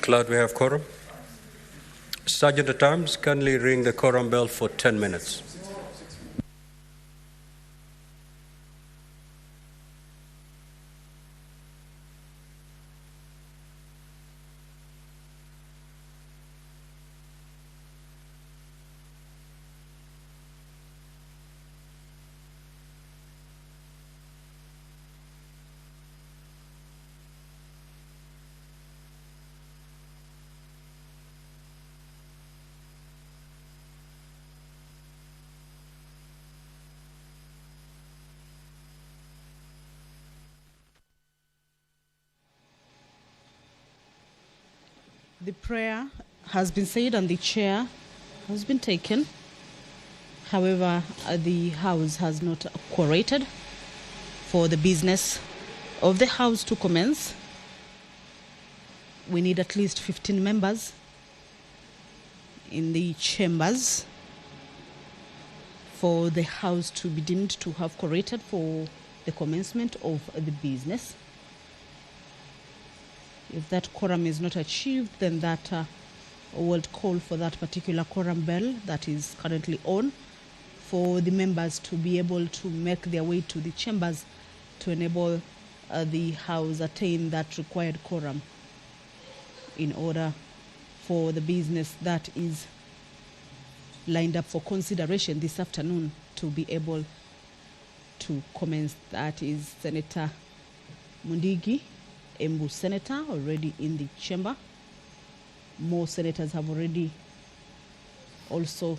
Declared we have quorum. Sergeant at Arms, kindly ring the quorum bell for 10 minutes. The prayer has been said and the chair has been taken. However, the House has not quorated for the business of the House to commence. We need at least 15 members in the chambers for the House to be deemed to have quorated for the commencement of the business. If that quorum is not achieved, then that will call for that particular quorum bell that is currently on for the members to be able to make their way to the chambers to enable the House attain that required quorum in order for the business that is lined up for consideration this afternoon to be able to commence. That is Senator Mundigi, Embu Senator, already in the chamber. More senators have already also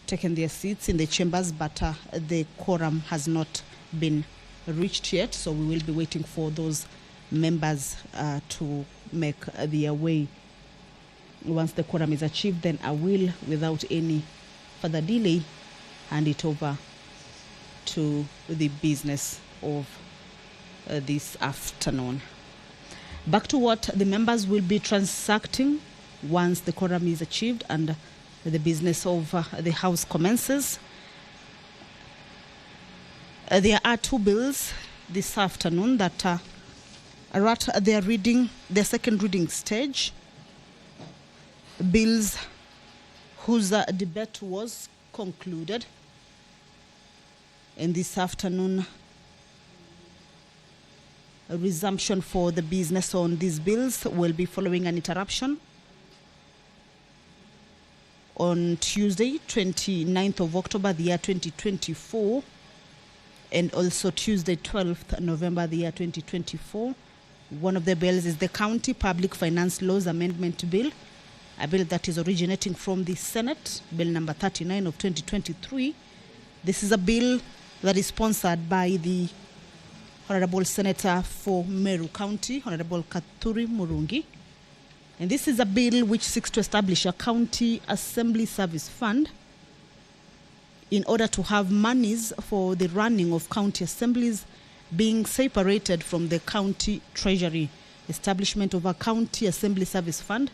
taken their seats in the chambers, but the quorum has not been reached yet, so we will be waiting for those members to make their way. Once the quorum is achieved, then I will, without any further delay, hand it over to the business of this afternoon. Back to what the members will be transacting once the quorum is achieved and the business of the House commences. There are two bills this afternoon that are at their second reading stage. Bills whose debate was concluded. And this afternoon, a resumption for the business on these bills will be following an interruption on Tuesday, 29th of October, the year 2024, and also Tuesday, 12th November, the year 2024. One of the bills is the County Public Finance Laws Amendment Bill, a bill that is originating from the Senate, Bill number 39 of 2023. This is a bill that is sponsored by the Honorable Senator for Meru County, Honorable Katuri Murungi. And this is a bill which seeks to establish a county assembly service fund in order to have monies for the running of county assemblies being separated from the county treasury. Establishment of a county assembly service fund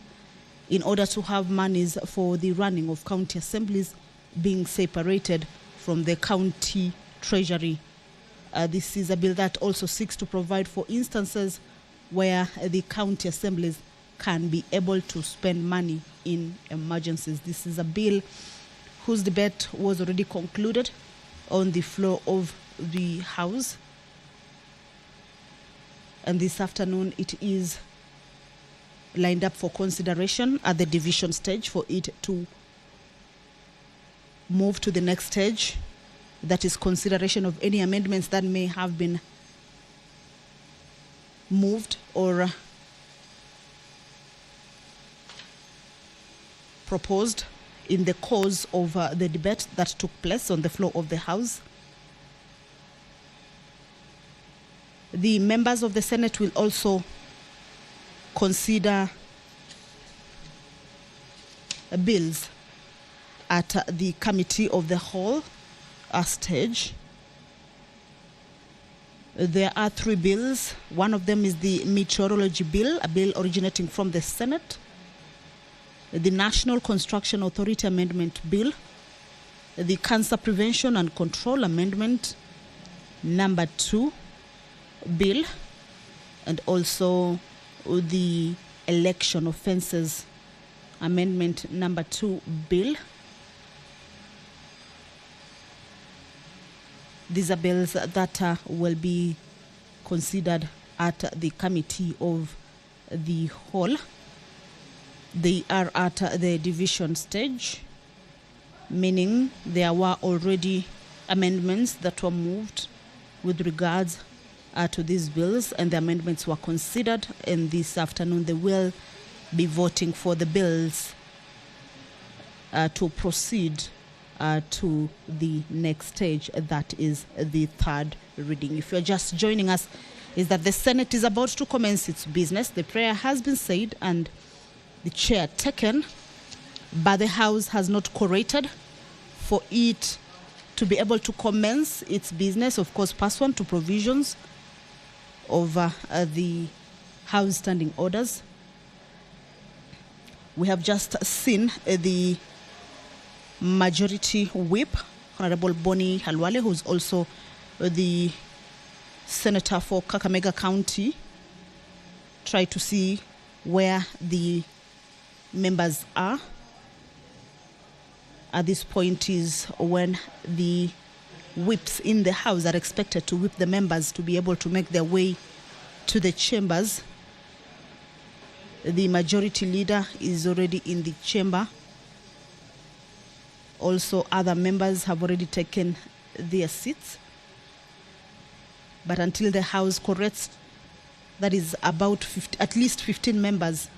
in order to have monies for the running of county assemblies being separated from the county treasury. This is a bill that also seeks to provide for instances where the county assemblies can be able to spend money in emergencies. This is a bill whose debate was already concluded on the floor of the House. And this afternoon it is lined up for consideration at the division stage for it to move to the next stage. That is consideration of any amendments that may have been moved or proposed in the course of the debate that took place on the floor of the House. The members of the Senate will also consider bills at the Committee of the Whole stage. There are three bills. One of them is the Meteorology Bill, a bill originating from the Senate. The National Construction Authority Amendment Bill. The Cancer Prevention and Control Amendment #2 Bill. And also the election offences amendment number 2 bill. These are bills that will be considered at the committee of the whole. They are at the division stage, meaning there were already amendments that were moved with regards to these bills, and the amendments were considered, and this afternoon they will be voting for the bills to proceed to the next stage, that is the third reading. If you're just joining us, is that the Senate is about to commence its business. The prayer has been said and the chair taken, but the House has not collaborated for it to be able to commence its business, of course, pursuant to provisions of the House standing orders. We have just seen the Majority Whip, Honorable Bonnie Halwale, who's also the Senator for Kakamega County, try to see where the members are. At this point is when the whips in the House are expected to whip the members to be able to make their way to the chambers. The majority leader is already in the chamber. Also, other members have already taken their seats. But until the House corrects, that is about at least 15 members,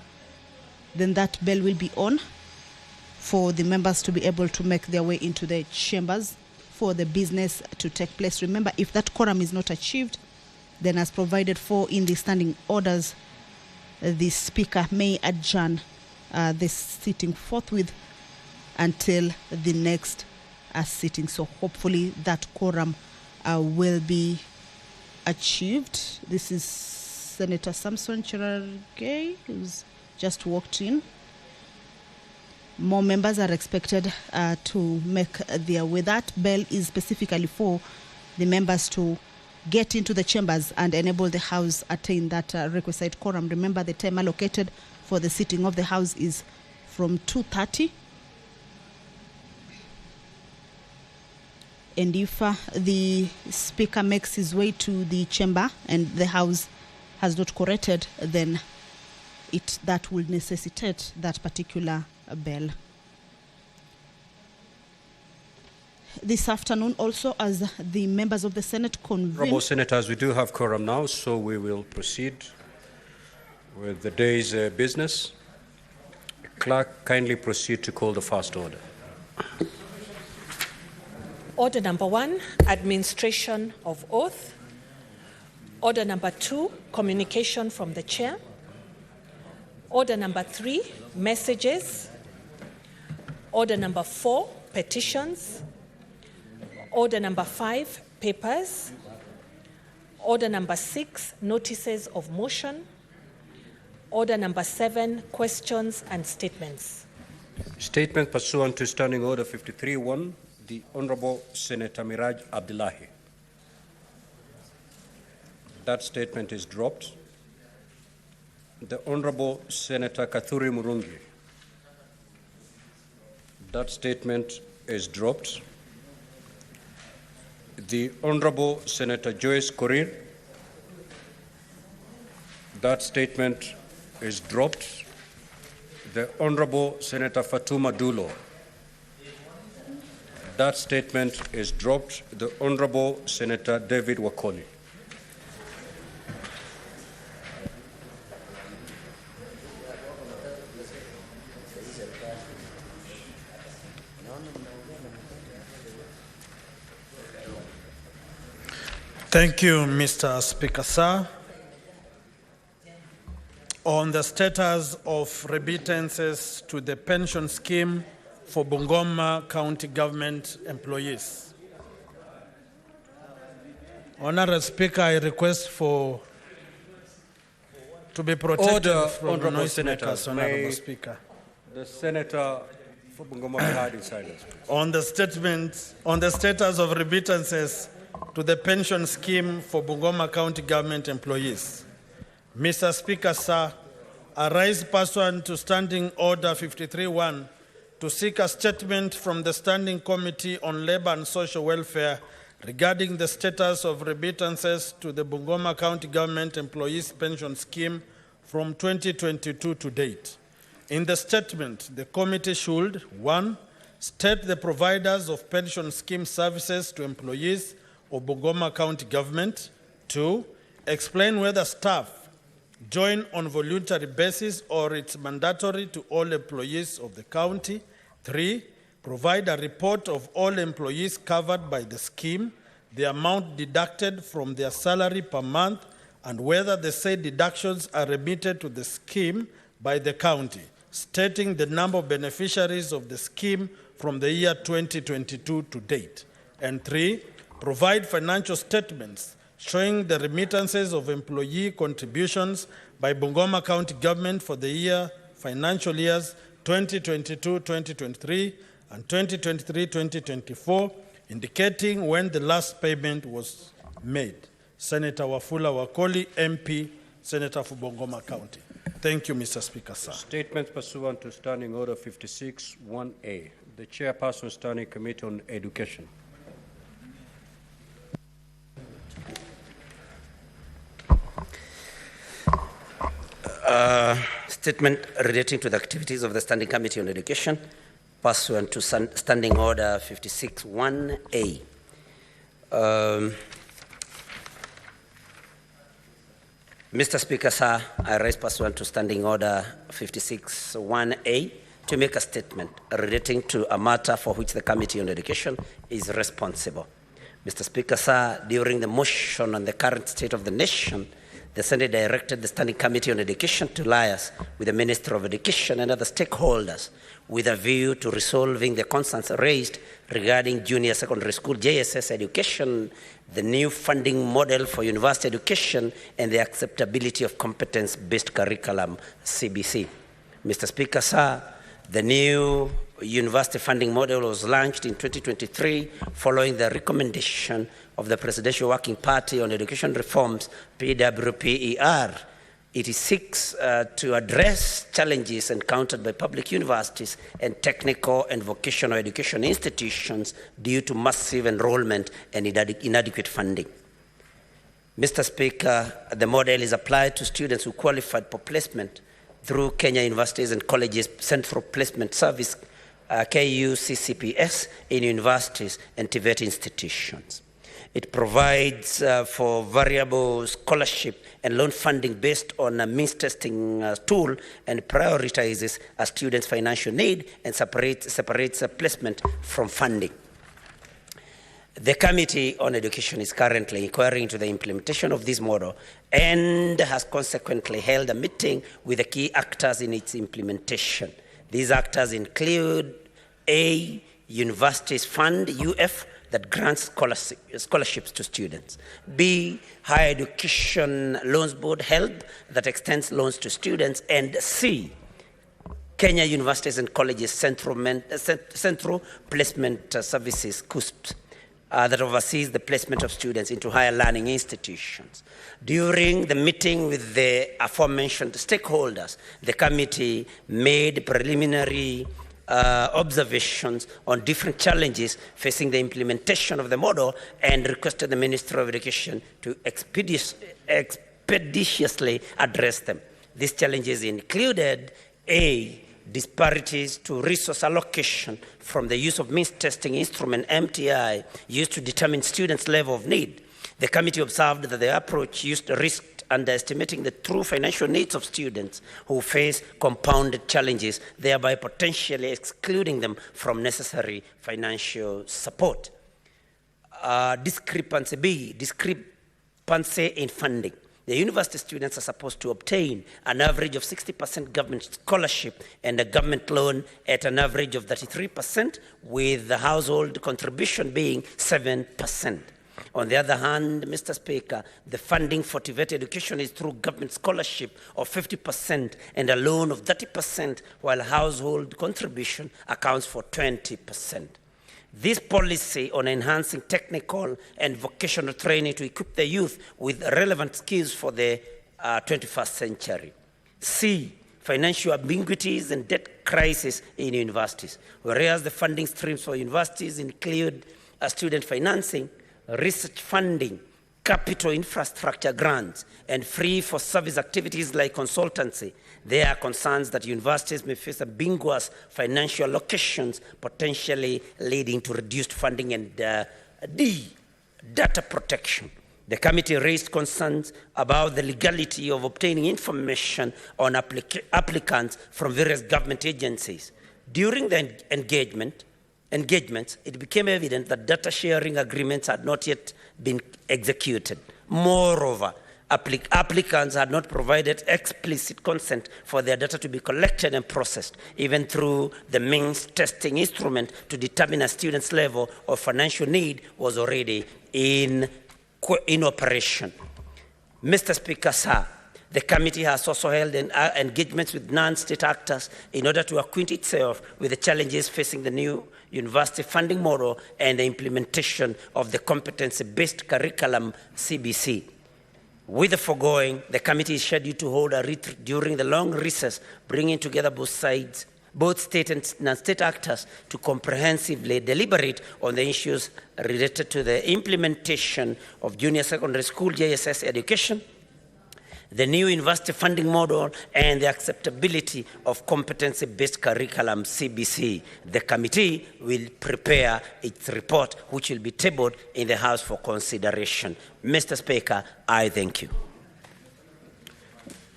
then that bell will be on for the members to be able to make their way into the chambers for the business to take place. Remember, if that quorum is not achieved, then as provided for in the standing orders, the Speaker may adjourn the sitting forthwith until the next sitting. So hopefully that quorum will be achieved. This is Senator Samson Cherargei, who's just walked in. More members are expected to make their way. That bell is specifically for the members to get into the chambers and enable the House attain that requisite quorum. Remember, the time allocated for the sitting of the House is from 2:30. And if the Speaker makes his way to the chamber and the House has not corrected, then that will necessitate that particular bell. This afternoon also, as the members of the Senate convene... Honourable Senators, we do have quorum now, so we will proceed with the day's business. Clerk, kindly proceed to call the first order. Order number 1, administration of oath. Order number 2, communication from the chair. Order number 3, messages. Order number 4, petitions. Order number 5, papers. Order number 6, notices of motion. Order number 7, questions and statements. Statement pursuant to Standing Order 53-1, the Honourable Senator Miraj Abdullahi. That statement is dropped. The Honourable Senator Kathuri Murungi. That statement is dropped. The Honourable Senator Joyce Korir. That statement is dropped. The Honourable Senator Fatuma Dulo. That statement is dropped. The Honourable Senator David Wakoli. Thank you, Mr. Speaker, sir. On the status of remittances to the pension scheme for Bungoma County Government employees. Honourable Speaker, I request to be protected Order, from Honourable noise Senators. makers, Honourable Speaker. The Senator for Bungoma be heard in silence, please. On the status of remittances to the pension scheme for Bungoma County Government employees. Mr. Speaker, sir, I rise pursuant to Standing Order 53.1 to seek a statement from the Standing Committee on Labour and Social Welfare regarding the status of remittances to the Bungoma County Government Employees Pension Scheme from 2022 to date. In the statement, the committee should, 1, state the providers of pension scheme services to employees of Bungoma County Government. 2, explain whether staff join on voluntary basis or it's mandatory to all employees of the county. 3, provide a report of all employees covered by the scheme, the amount deducted from their salary per month, and whether the said deductions are remitted to the scheme by the county, stating the number of beneficiaries of the scheme from the year 2022 to date. And 3, provide financial statements showing the remittances of employee contributions by Bungoma County Government for the financial years 2022-2023 and 2023-2024, indicating when the last payment was made. Senator Wafula Wakoli, MP, Senator for Bungoma County. Thank you, Mr. Speaker, sir. Statement pursuant to Standing Order 56.1a. The Chairperson, Standing Committee on Education. Statement relating to the activities of the Standing Committee on Education, pursuant to Standing Order 56.1a. Mr. Speaker, sir, I rise pursuant to Standing Order 56.1a to make a statement relating to a matter for which the Committee on Education is responsible. Mr. Speaker, sir, during the motion on the current state of the nation, the Senate directed the Standing Committee on Education to liaise with the Minister of Education and other stakeholders with a view to resolving the concerns raised regarding junior secondary school JSS education, the new funding model for university education, and the acceptability of competence-based curriculum, CBC. Mr. Speaker, sir, the new university funding model was launched in 2023 following the recommendation of the Presidential Working Party on Education Reforms, PWPER. It seeks to address challenges encountered by public universities and technical and vocational education institutions due to massive enrollment and inadequate funding. Mr. Speaker, the model is applied to students who qualified for placement through Kenya Universities and Colleges Central Placement Service, KUCCPS, in universities and TVET institutions. It provides for variable scholarship and loan funding based on a means testing tool and prioritizes a student's financial need and separates placement from funding. The Committee on Education is currently inquiring into the implementation of this model and has consequently held a meeting with the key actors in its implementation. These actors include A, Universities Fund, UF, that grants scholarships to students. B, Higher Education Loans Board, HELB, that extends loans to students. And C, Kenya Universities and Colleges Central Placement Services, CUSP, that oversees the placement of students into higher learning institutions. During the meeting with the aforementioned stakeholders, the committee made preliminary observations on different challenges facing the implementation of the model and requested the Minister of Education to expeditiously address them. These challenges included A, disparities to resource allocation from the use of means testing instrument MTI used to determine students' level of need. The committee observed that the approach used risked underestimating the true financial needs of students who face compounded challenges, thereby potentially excluding them from necessary financial support. Discrepancy B, discrepancy in funding. The university students are supposed to obtain an average of 60% government scholarship and a government loan at an average of 33%, with the household contribution being 7%. On the other hand, Mr. Speaker, the funding for TVET education is through government scholarship of 50% and a loan of 30%, while household contribution accounts for 20%. This policy on enhancing technical and vocational training to equip the youth with relevant skills for the 21st century. C, financial ambiguities and debt crisis in universities. Whereas the funding streams for universities include student financing, research funding, capital infrastructure grants, and free for service activities like consultancy, there are concerns that universities may face ambiguous financial allocations, potentially leading to reduced funding and data protection. The committee raised concerns about the legality of obtaining information on applicants from various government agencies. During the engagements, it became evident that data sharing agreements had not yet been executed. Moreover, applicants had not provided explicit consent for their data to be collected and processed, even through the means testing instrument to determine a student's level of financial need was already in operation. Mr. Speaker, sir, the committee has also held engagements with non-state actors in order to acquaint itself with the challenges facing the new university funding model and the implementation of the competency-based curriculum CBC. With the foregoing, the committee is scheduled to hold a retreat during the long recess, bringing together both sides, both state and non-state actors, to comprehensively deliberate on the issues related to the implementation of junior secondary school JSS education, the new university funding model, and the acceptability of competency-based curriculum CBC. The committee will prepare its report, which will be tabled in the House for consideration. Mr. Speaker, I thank you.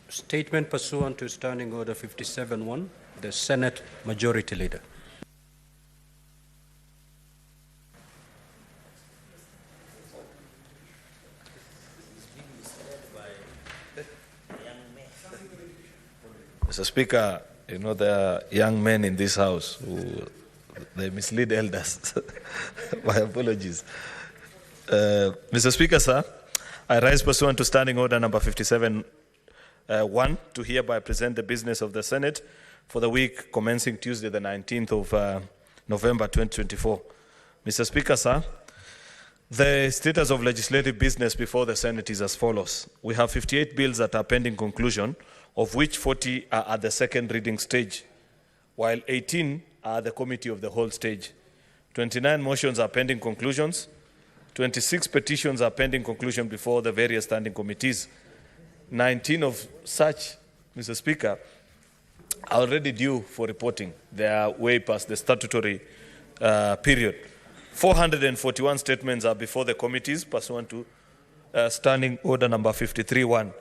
Statement pursuant to Standing Order 57-1, the Senate Majority Leader. Mr. Speaker, you know there are young men in this house who they mislead elders. My apologies. Mr. Speaker, sir, I rise pursuant to Standing Order number 57-1 to hereby present the business of the Senate for the week commencing Tuesday, the 19th of November 2024. Mr. Speaker, sir, the status of legislative business before the Senate is as follows. We have 58 bills that are pending conclusion, of which 40 are at the second reading stage, while 18 are at the committee of the whole stage. 29 motions are pending conclusions. 26 petitions are pending conclusion before the various standing committees. 19 of such, Mr. Speaker, are already due for reporting. They are way past the statutory period. 441 statements are before the committees pursuant to Standing Order number 53-1.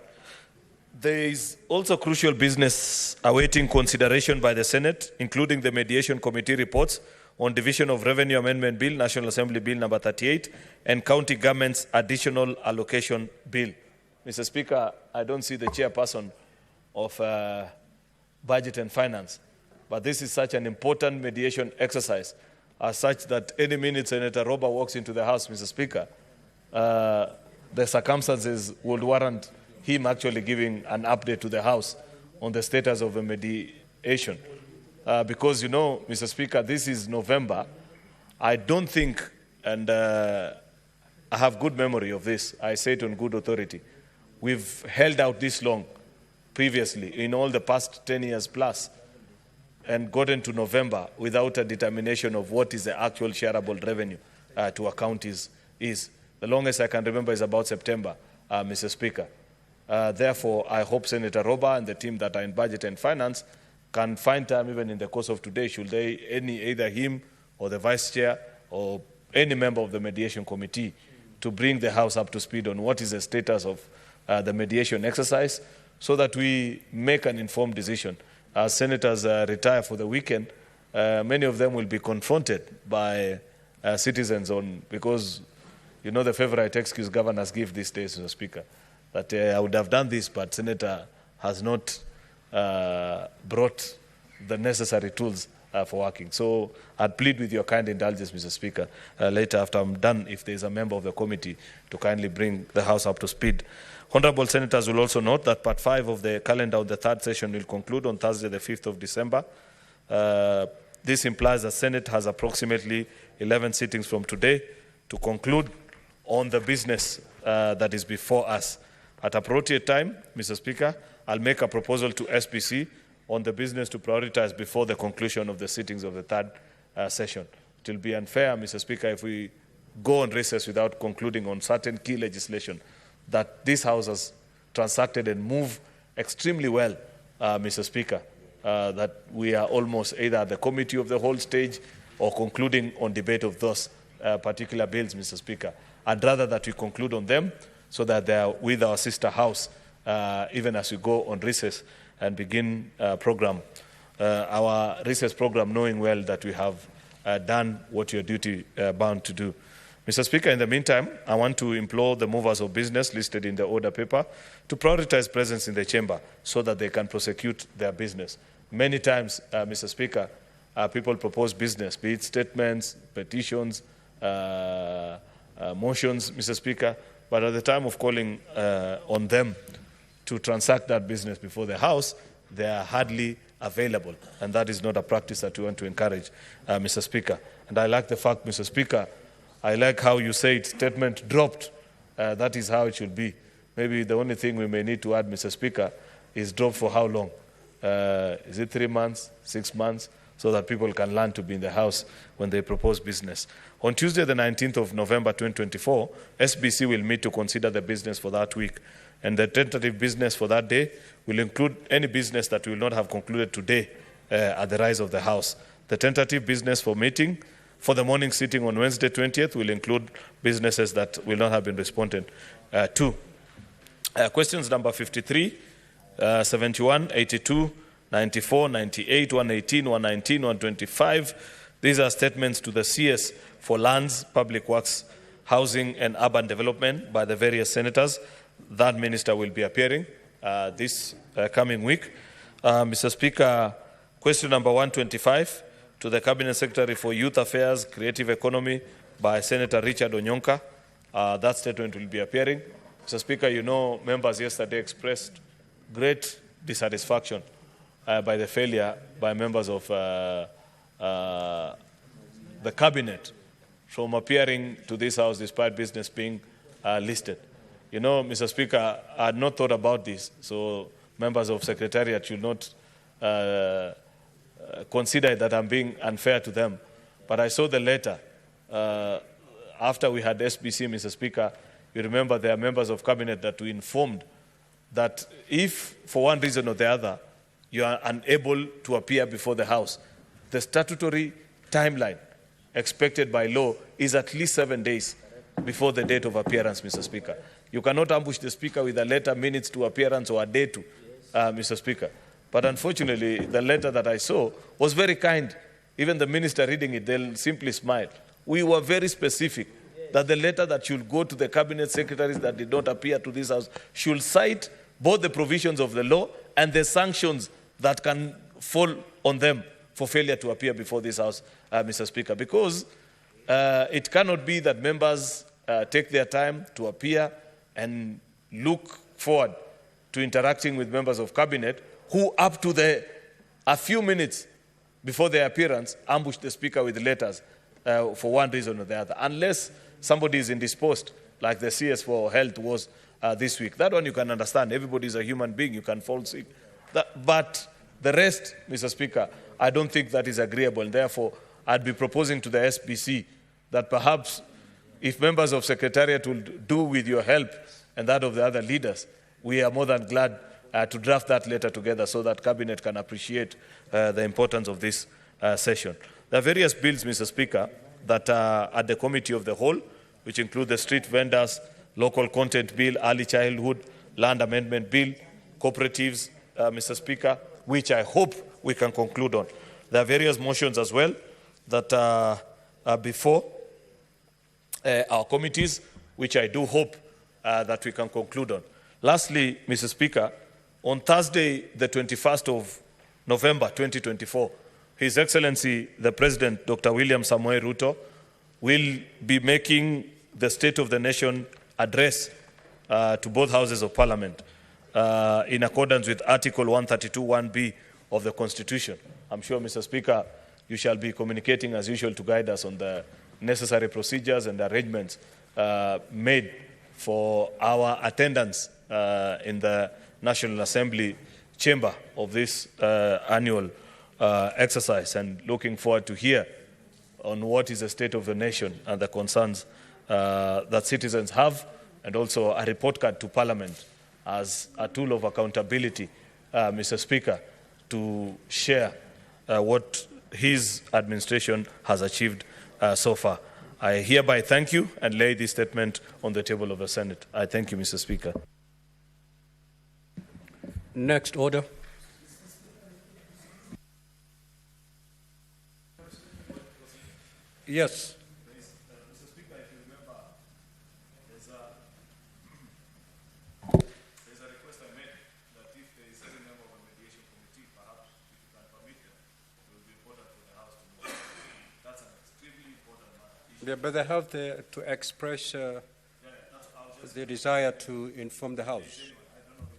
There is also crucial business awaiting consideration by the Senate, including the Mediation Committee reports on Division of Revenue Amendment Bill, National Assembly Bill number 38, and County Government's Additional Allocation Bill. Mr. Speaker, I don't see the chairperson of Budget and Finance, but this is such an important mediation exercise, such that any minute Senator Roba walks into the House, Mr. Speaker, the circumstances would warrant him actually giving an update to the House on the status of the mediation. Because, you know, Mr. Speaker, this is November. I don't think, and I have good memory of this, I say it on good authority, we've held out this long previously in all the past 10 years plus and gotten to November without a determination of what is the actual shareable revenue to our counties is. The longest I can remember is about September, Mr. Speaker. Therefore, I hope Senator Roba and the team that are in Budget and Finance can find time even in the course of today, should they, either him or the Vice Chair or any member of the Mediation Committee, to bring the House up to speed on what is the status of the mediation exercise so that we make an informed decision. As senators retire for the weekend, many of them will be confronted by citizens on, because you know the favorite excuse governors give these days, Mr. Speaker, that I would have done this, but Senator has not brought the necessary tools for working. So I'd plead with your kind indulgence, Mr. Speaker, later after I'm done, if there's a member of the committee, to kindly bring the House up to speed. Honorable Senators will also note that Part 5 of the calendar of the third session will conclude on Thursday, the 5th of December. This implies the Senate has approximately 11 sittings from today to conclude on the business that is before us. At appropriate time, Mr. Speaker, I'll make a proposal to SPC on the business to prioritize before the conclusion of the sittings of the third session. It will be unfair, Mr. Speaker, if we go on recess without concluding on certain key legislation that this House has transacted and moved extremely well, Mr. Speaker, that we are almost either at the committee of the whole stage or concluding on debate of those particular bills, Mr. Speaker. I'd rather that we conclude on them so that they are with our sister House, even as we go on recess and begin our recess program, knowing well that we have done what your duty bound to do. Mr. Speaker, in the meantime, I want to implore the movers of business listed in the order paper to prioritize presence in the chamber so that they can prosecute their business. Many times, Mr. Speaker, people propose business, be it statements, petitions, motions, Mr. Speaker, but at the time of calling on them to transact that business before the House, they are hardly available, and that is not a practice that we want to encourage, Mr. Speaker. And I like the fact, Mr. Speaker, I like how you said statement dropped. That is how it should be. Maybe the only thing we may need to add, Mr. Speaker, is drop for how long? Is it 3 months, 6 months? So that people can learn to be in the House when they propose business. On Tuesday, the 19th of November 2024, SBC will meet to consider the business for that week. And the tentative business for that day will include any business that will not have concluded today at the rise of the House. The tentative business for meeting for the morning sitting on Wednesday 20th will include businesses that will not have been responded to. Questions number 53, 71, 82, 94, 98, 118, 119, 125. These are statements to the CS for lands, public works, housing and urban development by the various senators. That minister will be appearing this coming week. Mr. Speaker, question number 125 to the Cabinet Secretary for Youth Affairs, Creative Economy by Senator Richard Onyonka. That statement will be appearing. Mr. Speaker, you know, members yesterday expressed great dissatisfaction by the failure by members of the Cabinet from appearing to this House despite business being listed. You know, Mr. Speaker, I had not thought about this, so members of Secretariat should not consider that I'm being unfair to them. But I saw the letter after we had SBC, Mr. Speaker. You remember there are members of Cabinet that we informed that if, for one reason or the other, you are unable to appear before the House, the statutory timeline expected by law is at least 7 days before the date of appearance, Mr. Speaker. You cannot ambush the Speaker with a letter, minutes to appearance, or a day to, Mr. Speaker. But unfortunately, the letter that I saw was very kind. Even the minister reading it, they'll simply smile. We were very specific that the letter that should go to the Cabinet Secretaries that did not appear to this House should cite both the provisions of the law and the sanctions that can fall on them for failure to appear before this House, Mr. Speaker. Because it cannot be that members take their time to appear and look forward to interacting with members of Cabinet who, up to a few minutes before their appearance, ambush the Speaker with letters for one reason or the other. Unless somebody is indisposed, like the CS for Health was this week. That one you can understand. Everybody is a human being. You can fall sick. But the rest, Mr. Speaker, I don't think that is agreeable. And therefore, I'd be proposing to the SBC that perhaps if members of Secretariat will do with your help and that of the other leaders, we are more than glad to draft that letter together so that Cabinet can appreciate the importance of this session. There are various bills, Mr. Speaker, that are at the Committee of the Whole, which include the Street Vendors, Local Content Bill, Early Childhood, Land Amendment Bill, Cooperatives, Mr. Speaker, which I hope we can conclude on. There are various motions as well that are before our committees, which I do hope that we can conclude on. Lastly, Mr. Speaker, on Thursday, the 21st of November 2024, His Excellency, the President, Dr. William Samoei Ruto, will be making the State of the Nation address to both Houses of Parliament in accordance with Article 132(1)(b) of the Constitution. I'm sure, Mr. Speaker, you shall be communicating as usual to guide us on the necessary procedures and arrangements made for our attendance in the National Assembly chamber of this annual exercise, and looking forward to hear on what is the state of the nation and the concerns that citizens have, and also a report card to Parliament as a tool of accountability, Mr. Speaker, to share what his administration has achieved so far. I hereby thank you and lay this statement on the table of the Senate. I thank you, Mr. Speaker. Next order. Yes. Mr. Speaker, if you remember, there's a request I made that if there is any member of a mediation committee, perhaps if you can permit them, it will be important for the House to know. That's an extremely important matter. Yeah, but they have to express the desire to inform the House.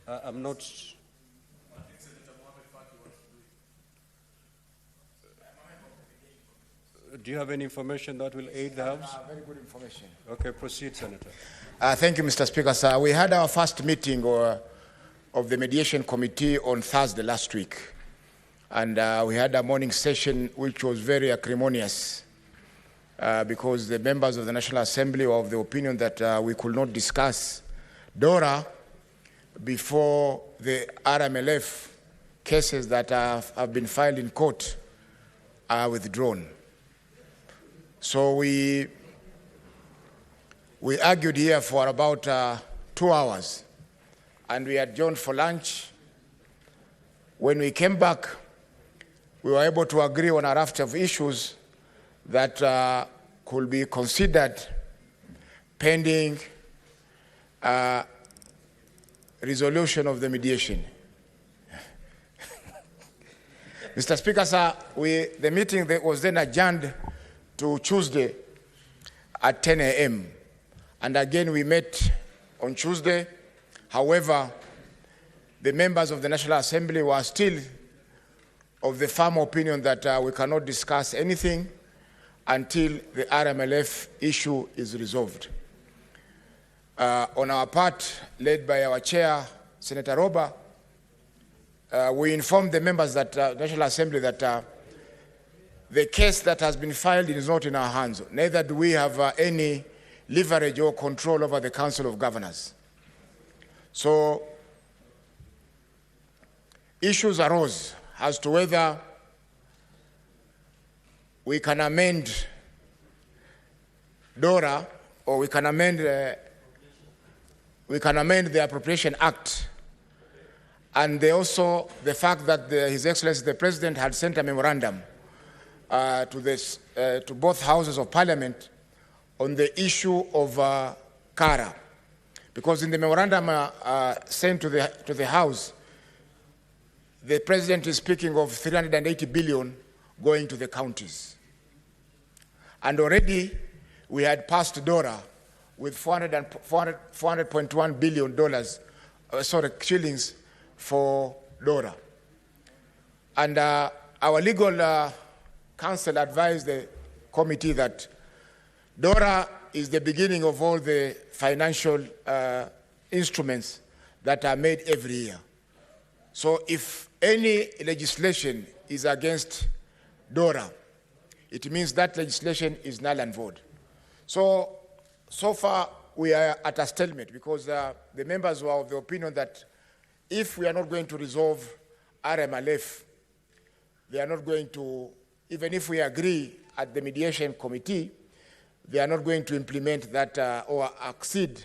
I'm not. Do you have any information that will aid the House? Very good information. Okay, proceed, Senator. Thank you, Mr. Speaker. Sir, we had our first meeting of the Mediation Committee on Thursday last week. And we had a morning session which was very acrimonious because the members of the National Assembly were of the opinion that we could not discuss DORA before the RMLF cases that have been filed in court are withdrawn. So we argued here for about 2 hours, and we adjourned for lunch. When we came back, we were able to agree on a raft of issues that could be considered pending resolution of the mediation. Mr. Speaker, sir, the meeting that was then adjourned to Tuesday at 10 a.m. And again, we met on Tuesday. However, the members of the National Assembly were still of the firm opinion that we cannot discuss anything until the RMLF issue is resolved. On our part, led by our chair, Senator Roba, we informed the members that National Assembly that the case that has been filed is not in our hands. Neither do we have any leverage or control over the Council of Governors. So issues arose as to whether we can amend DORA or we can amend the Appropriation Act. And also the fact that His Excellency the President had sent a memorandum to both houses of Parliament on the issue of CARA, because in the memorandum sent to the House, the President is speaking of 380 billion going to the counties, and already we had passed DORA with $400.1 billion shillings for DORA, and our legal Council advised the committee that DORA is the beginning of all the financial instruments that are made every year. So if any legislation is against DORA, it means that legislation is null and void. So far we are at a stalemate because the members were of the opinion that if we are not going to resolve RMLF, they are not going to, even if we agree at the mediation committee, they are not going to implement that or accede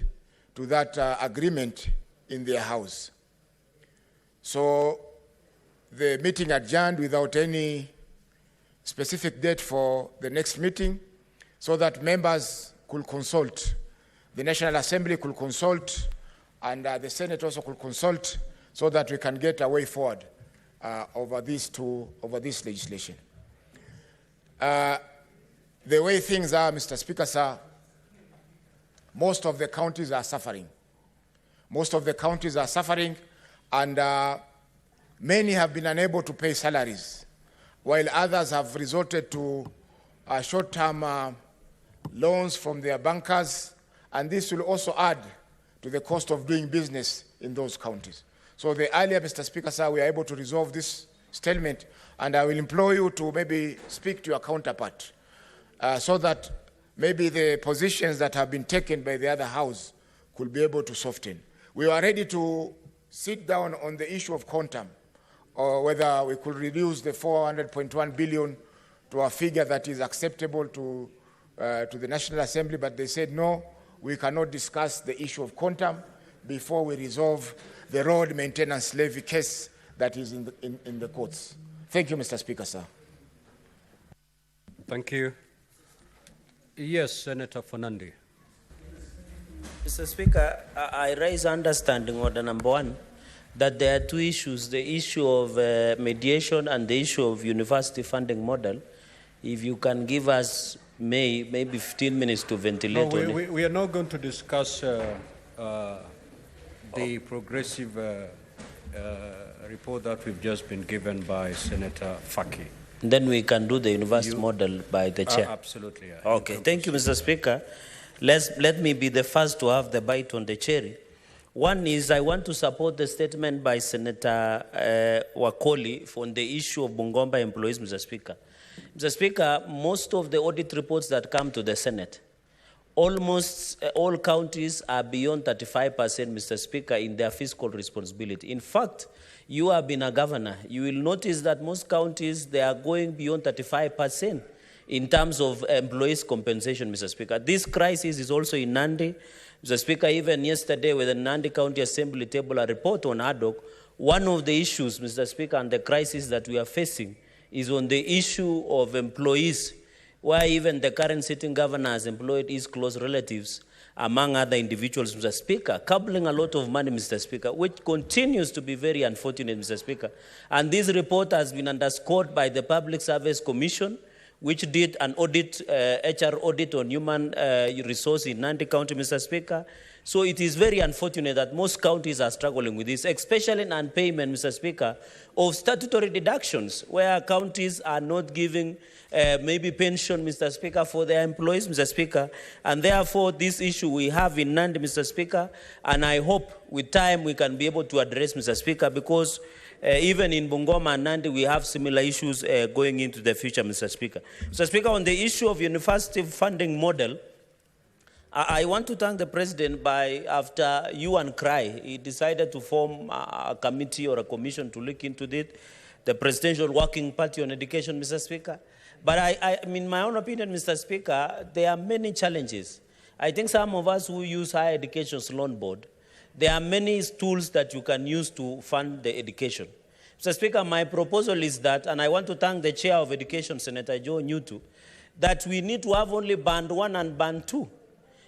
to that agreement in their house. So the meeting adjourned without any specific date for the next meeting so that members could consult. The National Assembly could consult and the Senate also could consult so that we can get a way forward over this legislation. The way things are, Mr. Speaker, sir, most of the counties are suffering. Most of the counties are suffering, and many have been unable to pay salaries, while others have resorted to short-term loans from their bankers, and this will also add to the cost of doing business in those counties. So the earlier, Mr. Speaker, sir, we are able to resolve this stalemate, and I will implore you to maybe speak to your counterpart so that maybe the positions that have been taken by the other house could be able to soften. We are ready to sit down on the issue of quantum, or whether we could reduce the 400.1 billion to a figure that is acceptable to the National Assembly, but they said no, we cannot discuss the issue of quantum before we resolve the road maintenance levy case that is in the courts. Thank you, Mr. Speaker, sir. Thank you. Yes, Senator Fernandi. Mr. Speaker, I raise understanding order number 1 that there are 2 issues, the issue of mediation and the issue of university funding model. If you can give us maybe 15 minutes to ventilate No, on it. we are not going to discuss the progressive report that we've just been given by Senator Faki. Then we can do the university model by the chair. Absolutely. Yeah. Okay, thank you, Mr. Speaker. Let me be the first to have the bite on the cherry. One is I want to support the statement by Senator Wakoli on the issue of Bungoma employees, Mr. Speaker. Mr. Speaker, most of the audit reports that come to the Senate, almost all counties are beyond 35%, Mr. Speaker, in their fiscal responsibility. In fact, you have been a governor. You will notice that most counties, they are going beyond 35% in terms of employees' compensation, Mr. Speaker. This crisis is also in Nandi. Mr. Speaker, even yesterday with the Nandi County Assembly table a report on ad hoc, one of the issues, Mr. Speaker, and the crisis that we are facing is on the issue of employees, where even the current sitting governor has employed his close relatives, among other individuals, Mr. Speaker, coupling a lot of money, Mr. Speaker, which continues to be very unfortunate, Mr. Speaker. And this report has been underscored by the Public Service Commission, which did an audit, HR audit on human resource in Nandi County, Mr. Speaker. So it is very unfortunate that most counties are struggling with this, especially in non-payment, Mr. Speaker, of statutory deductions, where counties are not giving maybe pension, Mr. Speaker, for their employees, Mr. Speaker. And therefore, this issue we have in Nandi, Mr. Speaker, and I hope with time we can be able to address, Mr. Speaker, because even in Bungoma and Nandi, we have similar issues going into the future, Mr. Speaker. Mr. Speaker, on the issue of university funding model, I want to thank the President by, after you and cry, he decided to form a committee or a commission to look into it, the Presidential Working Party on Education, Mr. Speaker. But in my own opinion, Mr. Speaker, there are many challenges. I think some of us who use Higher Education's Loan Board, there are many tools that you can use to fund the education. Mr. Speaker, my proposal is that, and I want to thank the Chair of Education, Senator Joe Newtu, that we need to have only Band 1 and Band 2,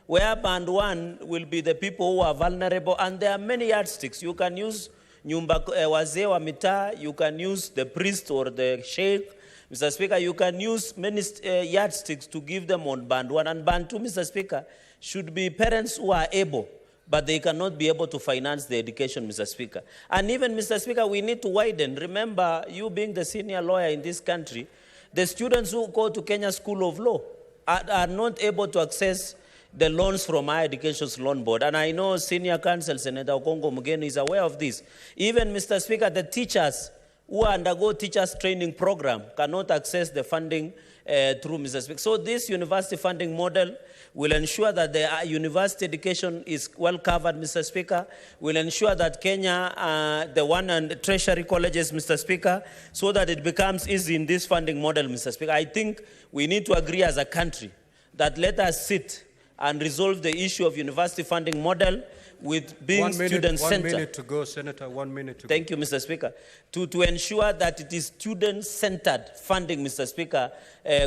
where Band 1 will be the people who are vulnerable, and there are many yardsticks. You can use nyumba wazee wa mitaa, you can use the priest or the sheikh. Mr. Speaker, you can use many yardsticks to give them on Band 1. And Band 2, Mr. Speaker, should be parents who are able, but they cannot be able to finance the education, Mr. Speaker. And even, Mr. Speaker, we need to widen. Remember, you being the senior lawyer in this country, the students who go to Kenya School of Law are not able to access the loans from Higher Education's Loan Board. And I know Senior Counsel Senator Okongo Mugeni is aware of this. Even, Mr. Speaker, the teachers who undergo teachers training program cannot access the funding through, Mr. Speaker. So this university funding model will ensure that the university education is well covered, Mr. Speaker, will ensure that Kenya, the one and tertiary colleges, Mr. Speaker, so that it becomes easy in this funding model, Mr. Speaker. I think we need to agree as a country that let us sit and resolve the issue of university funding model with being student-centered. 1 minute to go, Senator, 1 minute to go. Thank you, Mr. Speaker. To ensure that it is student-centered funding, Mr. Speaker,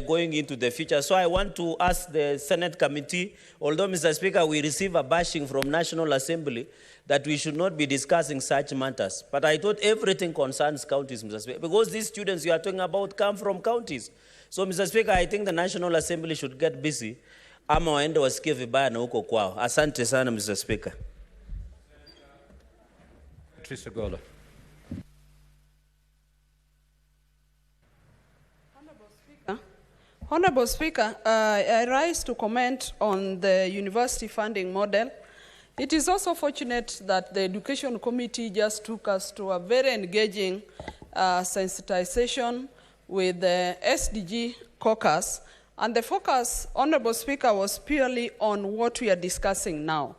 going into the future. So I want to ask the Senate committee, although, Mr. Speaker, we receive a bashing from National Assembly that we should not be discussing such matters. But I thought everything concerns counties, Mr. Speaker, because these students you are talking about come from counties. So, Mr. Speaker, I think the National Assembly should get busy ama waende wasikie vibaya na huko kwao. Asante sana, Mr. Speaker. Honorable Speaker, I rise to comment on the university funding model. It is also fortunate that the Education Committee just took us to a very engaging sensitization with the SDG caucus, and the focus, Honorable Speaker, was purely on what we are discussing now.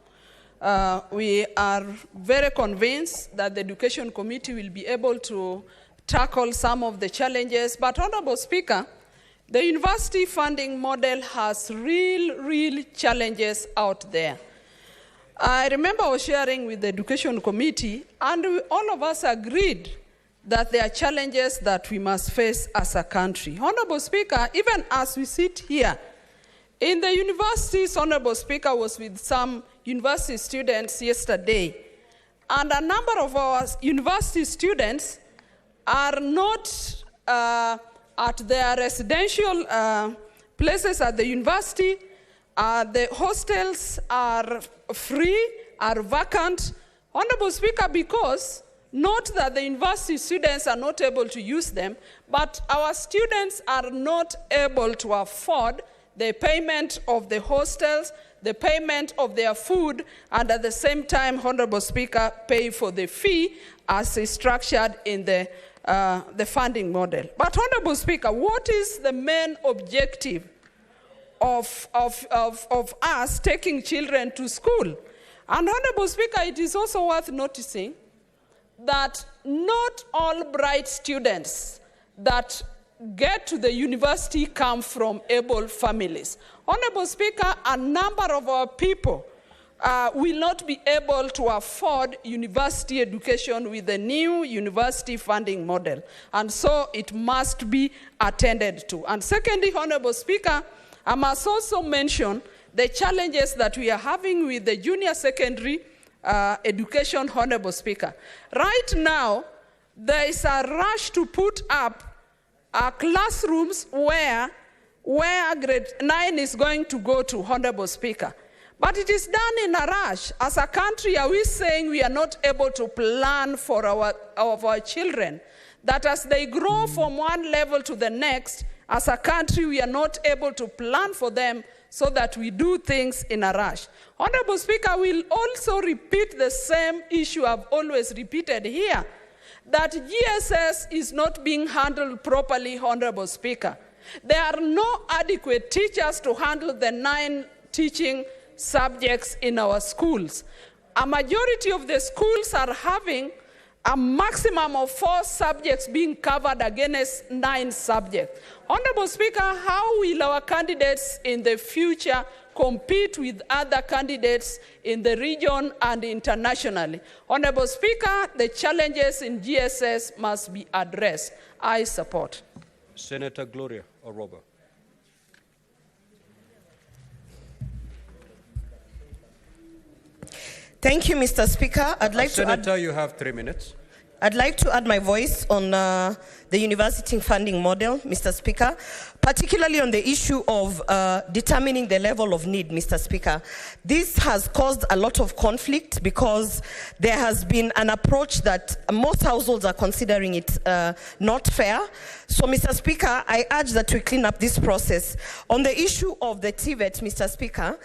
We are very convinced that the Education Committee will be able to tackle some of the challenges, but Honorable Speaker, the university funding model has real challenges out there. I remember I was sharing with the Education Committee, and all of us agreed that there are challenges that we must face as a country. Honorable Speaker, even as we sit here, in the universities, Honorable Speaker, was with some university students yesterday, and a number of our university students are not at their residential places at the university. The hostels are free, are vacant. Honorable Speaker, because not that the university students are not able to use them, but our students are not able to afford the payment of the hostels, the payment of their food, and at the same time, Honorable Speaker, pay for the fee as is structured in the funding model. But Honorable Speaker, what is the main objective of us taking children to school? And Honorable Speaker, it is also worth noticing that not all bright students that get to the university come from able families. Honorable Speaker, a number of our people will not be able to afford university education with the new university funding model. And so it must be attended to. And secondly, Honorable Speaker, I must also mention the challenges that we are having with the junior secondary education, Honorable Speaker. Right now, there is a rush to put up classrooms where grade 9 is going to go to, Honorable Speaker. But it is done in a rush. As a country, are we saying we are not able to plan for our children? That as they grow from one level to the next, as a country, we are not able to plan for them so that we do things in a rush. Honorable Speaker, we'll also repeat the same issue I've always repeated here, that GSS is not being handled properly, Honorable Speaker. There are no adequate teachers to handle the 9 teaching subjects in our schools. A majority of the schools are having a maximum of 4 subjects being covered against 9 subjects. Honorable Speaker, how will our candidates in the future compete with other candidates in the region and internationally? Honorable Speaker, the challenges in GSS must be addressed. I support. Senator Gloria Oroba. Thank you, Mr. Speaker. Senator, you have 3 minutes. I'd like to add my voice on the university funding model, Mr. Speaker, particularly on the issue of determining the level of need, Mr. Speaker. This has caused a lot of conflict because there has been an approach that most households are considering it not fair. So, Mr. Speaker, I urge that we clean up this process. On the issue of the TVET, Mr. Speaker,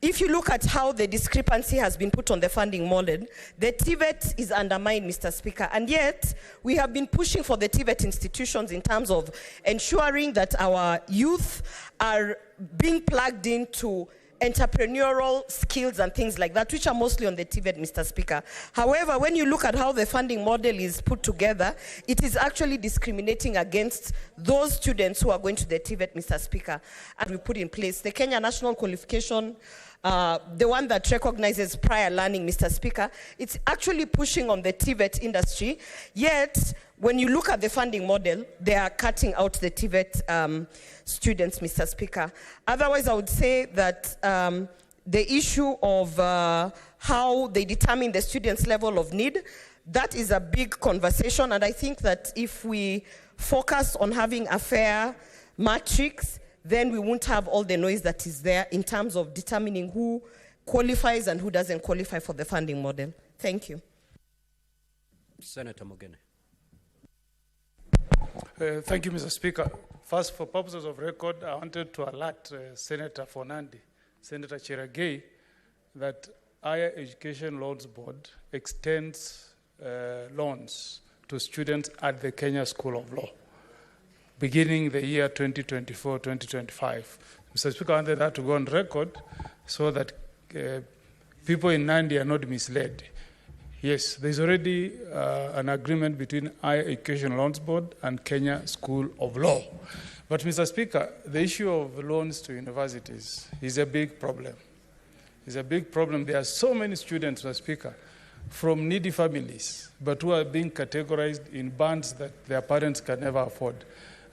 if you look at how the discrepancy has been put on the funding model, the TVET is undermined, Mr. Speaker, and yet we have been pushing for the TVET institutions in terms of ensuring that our youth are being plugged into entrepreneurial skills and things like that, which are mostly on the TVET, Mr. Speaker. However, when you look at how the funding model is put together, it is actually discriminating against those students who are going to the TVET, Mr. Speaker. And we put in place the Kenya National Qualification, the one that recognizes prior learning, Mr. Speaker. It's actually pushing on the TVET industry, yet when you look at the funding model, they are cutting out the TVET students, Mr. Speaker. Otherwise, I would say that the issue of how they determine the students' level of need, that is a big conversation, and I think that if we focus on having a fair matrix, then we won't have all the noise that is there in terms of determining who qualifies and who doesn't qualify for the funding model. Thank you. Senator Mogene. Thank you, Mr. Speaker. First, for purposes of record, I wanted to alert Senator Fonandi, Senator Cheragei, that Higher Education Loans Board extends loans to students at the Kenya School of Law, beginning the year 2024-2025. Mr. Speaker, I wanted that to go on record so that people in Nandi are not misled. Yes, there's already an agreement between Higher Education Loans Board and Kenya School of Law. But, Mr. Speaker, the issue of loans to universities is a big problem. It's a big problem. There are so many students, Mr. Speaker, from needy families, but who are being categorized in bands that their parents can never afford.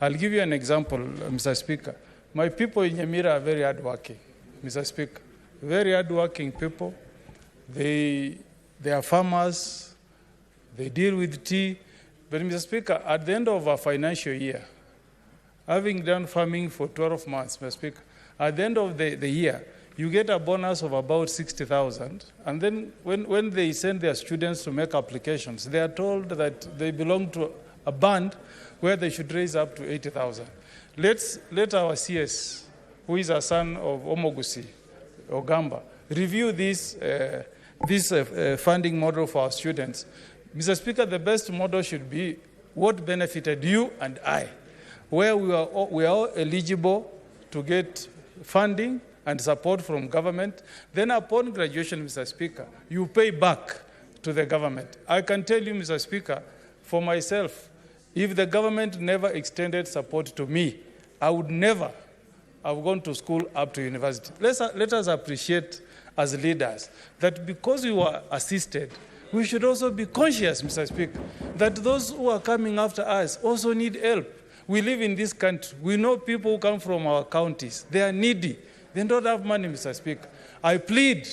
I'll give you an example, Mr. Speaker. My people in Nyamira are very hardworking, Mr. Speaker. Very hardworking people. They are farmers. They deal with tea. But, Mr. Speaker, at the end of a financial year, having done farming for 12 months, Mr. Speaker, at the end of the year, you get a bonus of about 60,000. And then when they send their students to make applications, they are told that they belong to a band where they should raise up to 80,000. Let our CS, who is a son of Omogusi, Ogamba, review this funding model for our students. Mr. Speaker, the best model should be what benefited you and I, where we are all eligible to get funding and support from government. Then upon graduation, Mr. Speaker, you pay back to the government. I can tell you, Mr. Speaker, for myself, if the government never extended support to me, I would never have gone to school up to university. Let us appreciate as leaders that because we were assisted, we should also be conscious, Mr. Speaker, that those who are coming after us also need help. We live in this country. We know people who come from our counties. They are needy. They don't have money, Mr. Speaker. I plead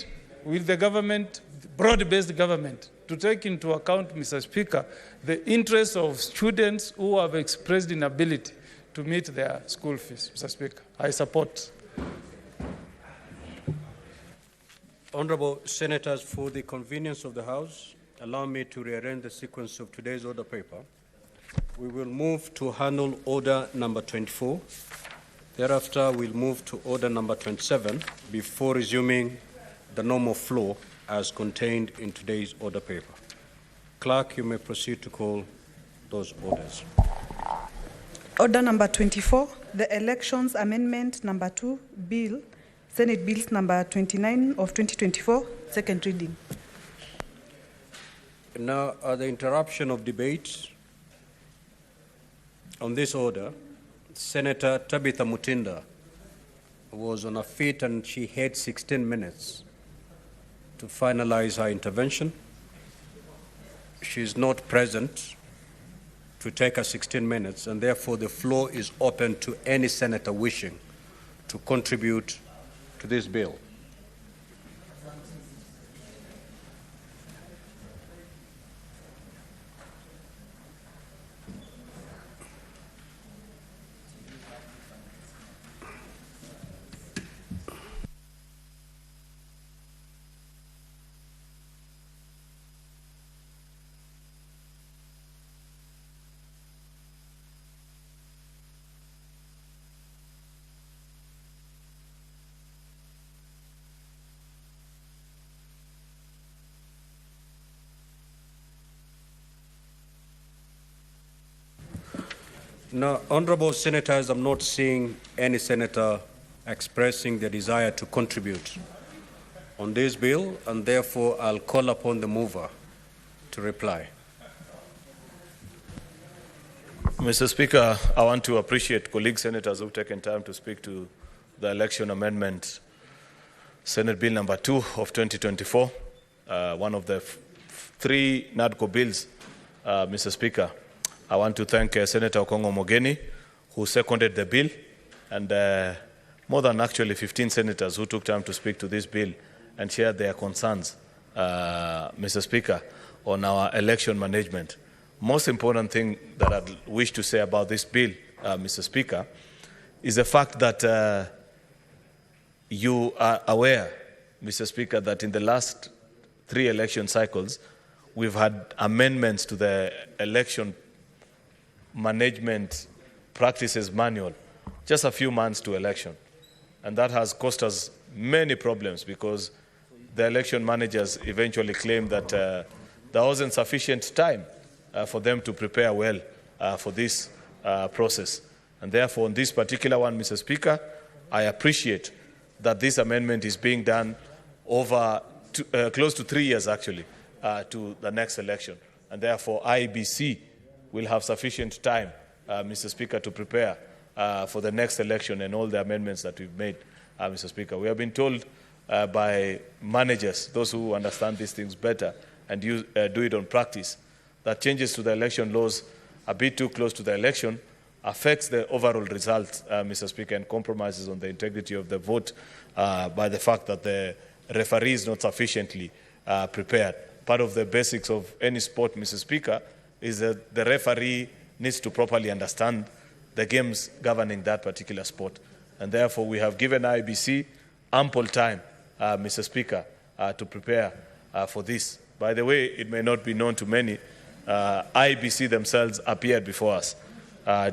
with the government, broad-based government, to take into account, Mr. Speaker, the interests of students who have expressed inability to meet their school fees, Mr. Speaker. I support. Honourable Senators, for the convenience of the House, allow me to rearrange the sequence of today's order paper. We will move to handle order number 24. Thereafter, we'll move to order number 27 before resuming the normal flow as contained in today's order paper. Clerk, you may proceed to call those orders. Order number 24, the Elections Amendment number 2 Bill, Senate Bills number 29 of 2024, second reading. Now, at the interruption of debate on this order, Senator Tabitha Mutinda was on her feet and she had 16 minutes to finalize her intervention. She is not present to take her 16 minutes, and therefore the floor is open to any senator wishing to contribute to this bill. Now, honourable senators, I'm not seeing any senator expressing their desire to contribute on this bill, and therefore I'll call upon the mover to reply. Mr. Speaker, I want to appreciate colleague senators who've taken time to speak to the election amendment, Senate Bill number 2 of 2024, one of the three NADCO bills, Mr. Speaker. I want to thank Senator Okongo Mogeni, who seconded the bill, and more than actually 15 senators who took time to speak to this bill and share their concerns, Mr. Speaker, on our election management. Most important thing that I wish to say about this bill, Mr. Speaker, is the fact that you are aware, Mr. Speaker, that in the last 3 election cycles, we've had amendments to the election management practices manual, just a few months to election. And that has caused us many problems because the election managers eventually claimed that there wasn't sufficient time for them to prepare well for this process. And therefore, on this particular one, Mr. Speaker, I appreciate that this amendment is being done over close to 3 years, actually, to the next election. And therefore, IBC will have sufficient time, Mr. Speaker, to prepare for the next election and all the amendments that we've made, Mr. Speaker. We have been told by managers, those who understand these things better and do it on practice, that changes to the election laws a bit too close to the election affects the overall result, Mr. Speaker, and compromises on the integrity of the vote by the fact that the referee is not sufficiently prepared. Part of the basics of any sport, Mr. Speaker, is that the referee needs to properly understand the games governing that particular sport. And therefore, we have given IBC ample time, Mr. Speaker, to prepare for this. By the way, it may not be known to many, IBC themselves appeared before us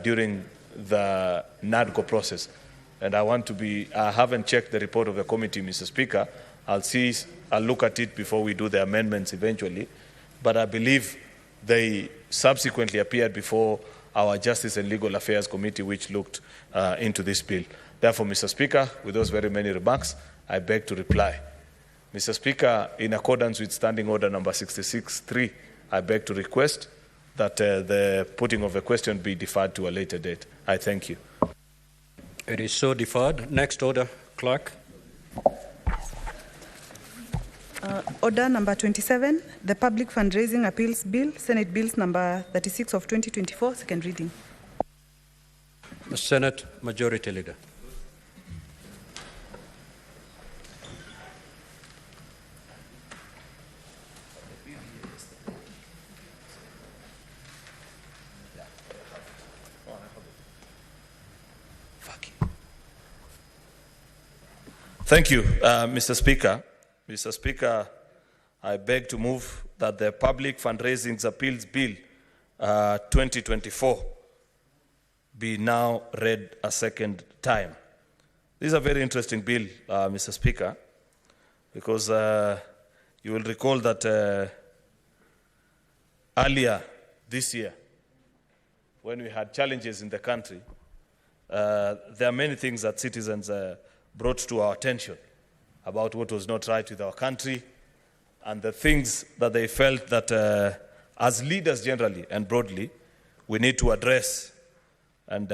during the NADCO process. And I haven't checked the report of the committee, Mr. Speaker. I'll look at it before we do the amendments eventually. But I believe they subsequently appeared before our Justice and Legal Affairs Committee, which looked into this bill. Therefore, Mr. Speaker, with those very many remarks, I beg to reply. Mr. Speaker, in accordance with Standing Order number 66.3, I beg to request that the putting of the question be deferred to a later date. I thank you. It is so deferred. Next order, Clerk. Order number 27, the Public Fundraising Appeals Bill, Senate Bills number 36 of 2024, second reading. The Senate Majority Leader. Thank you, Mr. Speaker. Mr. Speaker, I beg to move that the Public Fundraising Appeals Bill 2024 be now read a second time. This is a very interesting bill, Mr. Speaker, because you will recall that earlier this year, when we had challenges in the country, there are many things that citizens brought to our attention about what was not right with our country and the things that they felt that as leaders generally and broadly, we need to address and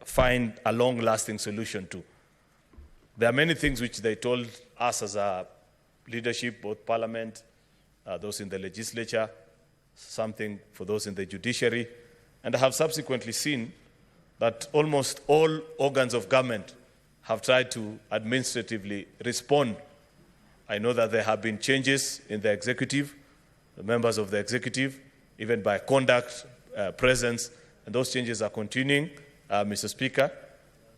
find a long-lasting solution to. There are many things which they told us as a leadership, both Parliament, those in the legislature, something for those in the judiciary, and I have subsequently seen that almost all organs of government have tried to administratively respond. I know that there have been changes in the executive, the members of the executive, even by conduct, presence, and those changes are continuing, Mr. Speaker.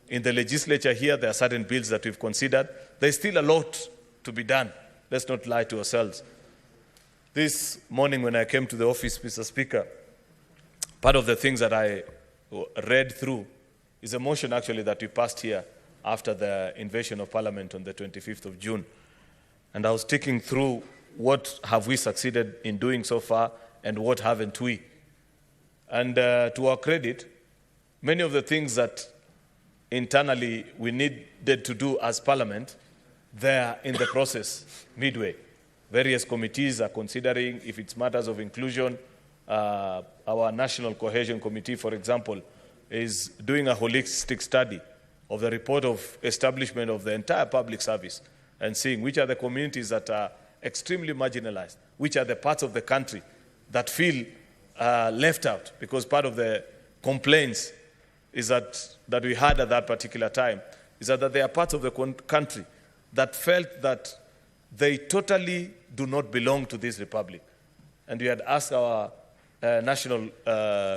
In the legislature here, there are certain bills that we've considered. There's still a lot to be done. Let's not lie to ourselves. This morning when I came to the office, Mr. Speaker, part of the things that I read through is a motion actually that we passed here after the invasion of Parliament on the 25th of June. And I was taking through what have we succeeded in doing so far and what haven't we. And to our credit, many of the things that internally we needed to do as Parliament, they're in the process midway. Various committees are considering if it's matters of inclusion. Our National Cohesion Committee, for example, is doing a holistic study of the report of establishment of the entire public service and seeing which are the communities that are extremely marginalized, which are the parts of the country that feel left out, because part of the complaints is that we had at that particular time is that there are parts of the country that felt that they totally do not belong to this republic. And we had asked our National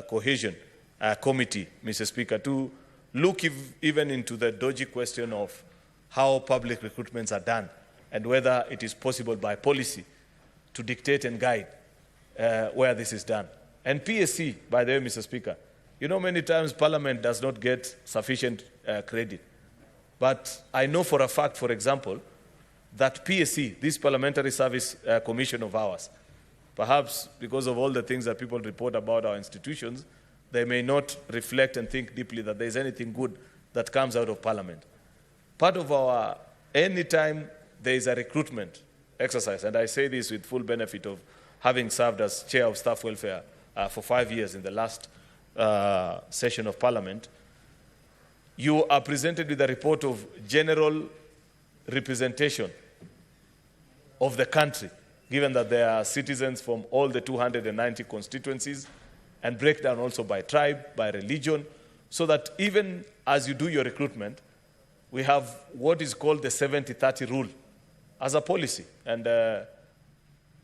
Cohesion Committee, Mr. Speaker, to look even into the dodgy question of how public recruitments are done and whether it is possible by policy to dictate and guide where this is done. And PSC, by the way, Mr. Speaker, you know many times Parliament does not get sufficient credit. But I know for a fact, for example, that PSC, this Parliamentary Service Commission of ours, perhaps because of all the things that people report about our institutions, they may not reflect and think deeply that there's anything good that comes out of Parliament. Part of our, anytime there is a recruitment exercise, and I say this with full benefit of having served as Chair of Staff Welfare for 5 years in the last session of Parliament, you are presented with a report of general representation of the country, given that there are citizens from all the 290 constituencies, and breakdown also by tribe, by religion, so that even as you do your recruitment, we have what is called the 70-30 rule as a policy. And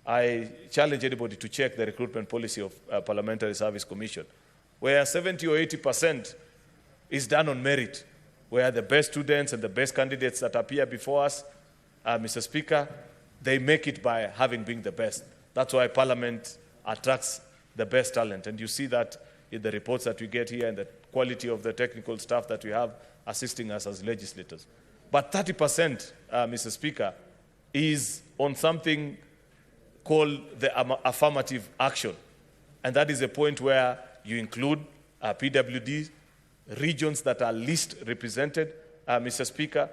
I challenge anybody to check the recruitment policy of Parliamentary Service Commission, where 70 or 80% is done on merit, where the best students and the best candidates that appear before us, Mr. Speaker, they make it by having been the best. That's why Parliament attracts the best talent. And you see that in the reports that we get here and the quality of the technical staff that we have assisting us as legislators. But 30%, Mr. Speaker, is on something called the affirmative action. And that is a point where you include PWDs, regions that are least represented, Mr. Speaker.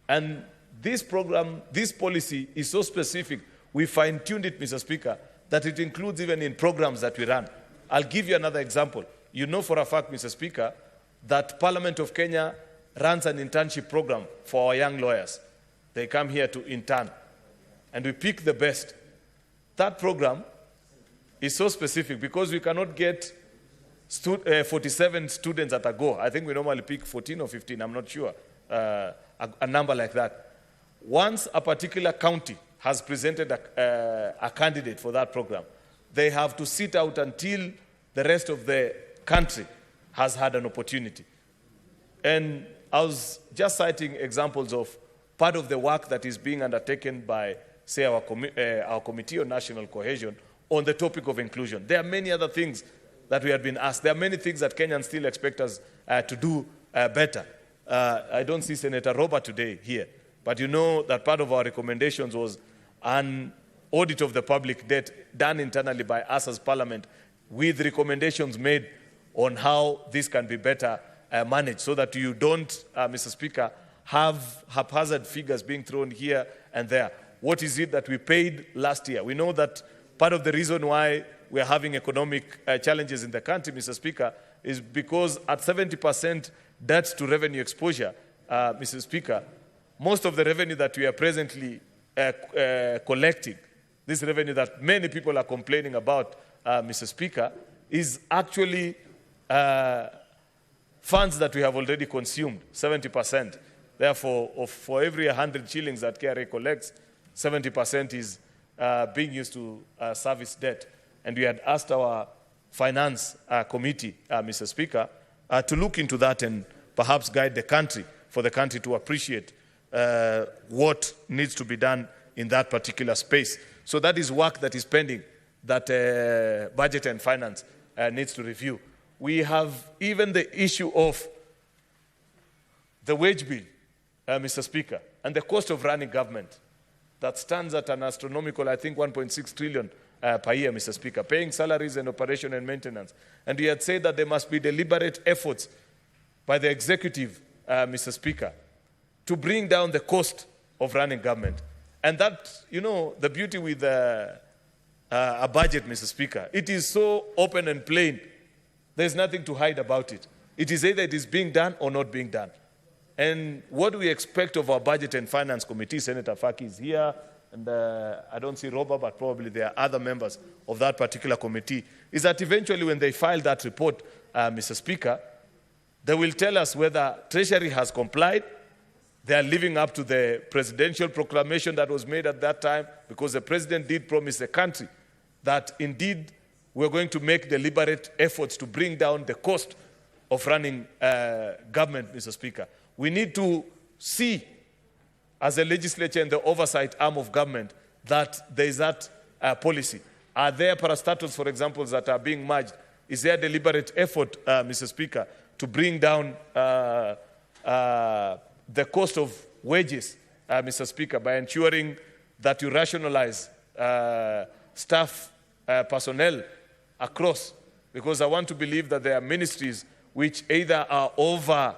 And this program, this policy is so specific, we fine-tuned it, Mr. Speaker, that it includes even in programs that we run. I'll give you another example. You know for a fact, Mr. Speaker, that Parliament of Kenya runs an internship program for our young lawyers. They come here to intern, and we pick the best. That program is so specific because we cannot get 47 students at a go. I think we normally pick 14 or 15, I'm not sure, a number like that. Once a particular county has presented a candidate for that program, they have to sit out until the rest of the country has had an opportunity. And I was just citing examples of part of the work that is being undertaken by, say, our Committee on National Cohesion on the topic of inclusion. There are many other things that we have been asked. There are many things that Kenyans still expect us to do better. I don't see Senator Robert today here, but you know that part of our recommendations was an audit of the public debt done internally by us as Parliament with recommendations made on how this can be better managed so that you don't, Mr. Speaker, have haphazard figures being thrown here and there. What is it that we paid last year? We know that part of the reason why we are having economic challenges in the country, Mr. Speaker, is because at 70% debt to revenue exposure, Mr. Speaker, most of the revenue that we are presently collecting, this revenue that many people are complaining about, Mr. Speaker, is actually funds that we have already consumed, 70%. Therefore, for every 100 shillings that KRA collects, 70% is being used to service debt. And we had asked our finance committee, Mr. Speaker, to look into that and perhaps guide the country, for the country to appreciate what needs to be done in that particular space. So that is work that is pending, that Budget and Finance needs to review. We have even the issue of the wage bill, Mr. Speaker, and the cost of running government that stands at an astronomical, I think, 1.6 trillion per year, Mr. Speaker, paying salaries and operation and maintenance. And we had said that there must be deliberate efforts by the executive, Mr. Speaker, to bring down the cost of running government. And that, you know, the beauty with a budget, Mr. Speaker, it is so open and plain. There's nothing to hide about it. It is either it is being done or not being done. And what do we expect of our Budget and Finance Committee? Senator Faki is here, and I don't see Robert, but probably there are other members of that particular committee, is that eventually when they file that report, Mr. Speaker, they will tell us whether Treasury has complied, they are living up to the presidential proclamation that was made at that time, because the president did promise the country that indeed we're going to make deliberate efforts to bring down the cost of running government, Mr. Speaker. We need to see, as a legislature and the oversight arm of government, that there is that policy. Are there parastatals, for example, that are being merged? Is there a deliberate effort, Mr. Speaker, to bring down the cost of wages Mr. Speaker, by ensuring that you rationalize staff personnel across, because I want to believe that there are ministries which either are over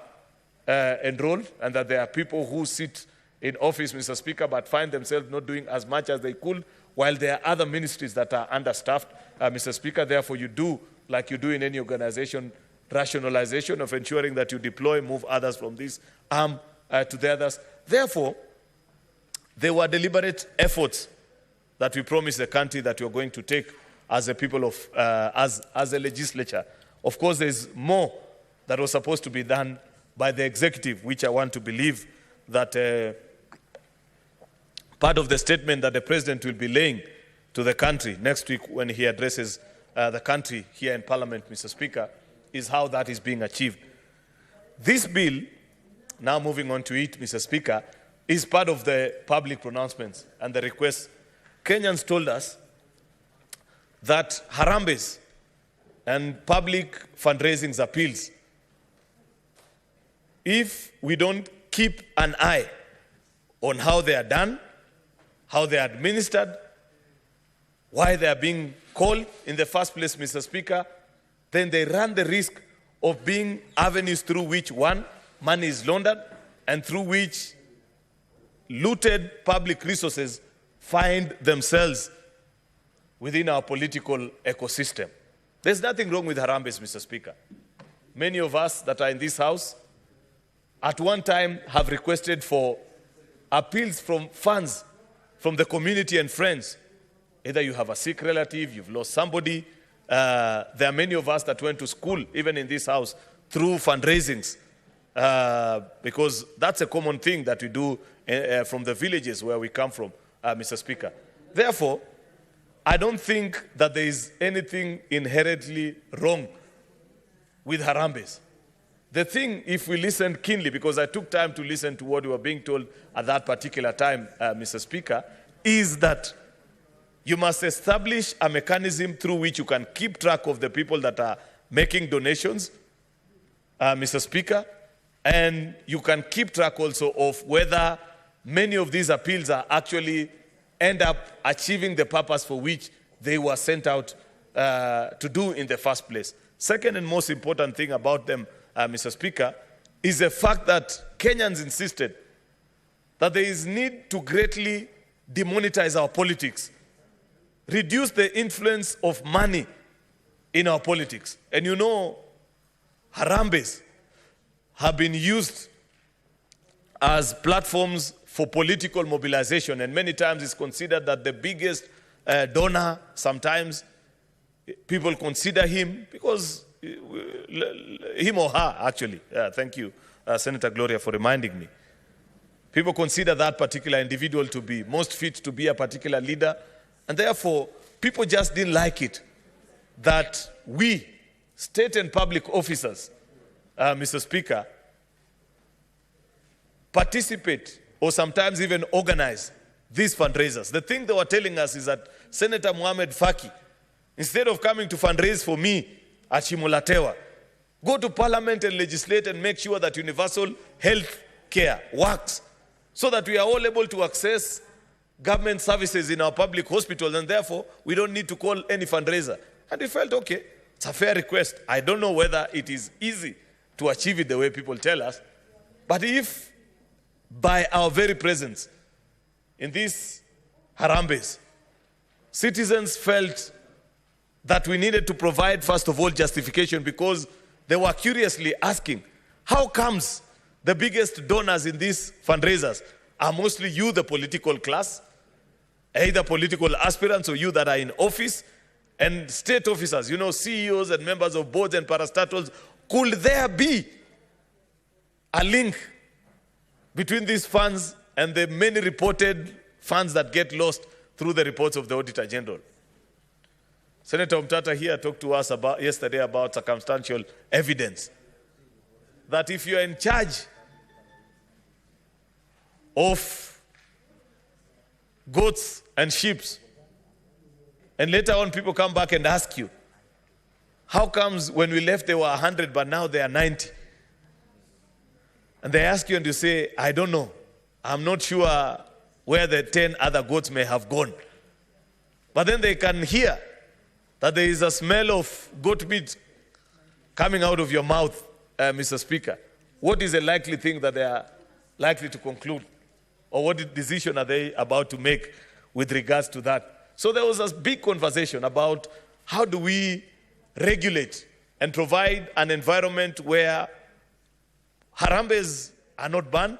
enrolled and that there are people who sit in office, Mr. Speaker, but find themselves not doing as much as they could, while there are other ministries that are understaffed, Mr. Speaker. Therefore, you do, like you do in any organization, rationalization of ensuring that you deploy, move others from this arm to the others. Therefore, there were deliberate efforts that we promised the country that we are going to take as a people of, as a legislature. Of course, there's more that was supposed to be done by the executive, which I want to believe that part of the statement that the president will be laying to the country next week when he addresses the country here in Parliament, Mr. Speaker, is how that is being achieved. This bill, now moving on to it, Mr. Speaker, is part of the public pronouncements and the requests. Kenyans told us that Harambes and public fundraising appeals, if we don't keep an eye on how they are done, how they are administered, why they are being called in the first place, Mr. Speaker, then they run the risk of being avenues through which, one, money is laundered, and through which looted public resources find themselves within our political ecosystem. There's nothing wrong with Harambes, Mr. Speaker. Many of us that are in this house at one time have requested for appeals from funds from the community and friends. Either you have a sick relative, you've lost somebody. There are many of us that went to school, even in this house, through fundraisings, because that's a common thing that we do from the villages where we come from, Mr. Speaker. Therefore, I don't think that there is anything inherently wrong with Harambes. The thing, if we listen keenly, because I took time to listen to what we were being told at that particular time, Mr. Speaker, is that you must establish a mechanism through which you can keep track of the people that are making donations, Mr. Speaker, and you can keep track also of whether many of these appeals are actually end up achieving the purpose for which they were sent out to do in the first place. Second and most important thing about them, Mr. Speaker, is the fact that Kenyans insisted that there is need to greatly demonetize our politics, reduce the influence of money in our politics. And you know, Harambes have been used as platforms for political mobilization, and many times it's considered that the biggest donor, sometimes people consider him because him or her, actually. Thank you, Senator Gloria, for reminding me. People consider that particular individual to be most fit to be a particular leader, and therefore, people just didn't like it that we, state and public officers, Mr. Speaker, participate or sometimes even organize these fundraisers. The thing they were telling us is that Senator Mohamed Faki, instead of coming to fundraise for me at Shimolatewa, go to Parliament and legislate and make sure that universal health care works so that we are all able to access government services in our public hospitals, and therefore we don't need to call any fundraiser. And we felt, okay, it's a fair request. I don't know whether it is easy to achieve it the way people tell us, but if by our very presence in these Harambes, citizens felt that we needed to provide, first of all, justification, because they were curiously asking, how comes the biggest donors in these fundraisers are mostly you, the political class, either political aspirants or you that are in office, and state officers, you know, CEOs and members of boards and parastatals? Could there be a link between these funds and the many reported funds that get lost through the reports of the Auditor General? Senator Omtata here talked to us yesterday about circumstantial evidence that if you are in charge of goats and sheep, and later on people come back and ask you, how comes when we left there were 100 but now there are 90? And they ask you and you say, I don't know. I'm not sure where the 10 other goats may have gone. But then they can hear that there is a smell of goat meat coming out of your mouth, Mr. Speaker. What is the likely thing that they are likely to conclude? Or what decision are they about to make with regards to that? So there was a big conversation about how do we regulate and provide an environment where harambes are not banned,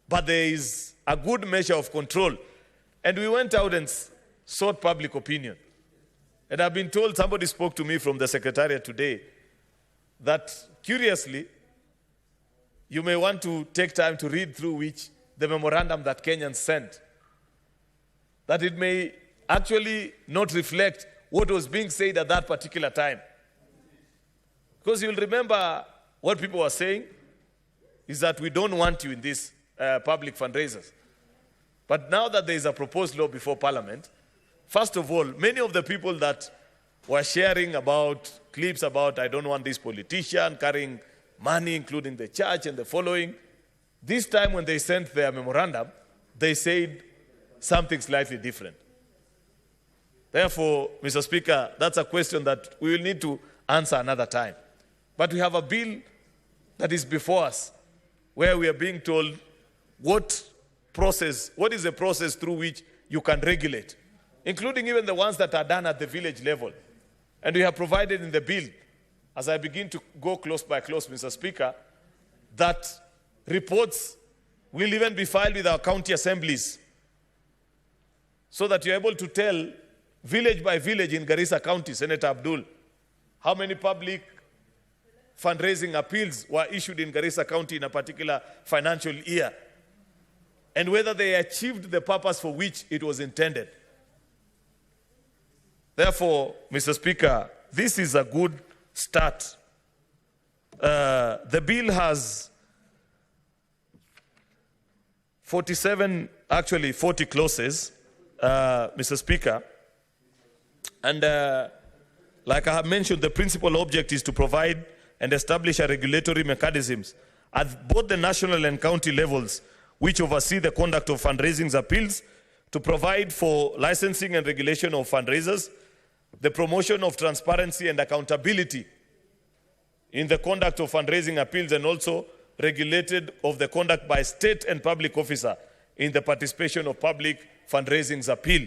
but there is a good measure of control. And we went out and sought public opinion. And I've been told, somebody spoke to me from the Secretariat today, that curiously, you may want to take time to read through which the memorandum that Kenyans sent, that it may actually not reflect what was being said at that particular time. Because you'll remember what people were saying is that we don't want you in these public fundraisers. But now that there is a proposed law before Parliament, first of all, many of the people that were sharing about clips about I don't want this politician carrying money, including the church and the following, this time when they sent their memorandum, they said something slightly different. Therefore, Mr. Speaker, that's a question that we will need to answer another time. But we have a bill that is before us where we are being told what is the process through which you can regulate, including even the ones that are done at the village level. And we have provided in the bill, as I begin to go close by close, Mr. Speaker, that reports will even be filed with our county assemblies so that you're able to tell village by village in Garissa County, Senator Abdul, how many public fundraising appeals were issued in Garissa County in a particular financial year, and whether they achieved the purpose for which it was intended. Therefore, Mr. Speaker, this is a good start. The bill has 40 clauses, Mr. Speaker. And like I have mentioned, the principal object is to provide and establish a regulatory mechanisms at both the national and county levels which oversee the conduct of fundraising appeals, to provide for licensing and regulation of fundraisers, the promotion of transparency and accountability in the conduct of fundraising appeals, and also regulated of the conduct by state and public officer in the participation of public fundraising appeal,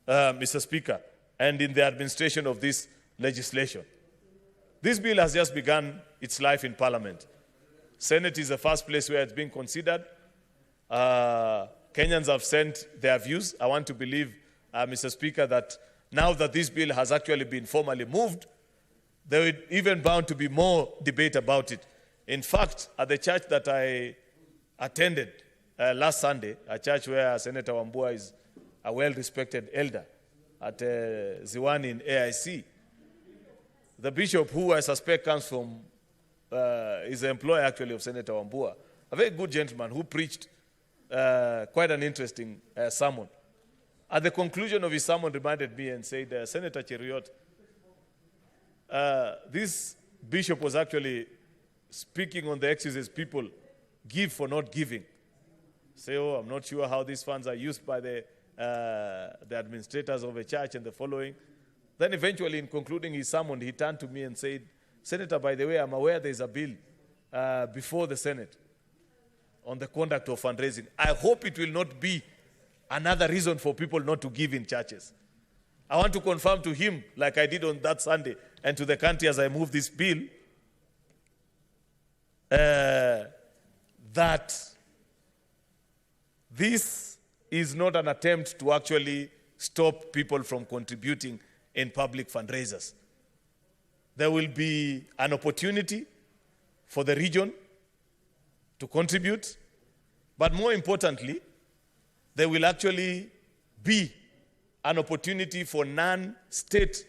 Mr. Speaker, and in the administration of this legislation. This bill has just begun its life in Parliament. Senate is the first place where it's being considered. Kenyans have sent their views. I want to believe, Mr. Speaker, that now that this bill has actually been formally moved, there will even bound to be more debate about it. In fact, at the church that I attended last Sunday, a church where Senator Wambua is a well-respected elder at Ziwani in AIC, the bishop, who I suspect comes from, is the employer actually of Senator Wambua, a very good gentleman who preached quite an interesting sermon. At the conclusion of his sermon, reminded me and said, Senator Cheriot, this bishop was actually speaking on the excuses people give for not giving. Say, oh, I'm not sure how these funds are used by the administrators of a church and the following. Then eventually, in concluding his sermon, he turned to me and said, Senator, by the way, I'm aware there's a bill before the Senate on the conduct of fundraising. I hope it will not be another reason for people not to give in churches. I want to confirm to him, like I did on that Sunday, and to the country as I move this bill, that this is not an attempt to actually stop people from contributing in public fundraisers. There will be an opportunity for the region to contribute, but more importantly, there will actually be an opportunity for non-state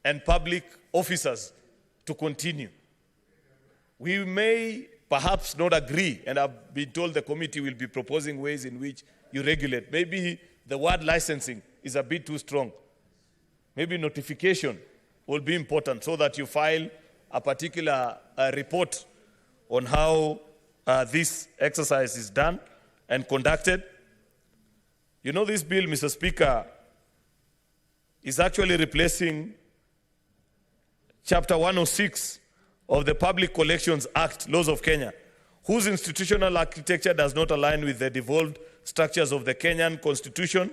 and public officers to continue. We may perhaps not agree, and I've been told the committee will be proposing ways in which you regulate. Maybe the word licensing is a bit too strong. Maybe notification will be important so that you file a particular report on how this exercise is done. and conducted. You know, this bill, Mr. Speaker, is actually replacing Chapter 106 of the Public Collections Act, Laws of Kenya, whose institutional architecture does not align with the devolved structures of the Kenyan Constitution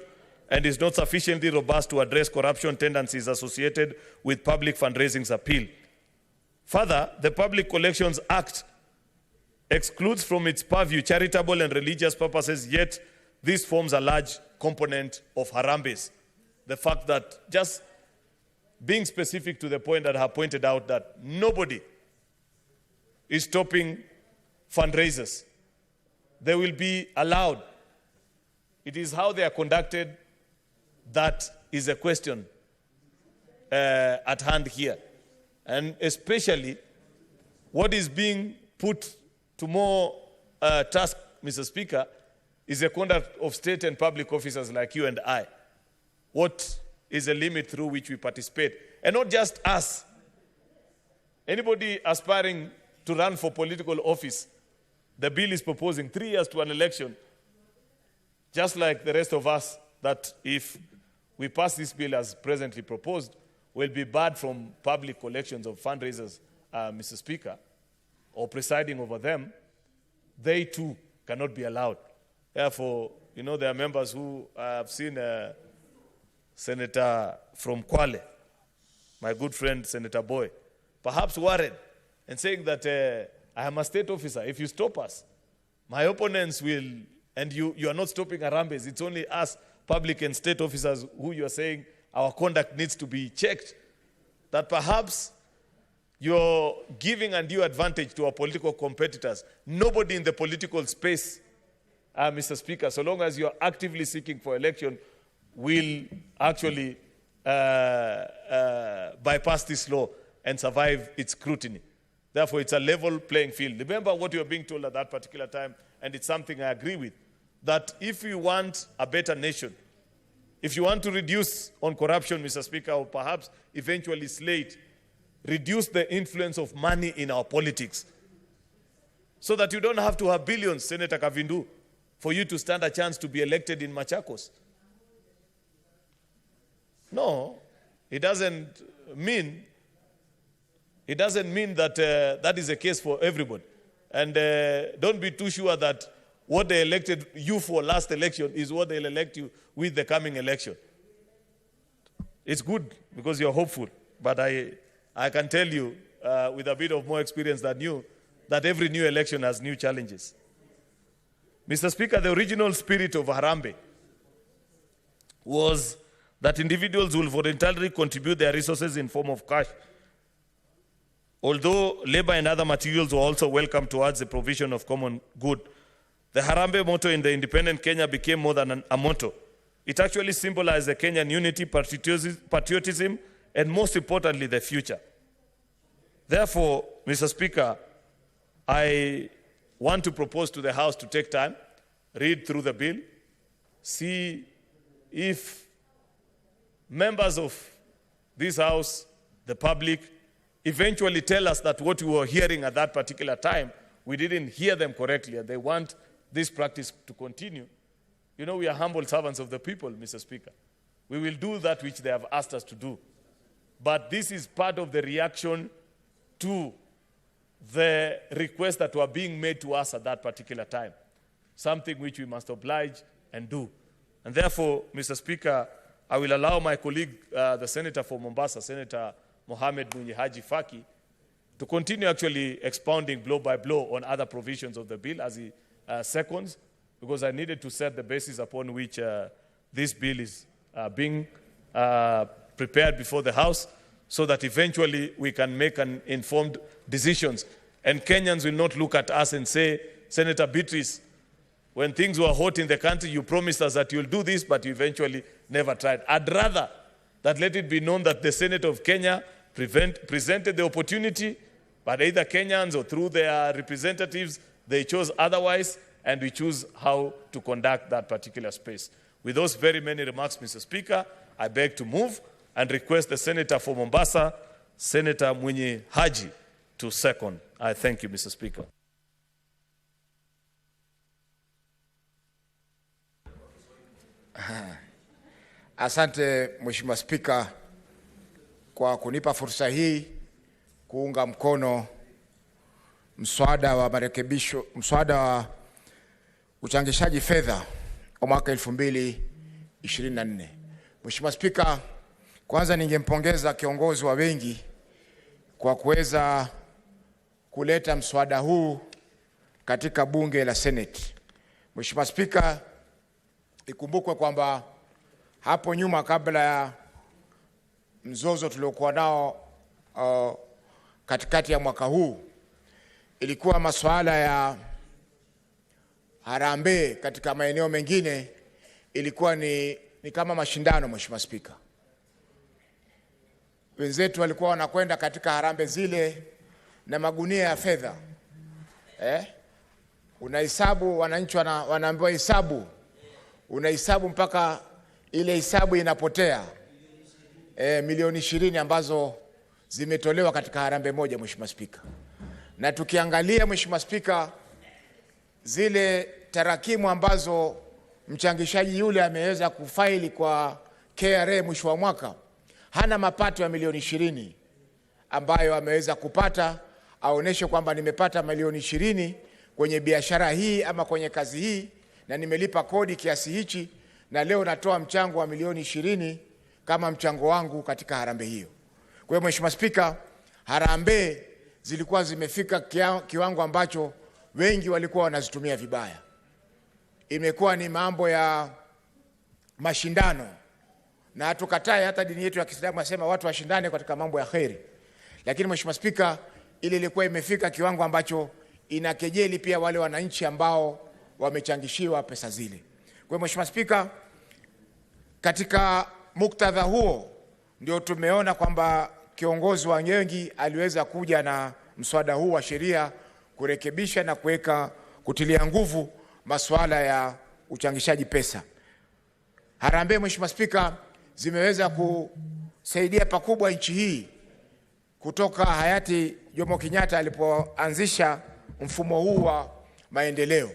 and is not sufficiently robust to address corruption tendencies associated with public fundraising's appeal. Further, the Public Collections Act excludes from its purview charitable and religious purposes, yet this forms a large component of Harambes. The fact that, just being specific to the point that I have pointed out, that nobody is stopping fundraisers. They will be allowed. It is how they are conducted that is a question at hand here. And especially what is being put to more task, Mr. Speaker, is the conduct of state and public officers like you and I. What is a limit through which we participate? And not just us. Anybody aspiring to run for political office, the bill is proposing 3 years to an election, just like the rest of us, that if we pass this bill as presently proposed, will be barred from public collections of fundraisers, Mr. Speaker, or presiding over them. They too cannot be allowed. Therefore, you know, there are members who have seen Senator from Kwale, my good friend Senator Boy, perhaps worried and saying that I am a state officer. If you stop us, my opponents will, and you are not stopping Harambes. It's only us, public and state officers, who you are saying our conduct needs to be checked. That perhaps you're giving undue advantage to our political competitors. Nobody in the political space, Mr. Speaker, so long as you're actively seeking for election, will actually bypass this law and survive its scrutiny. Therefore, it's a level playing field. Remember what you were being told at that particular time, and it's something I agree with, that if you want a better nation, if you want to reduce on corruption, Mr. Speaker, or perhaps eventually slay it, reduce the influence of money in our politics, so that you don't have to have billions, Senator Kavindu, for you to stand a chance to be elected in Machakos. No, it doesn't mean that that is the case for everybody. And don't be too sure that what they elected you for last election is what they'll elect you with the coming election. It's good because you're hopeful, but I can tell you with a bit of more experience than you that every new election has new challenges. Mr. Speaker, the original spirit of Harambee was that individuals will voluntarily contribute their resources in form of cash, although labor and other materials were also welcome towards the provision of common good. The Harambee motto in the independent Kenya became more than a motto. It actually symbolized the Kenyan unity, patriotism, and most importantly, the future. Therefore, Mr. Speaker, I want to propose to the House to take time, read through the bill, see if members of this House, the public, eventually tell us that what we were hearing at that particular time, we didn't hear them correctly, and they want this practice to continue. You know, we are humble servants of the people, Mr. Speaker. We will do that which they have asked us to do. But this is part of the reaction to the requests that were being made to us at that particular time, something which we must oblige and do. And therefore, Mr. Speaker, I will allow my colleague, the Senator for Mombasa, Senator Mohamed Munyi Haji Faki, to continue actually expounding blow by blow on other provisions of the bill as he seconds, because I needed to set the basis upon which this bill is being prepared before the House, so that eventually we can make an informed decisions. And Kenyans will not look at us and say, Senator Beatrice, when things were hot in the country, you promised us that you'll do this, but you eventually never tried. I'd rather that let it be known that the Senate of Kenya presented the opportunity, but either Kenyans or through their representatives, they chose otherwise, and we choose how to conduct that particular space. With those very many remarks, Mr. Speaker, I beg to move and request the Senator for Mombasa, Senator Munyi Haji, to second. I thank you, Mr. Speaker. Asante Mheshimiwa Spika kwa kunipa fursa hii kuunga mkono mswada wa marekebisho, mswada wa uchangishaji fedha wa mwaka 2024. Mheshimiwa Spika, kwanza ningempongeza kiongozi wa wengi kwa kuweza kuleta mswada huu katika bunge la Senate. Mheshimiwa Spika, ikumbukwe kwamba hapo nyuma kabla ya mzozo tuliokuwa nao katikati ya mwaka huu, ilikuwa masuala ya harambee katika maeneo mengine ilikuwa ni kama mashindano. Mheshimiwa Spika, wenzetu walikuwa wanakwenda katika harambee zile na magunia ya fedha. Unahesabu, wananchi wanaambiwa hesabu, unahesabu mpaka ile hesabu inapotea. Milioni 20 ambazo zimetolewa katika harambee moja, Mheshimiwa Spika. Na tukiangalia Mheshimiwa Spika, zile tarakimu ambazo mchangishaji yule ameweza kufaili kwa KRA mwisho wa mwaka, hana mapato ya milioni 20 ambayo ameweza kupata, aoneshe kwamba nimepata milioni 20 kwenye biashara hii ama kwenye kazi hii, na nimelipa kodi kiasi hichi, na leo natoa mchango wa milioni 20 kama mchango wangu katika harambee hiyo. Kwa hiyo Mheshimiwa Spika, harambee zilikuwa zimefika kiwango ambacho wengi walikuwa wanazitumia vibaya. Imekuwa ni mambo ya mashindano, na hatukatai, hata dini yetu ya Kiislamu inasema watu washindane katika mambo ya kheri. Lakini Mheshimiwa Spika, ile ilikuwa imefika kiwango ambacho inakejeli pia wale wananchi ambao wamechangishiwa pesa zile. Kwa hiyo Mheshimiwa Spika, katika muktadha huo ndio tumeona kwamba kiongozi wa wengi aliweza kuja na mswada huu wa sheria kurekebisha na kutilia nguvu masuala ya uchangishaji pesa. Harambee Mheshimiwa Spika zimeweza kusaidia pakubwa nchi hii kutoka hayati Jomo Kenyatta alipoanzisha mfumo huu wa maendeleo.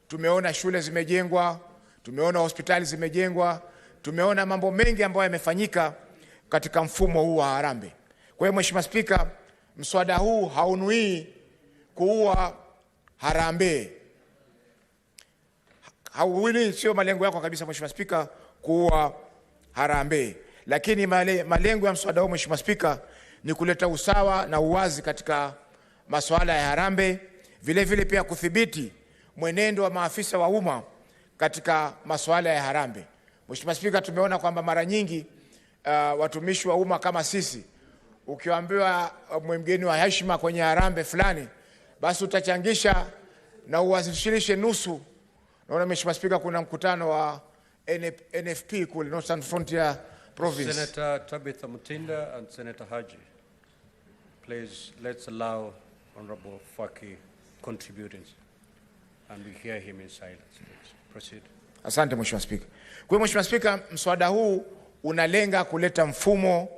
Tumeona shule zimejengwa, tumeona hospitali zimejengwa, tumeona mambo mengi ambayo yamefanyika katika mfumo huu wa harambee. Kwa hiyo Mheshimiwa Spika, mswada huu haunui kuua harambee. Hauwili, sio malengo yako kabisa Mheshimiwa Spika kuua harambee. Lakini malengo ya mswada huu Mheshimiwa Spika ni kuleta usawa na uwazi katika masuala ya harambee, vile vile pia kudhibiti mwenendo wa maafisa wa umma katika masuala ya harambee. Mheshimiwa Spika, tumeona kwamba mara nyingi watumishi wa umma kama sisi, ukiambiwa mgeni wa heshima kwenye harambee fulani, basi utachangisha na uwasilishe nusu. Naona Mheshimiwa Spika kuna mkutano wa NFP kule Northern Frontier Province. Senator Tabitha Mutinda and Senator Haji. Please, let's allow Honorable Faki contributing, and we hear him in silence. Please proceed. Asante Mheshimiwa Spika. Kwa hiyo Mheshimiwa Spika, mswada huu unalenga kuleta mfumo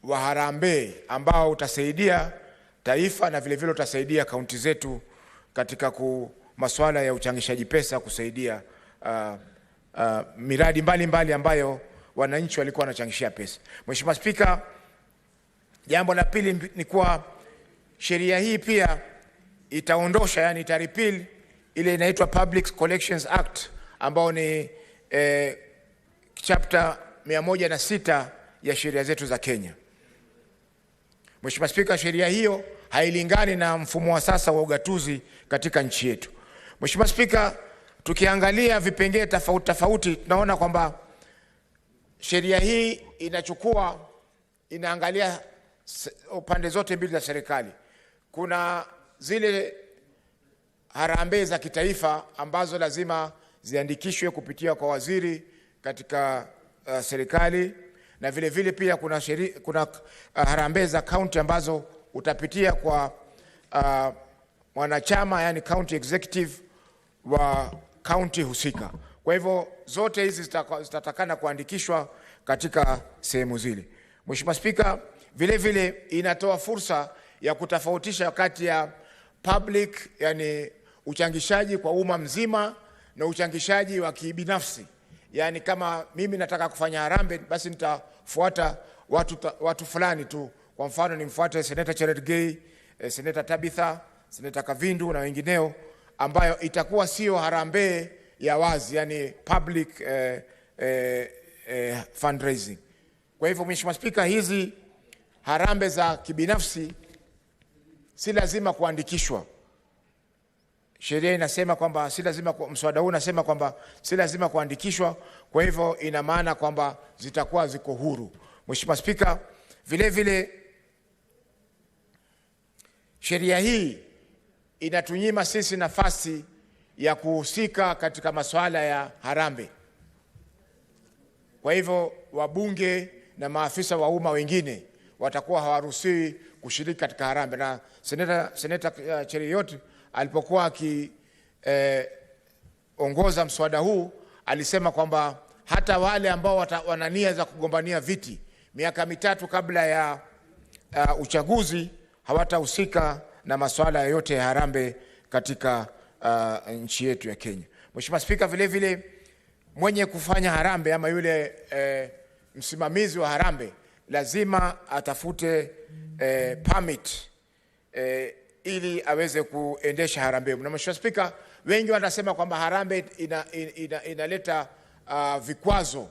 wa harambee ambao utasaidia taifa na vile vile utasaidia kaunti zetu katika masuala ya uchangishaji pesa, kusaidia miradi mbalimbali ambayo wananchi walikuwa wanachangishia pesa. Mheshimiwa Spika, jambo la pili ni kuwa sheria hii pia itaondosha, yani itarepeal ile inaitwa Public Collections Act ambao ni chapter 106 ya sheria zetu za Kenya. Mheshimiwa Spika, sheria hiyo hailingani na mfumo wa sasa wa ugatuzi katika nchi yetu. Mheshimiwa Spika, tukiangalia vipengele tofauti tunaona kwamba sheria hii inaangalia upande zote mbili za serikali. Kuna zile harambee za kitaifa ambazo lazima ziandikishwe kupitia kwa waziri katika serikali, na vile vile pia kuna harambee za county ambazo utapitia kwa wanachama, yani county executive wa county husika. Kwa hivyo zote hizi zitatakana kuandikishwa katika sehemu zile. Mheshimiwa Spika, vile vile inatoa fursa ya kutofautisha kati ya public, yani uchangishaji kwa umma mzima, na uchangishaji wa kibinafsi, Yani kama mimi nataka kufanya harambee, basi nitafuata watu fulani tu. Kwa mfano nimfuate Senator Cherargei, Senator Tabitha, Senator Kavindu na wengineo, ambayo itakuwa sio harambee ya wazi, yani public fundraising. Kwa hivyo Mheshimiwa Spika, hizi harambee za kibinafsi si lazima kuandikishwa. Sheria inasema kwamba si lazima, mswada huu unasema kwamba si lazima kuandikishwa, kwa hivyo ina maana kwamba zitakuwa ziko huru. Mheshimiwa Spika, vile vile sheria hii inatunyima sisi nafasi ya kuhusika katika masuala ya harambee. Kwa hivyo wabunge na maafisa wa umma wengine watakuwa hawaruhusiwi kushiriki katika harambee. Na Senator Cheruiyot alipokuwa akiongoza mswada huu alisema kwamba hata wale ambao wana nia za kugombania viti miaka mitatu kabla ya uchaguzi hawatahusika na masuala yote ya harambee katika nchi yetu ya Kenya. Mheshimiwa Spika, vile vile mwenye kufanya harambee ama yule msimamizi wa harambee lazima atafute permit ili aweze kuendesha harambee. Na Mheshimiwa Spika, wengi wanasema kwamba harambee inaleta vikwazo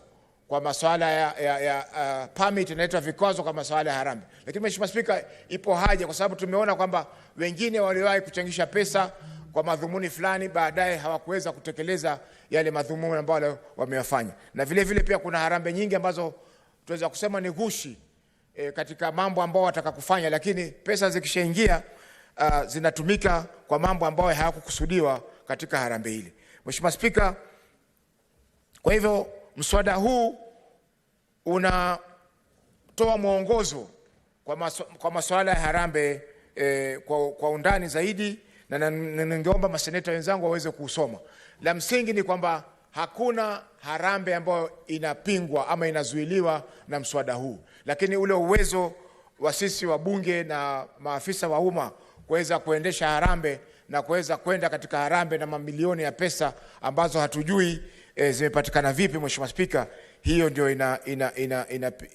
kwa masuala ya permit, inaleta vikwazo kwa masuala ya harambee. Lakini Mheshimiwa Spika, ipo haja, kwa sababu tumeona kwamba wengine waliwahi kuchangisha pesa kwa madhumuni fulani, baadaye hawakuweza kutekeleza yale madhumuni ambayo wameyafanya. Na vile vile pia kuna harambee nyingi ambazo tunaweza kusema ni ghushi katika mambo ambao wataka kufanya, lakini pesa zikishaingia zinatumika kwa mambo ambayo hayakukusudiwa katika harambee hili. Mheshimiwa Spika, kwa hivyo mswada huu unatoa mwongozo kwa masuala ya harambee kwa undani zaidi, na ningeomba maseneta wenzangu waweze kusoma. La msingi ni kwamba hakuna harambee ambayo inapingwa ama inazuiliwa na mswada huu, lakini ule uwezo wa sisi wabunge na maafisa wa umma kuweza kuendesha harambee na kuweza kwenda katika harambee na mamilioni ya pesa ambazo hatujui zimepatikana vipi, Mheshimiwa Spika, hiyo ndio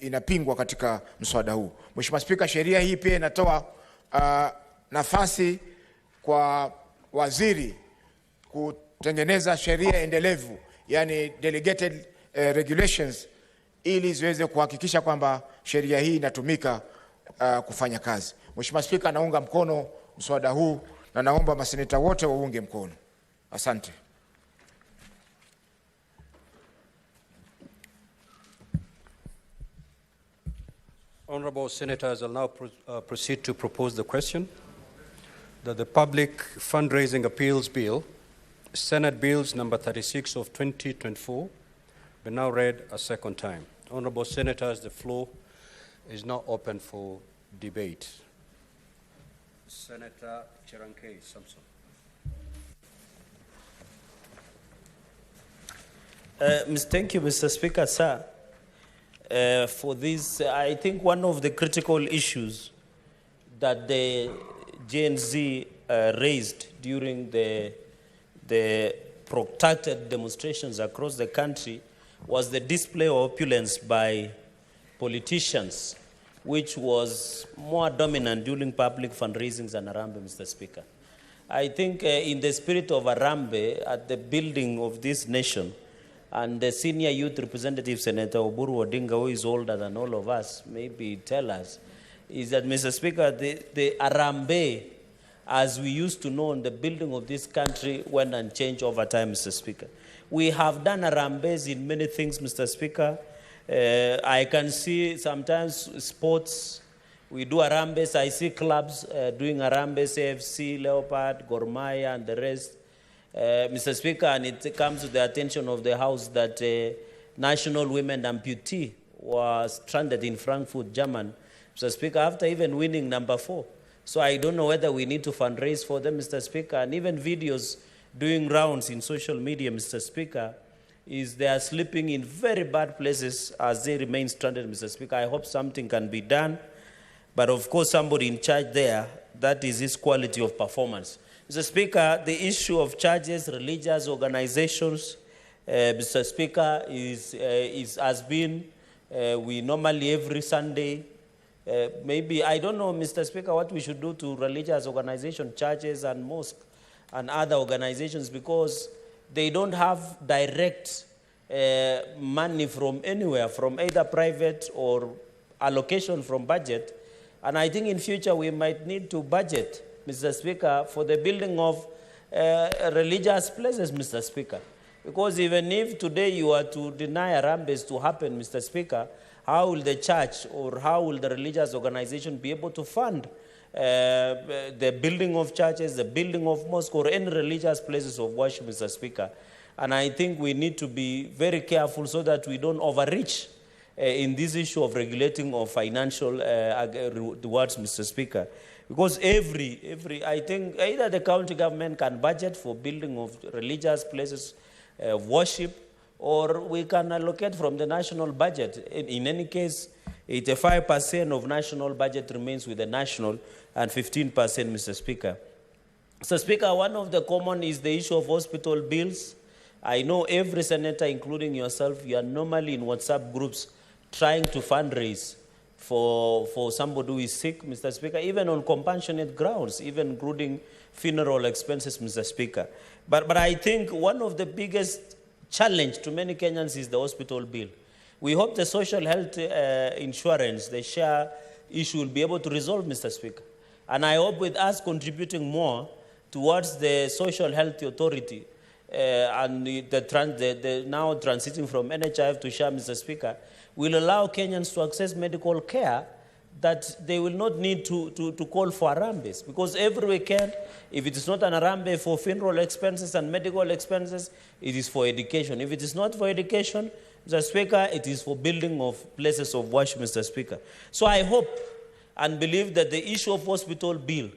inapingwa katika mswada huu. Mheshimiwa Spika, sheria hii pia inatoa nafasi kwa waziri kutengeneza sheria endelevu, yani delegated regulations, ili ziweze kuhakikisha kwamba sheria hii inatumika kufanya kazi. Mheshimiwa Spika, naunga mkono mswada huu na naomba maseneta wote waunge mkono. Asante. Honorable Senators, I'll now proceed to propose the question that the Public Fundraising Appeals Bill, Senate Bills number 36 of 2024, be now read a second time. Honorable Senators, the floor is now open for debate. Senator Cherargei Samson. Thank you, Mr. Speaker, sir. For this, I think one of the critical issues that the Gen Z raised during the protracted demonstrations across the country was the display of opulence by politicians, which was more dominant during public fundraisings than Harambee, Mr. Speaker. I think in the spirit of Harambee at the building of this nation, and the senior youth representative, Senator Oburu Odinga, who is older than all of us, maybe tell us, is that, Mr. Speaker, the Harambee, as we used to know in the building of this country, went and changed over time, Mr. Speaker. We have done Harambees in many things, Mr. Speaker. I can see sometimes sports, we do Harambees. I see clubs doing Harambees, AFC, Leopard, Gor Mahia, and the rest. Mr. Speaker, and it comes to the attention of the House that national women amputee was stranded in Frankfurt, Germany, Mr. Speaker, after even winning number 4. So I don't know whether we need to fundraise for them, Mr. Speaker, and even videos doing rounds in social media, Mr. Speaker, is they are sleeping in very bad places as they remain stranded, Mr. Speaker. I hope something can be done, but of course somebody in charge there, that is his quality of performance. Mr. Speaker, the issue of charges, religious organizations, Mr. Speaker, has been, we normally every Sunday, maybe, I don't know, Mr. Speaker, what we should do to religious organizations, churches and mosques and other organizations, because they don't have direct money from anywhere, from either private or allocation from budget. And I think in future we might need to budget, Mr. Speaker, for the building of religious places, Mr. Speaker. Because even if today you are to deny Harambes to happen, Mr. Speaker, how will the church or how will the religious organization be able to fund the building of churches, the building of mosques, or any religious places of worship, Mr. Speaker? And I think we need to be very careful so that we don't overreach in this issue of regulating of financial rewards, Mr. Speaker. Because I think either the county government can budget for building of religious places of worship, or we can allocate from the national budget. In any case, 85% of national budget remains with the national and 15%, Mr. Speaker. Mr. Speaker, one of the common is the issue of hospital bills. I know every senator, including yourself, you are normally in WhatsApp groups trying to fundraise for somebody who is sick, Mr. Speaker, even on compassionate grounds, even including funeral expenses, Mr. Speaker. But I think one of the biggest challenge to many Kenyans is the hospital bill. We hope the social health insurance, the share issue, will be able to resolve, Mr. Speaker. And I hope with us contributing more towards the social health authority and the now transiting from NHIF to share, Mr. Speaker, will allow Kenyans to access medical care that they will not need to call for Harambes. Because every weekend, if it is not an Harambe for funeral expenses and medical expenses, it is for education. If it is not for education, Mr. Speaker, it is for building of places of worship, Mr. Speaker. So I hope and believe that the issue of hospital bill,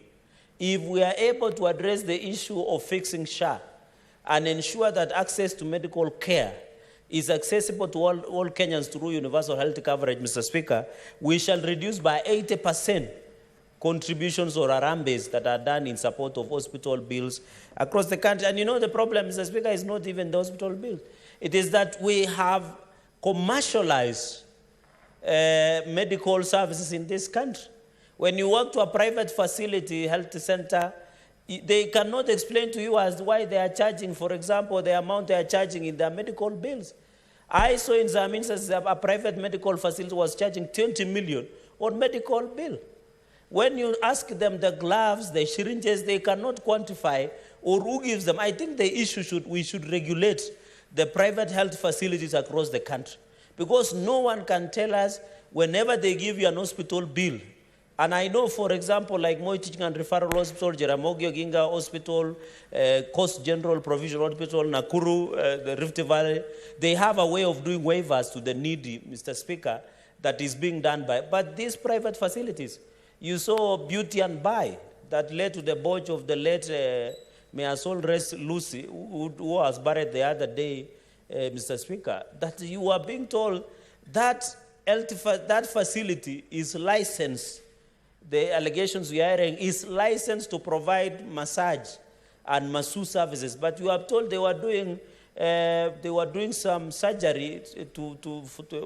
if we are able to address the issue of fixing SHA and ensure that access to medical care is accessible to all Kenyans through universal health coverage, Mr. Speaker, we shall reduce by 80% contributions or Harambes that are done in support of hospital bills across the country. And you know the problem, Mr. Speaker, is not even the hospital bills. It is that we have commercialized medical services in this country. When you walk to a private facility, health center, they cannot explain to you as why they are charging, for example, the amount they are charging in their medical bills. I saw in some instances a private medical facility was charging 20 million on medical bill. When you ask them the gloves, the syringes, they cannot quantify or who gives them. I think the issue we should regulate the private health facilities across the country, because no one can tell us whenever they give you an hospital bill. And I know, for example, like Moi Teaching and Referral Hospital, Jaramogi Oginga Hospital, Coast General Provincial Hospital, Nakuru, the Rift Valley, they have a way of doing waivers to the needy, Mr. Speaker, that is being done by. But these private facilities, you saw Beauty and Buy, that led to the budge of the late, may her soul rest, Lucy, who was buried the other day, Mr. Speaker, that you are being told that facility is licensed. The allegations we are hearing is licensed to provide massage and masseuse services, but you are told they were doing some surgery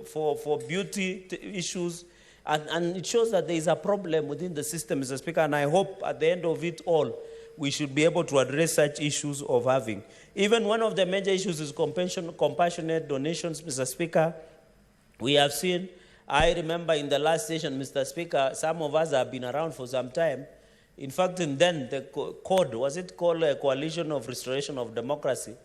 for beauty issues, and it shows that there is a problem within the system, Mr. Speaker. And I hope at the end of it all, we should be able to address such issues of having. Even one of the major issues is compassionate donations, Mr. Speaker. We have seen. I remember in the last session, Mr. Speaker, some of us have been around for some time. In fact, then the code, was it called Coalition of Restoration of Democracy?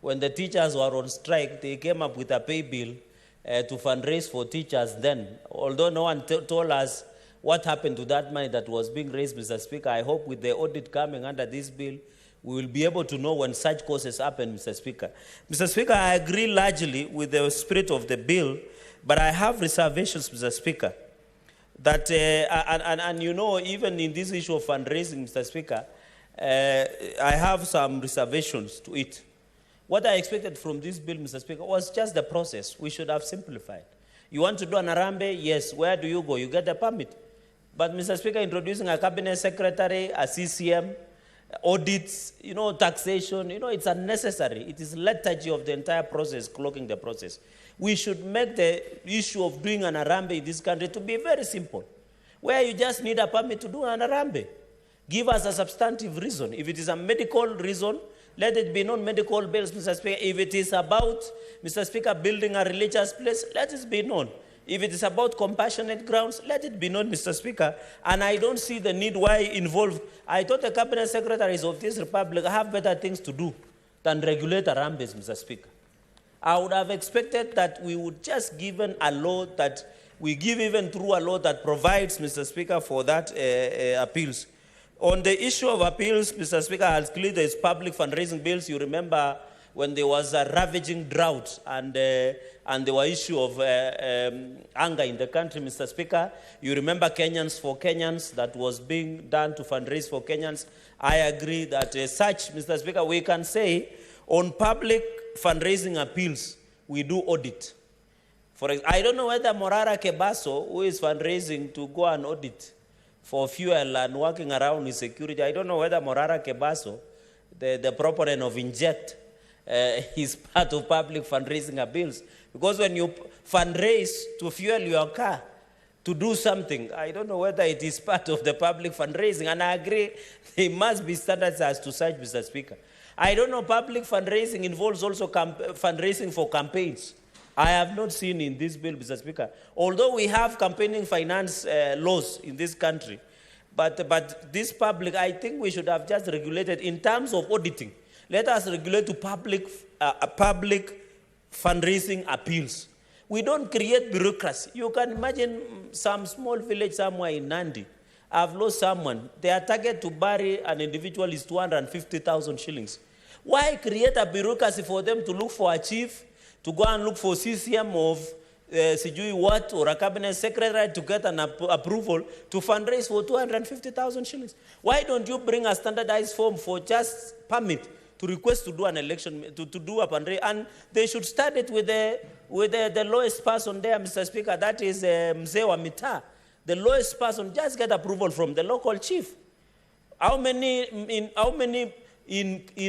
When the teachers were on strike, they came up with a pay bill to fundraise for teachers then. Although no one told us what happened to that money that was being raised, Mr. Speaker, I hope with the audit coming under this bill, we will be able to know when such causes happen, Mr. Speaker. Mr. Speaker, I agree largely with the spirit of the bill, but I have reservations, Mr. Speaker, that, and you know, even in this issue of fundraising, Mr. Speaker, I have some reservations to it. What I expected from this bill, Mr. Speaker, was just the process. We should have simplified. You want to do an Harambe? Yes. Where do you go? You get a permit. But, Mr. Speaker, introducing a cabinet secretary, a CCM, audits, taxation, it's unnecessary. It is lethargy of the entire process, clogging the process. We should make the issue of doing an Arambe in this country to be very simple, where you just need a permit to do an Arambe. Give us a substantive reason. If it is a medical reason, let it be non-medical bills, Mr. Speaker. If it is about, Mr. Speaker, building a religious place, let it be known. If it is about compassionate grounds, let it be known, Mr. Speaker. And I don't see the need why involve. I thought the cabinet secretaries of this republic have better things to do than regulate Arambes, Mr. Speaker. I would have expected that we would just given a law that we give even through a law that provides, Mr. Speaker, for that appeals. On the issue of appeals, Mr. Speaker, as clear there is public fundraising bills. You remember when there was a ravaging drought and there were issue of anger in the country, Mr. Speaker. You remember Kenyans for Kenyans that was being done to fundraise for Kenyans. I agree that such, Mr. Speaker, we can say on public fundraising appeals, we do audit. For example, I don't know whether Morara Kebaso, who is fundraising to go and audit for fuel and working around with security, I don't know whether Morara Kebaso, the proponent of Inject, is part of public fundraising appeals. Because when you fundraise to fuel your car, to do something, I don't know whether it is part of the public fundraising. And I agree, there must be standards as to such, Mr. Speaker. I don't know, public fundraising involves also fundraising for campaigns. I have not seen in this bill, Mr. Speaker. Although we have campaigning finance laws in this country, but this public, I think we should have just regulated in terms of auditing. Let us regulate to public fundraising appeals. We don't create bureaucracy. You can imagine some small village somewhere in Nandi. I've lost someone. Their target to bury an individual is 250,000 shillings. Why create a bureaucracy for them to look for a chief, to go and look for CCM of Sijui what, or a cabinet secretary to get an approval to fundraise for 250,000 shillings? Why don't you bring a standardized form for just permit to request to do an election, to do a fundraiser? And they should start it with the lowest person there, Mr. Speaker, that is Mzee wa Mitaa. The lowest person, just get approval from the local chief. How many in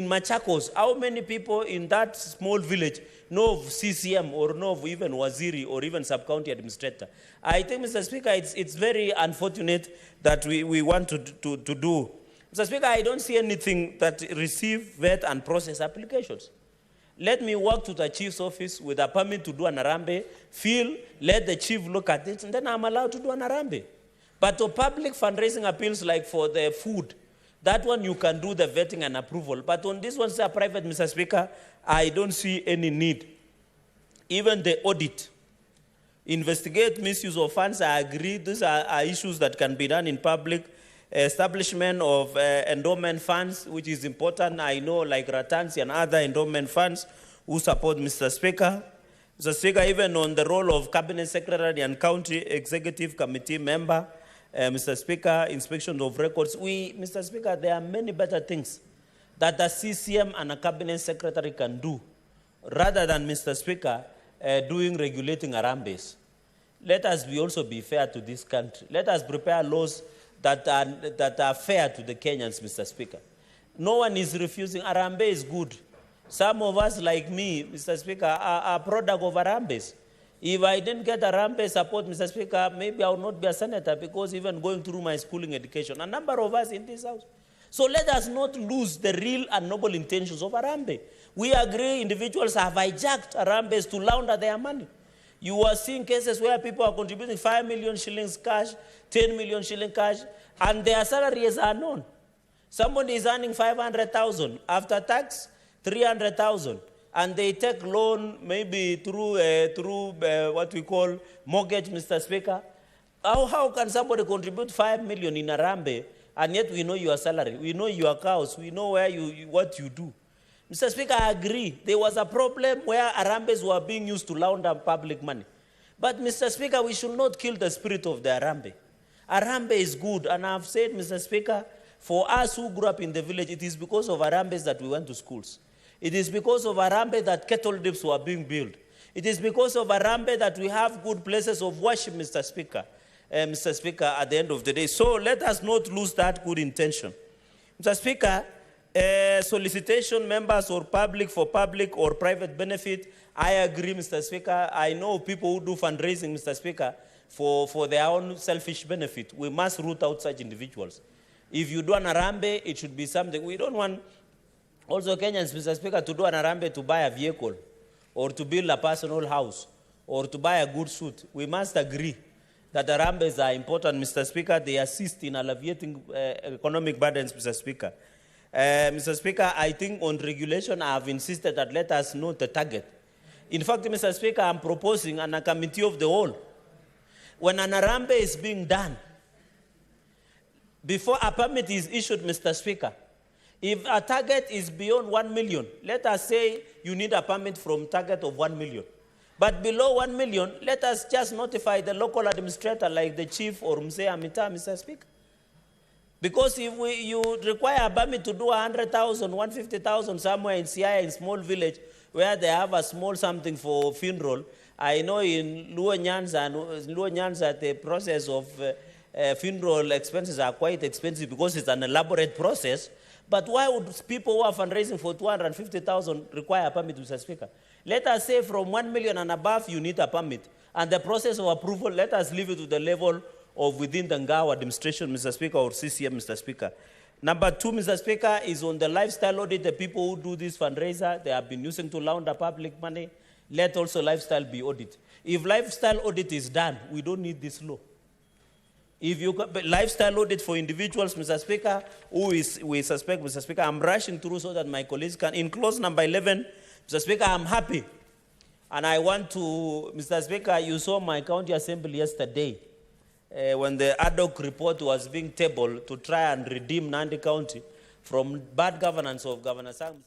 Machakos, how many people in that small village know of CCM or know of even Waziri or even sub-county administrator? I think, Mr. Speaker, it's very unfortunate that we want to do. Mr. Speaker, I don't see anything that receive, vet, and process applications. Let me work to the chief's office with a permit to do an Arambe, let the chief look at it, and then I'm allowed to do an Arambe. But to public fundraising appeals like for the food, that one you can do the vetting and approval. But on this one, sir, private, Mr. Speaker, I don't see any need. Even the audit, investigate misuse of funds, I agree. These are issues that can be done in public. Establishment of endowment funds, which is important. I know, like Ratansi and other endowment funds who support, Mr. Speaker. Mr. Speaker, even on the role of cabinet secretary and county executive committee member, Mr. Speaker, inspection of records. Mr. Speaker, there are many better things that the CCM and a cabinet secretary can do, rather than, Mr. Speaker, doing regulating Arambes. Let us also be fair to this country. Let us prepare laws that are fair to the Kenyans, Mr. Speaker. No one is refusing. Arambe is good. Some of us, like me, Mr. Speaker, are product of Arambes. If I didn't get Arambe support, Mr. Speaker, maybe I would not be a senator, because even going through my schooling education, a number of us in this house. So let us not lose the real and noble intentions of Arambe. We agree individuals have hijacked Arambes to launder their money. You are seeing cases where people are contributing 5 million shillings cash, 10 million shilling cash, and their salaries are known. Somebody is earning 500,000 after tax, 300,000, and they take loan maybe through what we call mortgage, Mr. Speaker. How can somebody contribute 5 million in Arambe, and yet we know your salary, we know your cows, we know where what you do? Mr. Speaker, I agree. There was a problem where Arambes were being used to launder public money. But, Mr. Speaker, we should not kill the spirit of the Arambe. Arambe is good, and I've said, Mr. Speaker, for us who grew up in the village, it is because of Arambes that we went to schools. It is because of Arambe that kettle dips were being built. It is because of Arambe that we have good places of worship, Mr. Speaker, at the end of the day. So let us not lose that good intention. Mr. Speaker, solicitation members or public for public or private benefit, I agree, Mr. Speaker. I know people who do fundraising, Mr. Speaker, for their own selfish benefit. We must root out such individuals. If you do an arambe, it should be something. We don't want also Kenyans, Mr. Speaker, to do an arambe to buy a vehicle or to build a personal house or to buy a good suit. We must agree that arambes are important, Mr. Speaker. They assist in alleviating economic burdens, Mr. Speaker. Mr. Speaker, I think on regulation, I have insisted that let us know the target. In fact, Mr. Speaker, I'm proposing a committee of the whole. When an arambe is being done, before a permit is issued, Mr. Speaker, if a target is beyond 1 million, let us say you need a permit from target of 1 million. But below 1 million, let us just notify the local administrator like the chief or Mzee Amita, Mr. Speaker. Because if you require a permit to do 100,000, 150,000 somewhere in Siaya, in small village, where they have a small something for funeral, I know in Luo Nyanza, the process of funeral expenses are quite expensive because it's an elaborate process. But why would people who are fundraising for 250,000 require a permit, Mr. Speaker? Let us say from 1 million and above, you need a permit. And the process of approval, let us leave it to the level of within the Ngao administration, Mr. Speaker, or CCM, Mr. Speaker. Number 2, Mr. Speaker, is on the lifestyle audit. The people who do this fundraiser, they have been using to launder public money. Let also lifestyle be audited. If lifestyle audit is done, we don't need this law. If you got lifestyle audit for individuals, Mr. Speaker, we suspect, Mr. Speaker, I'm rushing through so that my colleagues can. In clause number 11, Mr. Speaker, I'm happy. And I want to, Mr. Speaker, you saw my county assembly yesterday when the ad hoc report was being tabled to try and redeem Nandi County from bad governance of Governor Sam.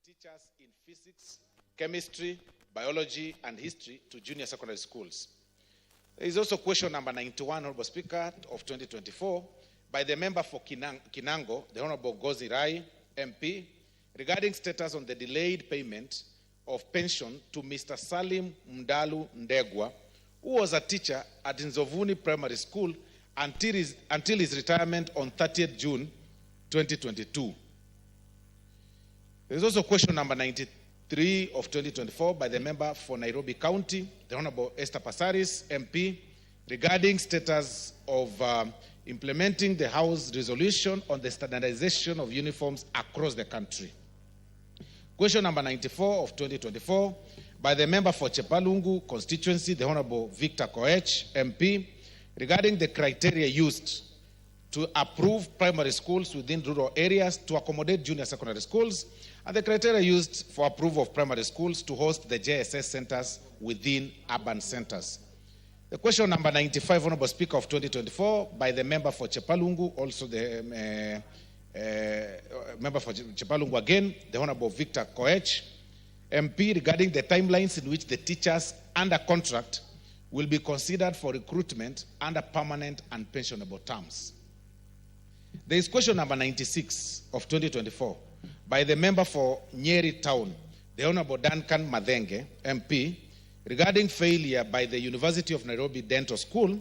Teachers in physics, chemistry, biology, and history to junior secondary schools. There is also question number 91, Honorable Speaker, of 2024, by the member for Kinango, the Honorable Gozi Rai, MP, regarding status on the delayed payment of pension to Mr. Salim Mdalu Ndegwa, who was a teacher at Nzovuni Primary School until his retirement on 30th June 2022. There is also question number 93 of 2024 by the member for Nairobi County, the Honorable Esther Passaris, MP, regarding status of implementing the House resolution on the standardization of uniforms across the country. Question number 94 of 2024 by the member for Chepalungu constituency, the Honorable Victor Koech, MP, regarding the criteria used to approve primary schools within rural areas to accommodate junior secondary schools, and the criteria used for approval of primary schools to host the JSS centers within urban centers. The question number 95, Honorable Speaker, of 2024, by the member for Chepalungu, also the member for Chepalungu again, the Honorable Victor Koech, MP, regarding the timelines in which the teachers under contract will be considered for recruitment under permanent and pensionable terms. There is question number 96 of 2024 by the member for Nyeri Town, the Honorable Duncan Madenge, MP, regarding failure by the University of Nairobi Dental School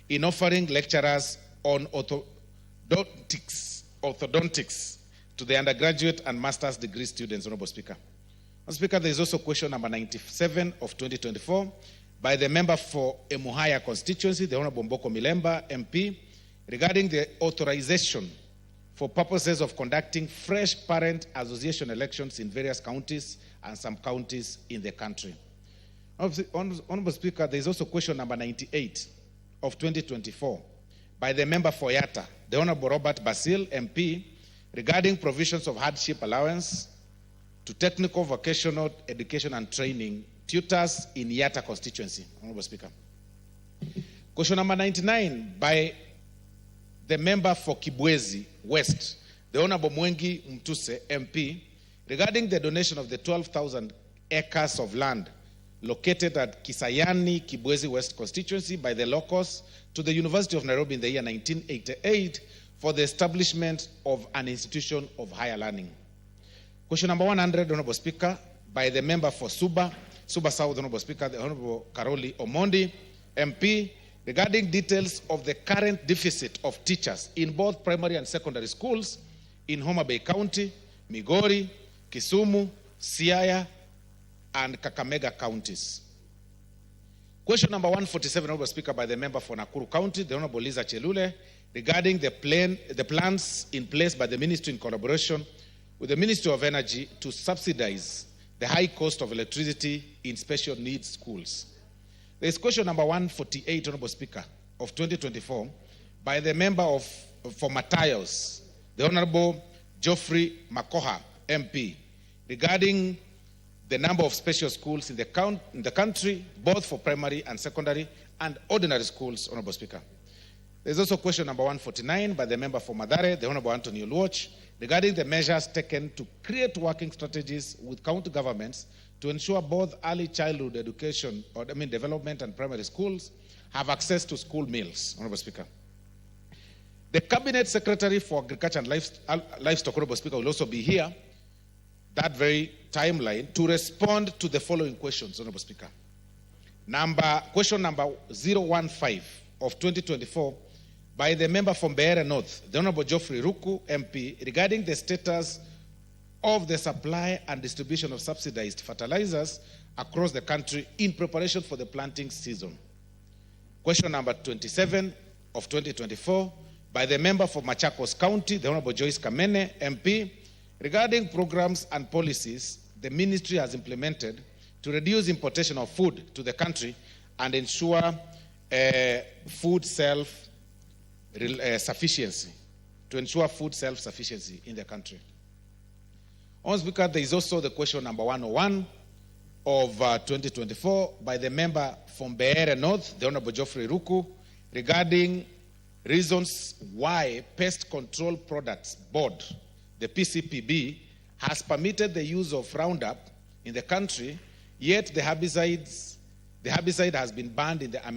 in offering lecturers on orthodontics to the undergraduate and master's degree students, Honorable Speaker. Mr. Speaker, there is also question number 97 of 2024 by the member for Emuhaya constituency, the Honorable Mboko Milemba, MP, regarding the authorization for purposes of conducting fresh parent association elections in various counties and some counties in the country. Honorable Speaker, there is also question number 98 of 2024 by the member for Yatta, the Honorable Robert Basil, MP, regarding provisions of hardship allowance to technical vocational education and training tutors in Yatta constituency. Honorable Speaker. Question number 99 by the member for Kibwezi West, the Honorable Mwengi Mtuse, MP, regarding the donation of the 12,000 acres of land located at Kisayani, Kibwezi West constituency by the locals to the University of Nairobi in the year 1988 for the establishment of an institution of higher learning. Question number 100, Honorable Speaker, by the member for Suba South, Honorable Speaker, the Honorable Karoli Omondi, MP, regarding details of the current deficit of teachers in both primary and secondary schools in Homa Bay County, Migori, Kisumu, Siaya, and Kakamega counties. Question number 147, Honorable Speaker, by the member for Nakuru County, the Honorable Liza Chelule, regarding the plans in place by the Ministry in collaboration with the Ministry of Energy to subsidize the high cost of electricity in special needs schools. There is question number 148, Honorable Speaker, of 2024, by the member for Matayos, the Honorable Geoffrey Makoha, MP, regarding the number of special schools in the country, both for primary and secondary and ordinary schools, Honorable Speaker. There's also question number 149 by the member for Madare, the Honorable Anthony Oluoch, regarding the measures taken to create working strategies with county governments to ensure both early childhood education, development and primary schools have access to school meals, Honorable Speaker. The Cabinet Secretary for Agriculture and Livestock, Honorable Speaker, will also be here, that very timeline, to respond to the following questions, Honorable Speaker. Question number 015 of 2024 by the member from Beere North, the Honorable Geoffrey Ruku, MP, regarding the status of the supply and distribution of subsidized fertilizers across the country in preparation for the planting season. Question number 27 of 2024 by the member for Machakos County, the Honorable Joyce Kamene, MP, regarding programs and policies the ministry has implemented to reduce importation of food to the country and ensure food self-sufficiency, in the country. Honorable Speaker, there is also the question number 101 of 2024 by the member from Beere North, the Honorable Geoffrey Ruku, regarding reasons why Pest Control Products Board, the PCPB, has permitted the use of Roundup in the country, yet the herbicide has been banned in the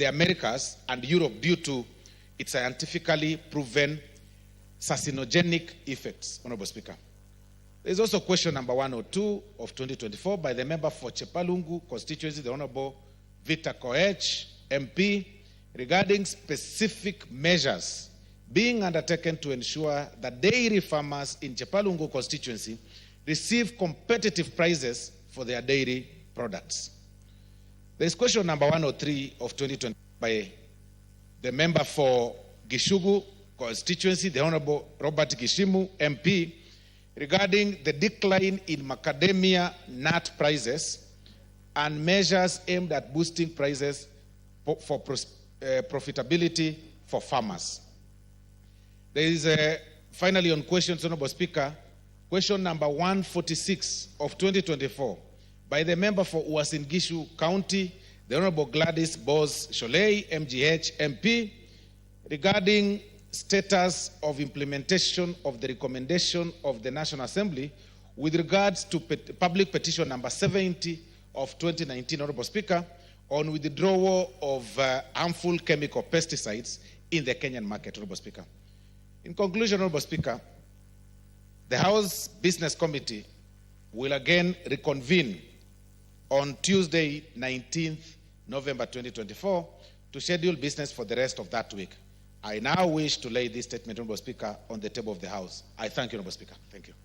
Americas and Europe due to its scientifically proven carcinogenic effects, Honorable Speaker. There is also question number 102 of 2024 by the member for Chepalungu constituency, the Honorable Victor Koech, MP, regarding specific measures being undertaken to ensure that dairy farmers in Chepalungu constituency receive competitive prices for their dairy products. There is question number 103 of 2020 by the member for Gishugu constituency, the Honorable Robert Gishimu, MP, regarding the decline in macadamia nut prices and measures aimed at boosting prices for profitability for farmers. There is finally on questions, Honorable Speaker, question number 146 of 2024 by the member for Uasin Gishu County, the Honorable Gladys Bose Sholei, MGH, MP, regarding status of implementation of the recommendation of the National Assembly with regards to public petition number 70 of 2019, Honorable Speaker, on withdrawal of harmful chemical pesticides in the Kenyan market, Honorable Speaker. In conclusion, Honorable Speaker, the House Business Committee will again reconvene on Tuesday, 19th November 2024, to schedule business for the rest of that week. I now wish to lay this statement, Honorable Speaker, on the table of the House. I thank you, Honorable Speaker. Thank you.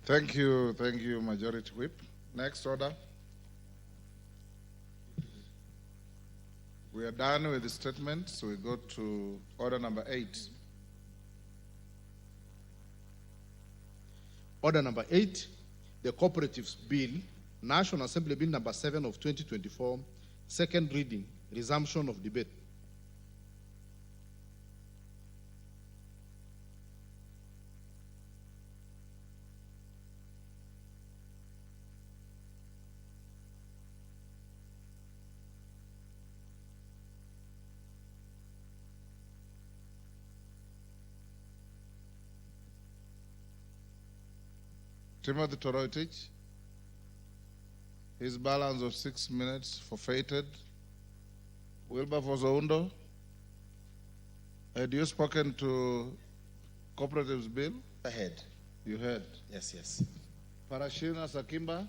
Thank you, Majority Whip. Next order. We are done with the statement, so we go to order number 8. Order number 8, the Cooperatives Bill National Assembly Bill number 7 of 2024, second reading, resumption of debate. Timothy Toroitich, his balance of 6 minutes forfeited. Wilberforce Oundo, had you spoken to Cooperatives Bill? I had. You had? Yes, yes. Parashina Sakimba,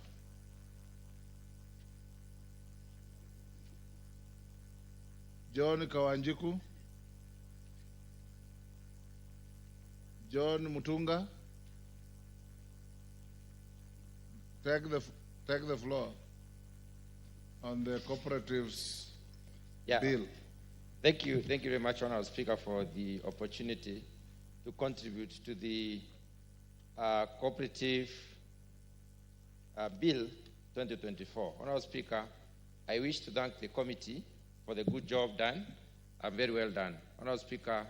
John Kawanjiku, John Mutunga, take the floor on the Cooperatives Bill. Thank you very much, Honourable Speaker, for the opportunity to contribute to the Cooperative Bill 2024. Honourable Speaker, I wish to thank the committee for the good job done, very well done. Honourable Speaker,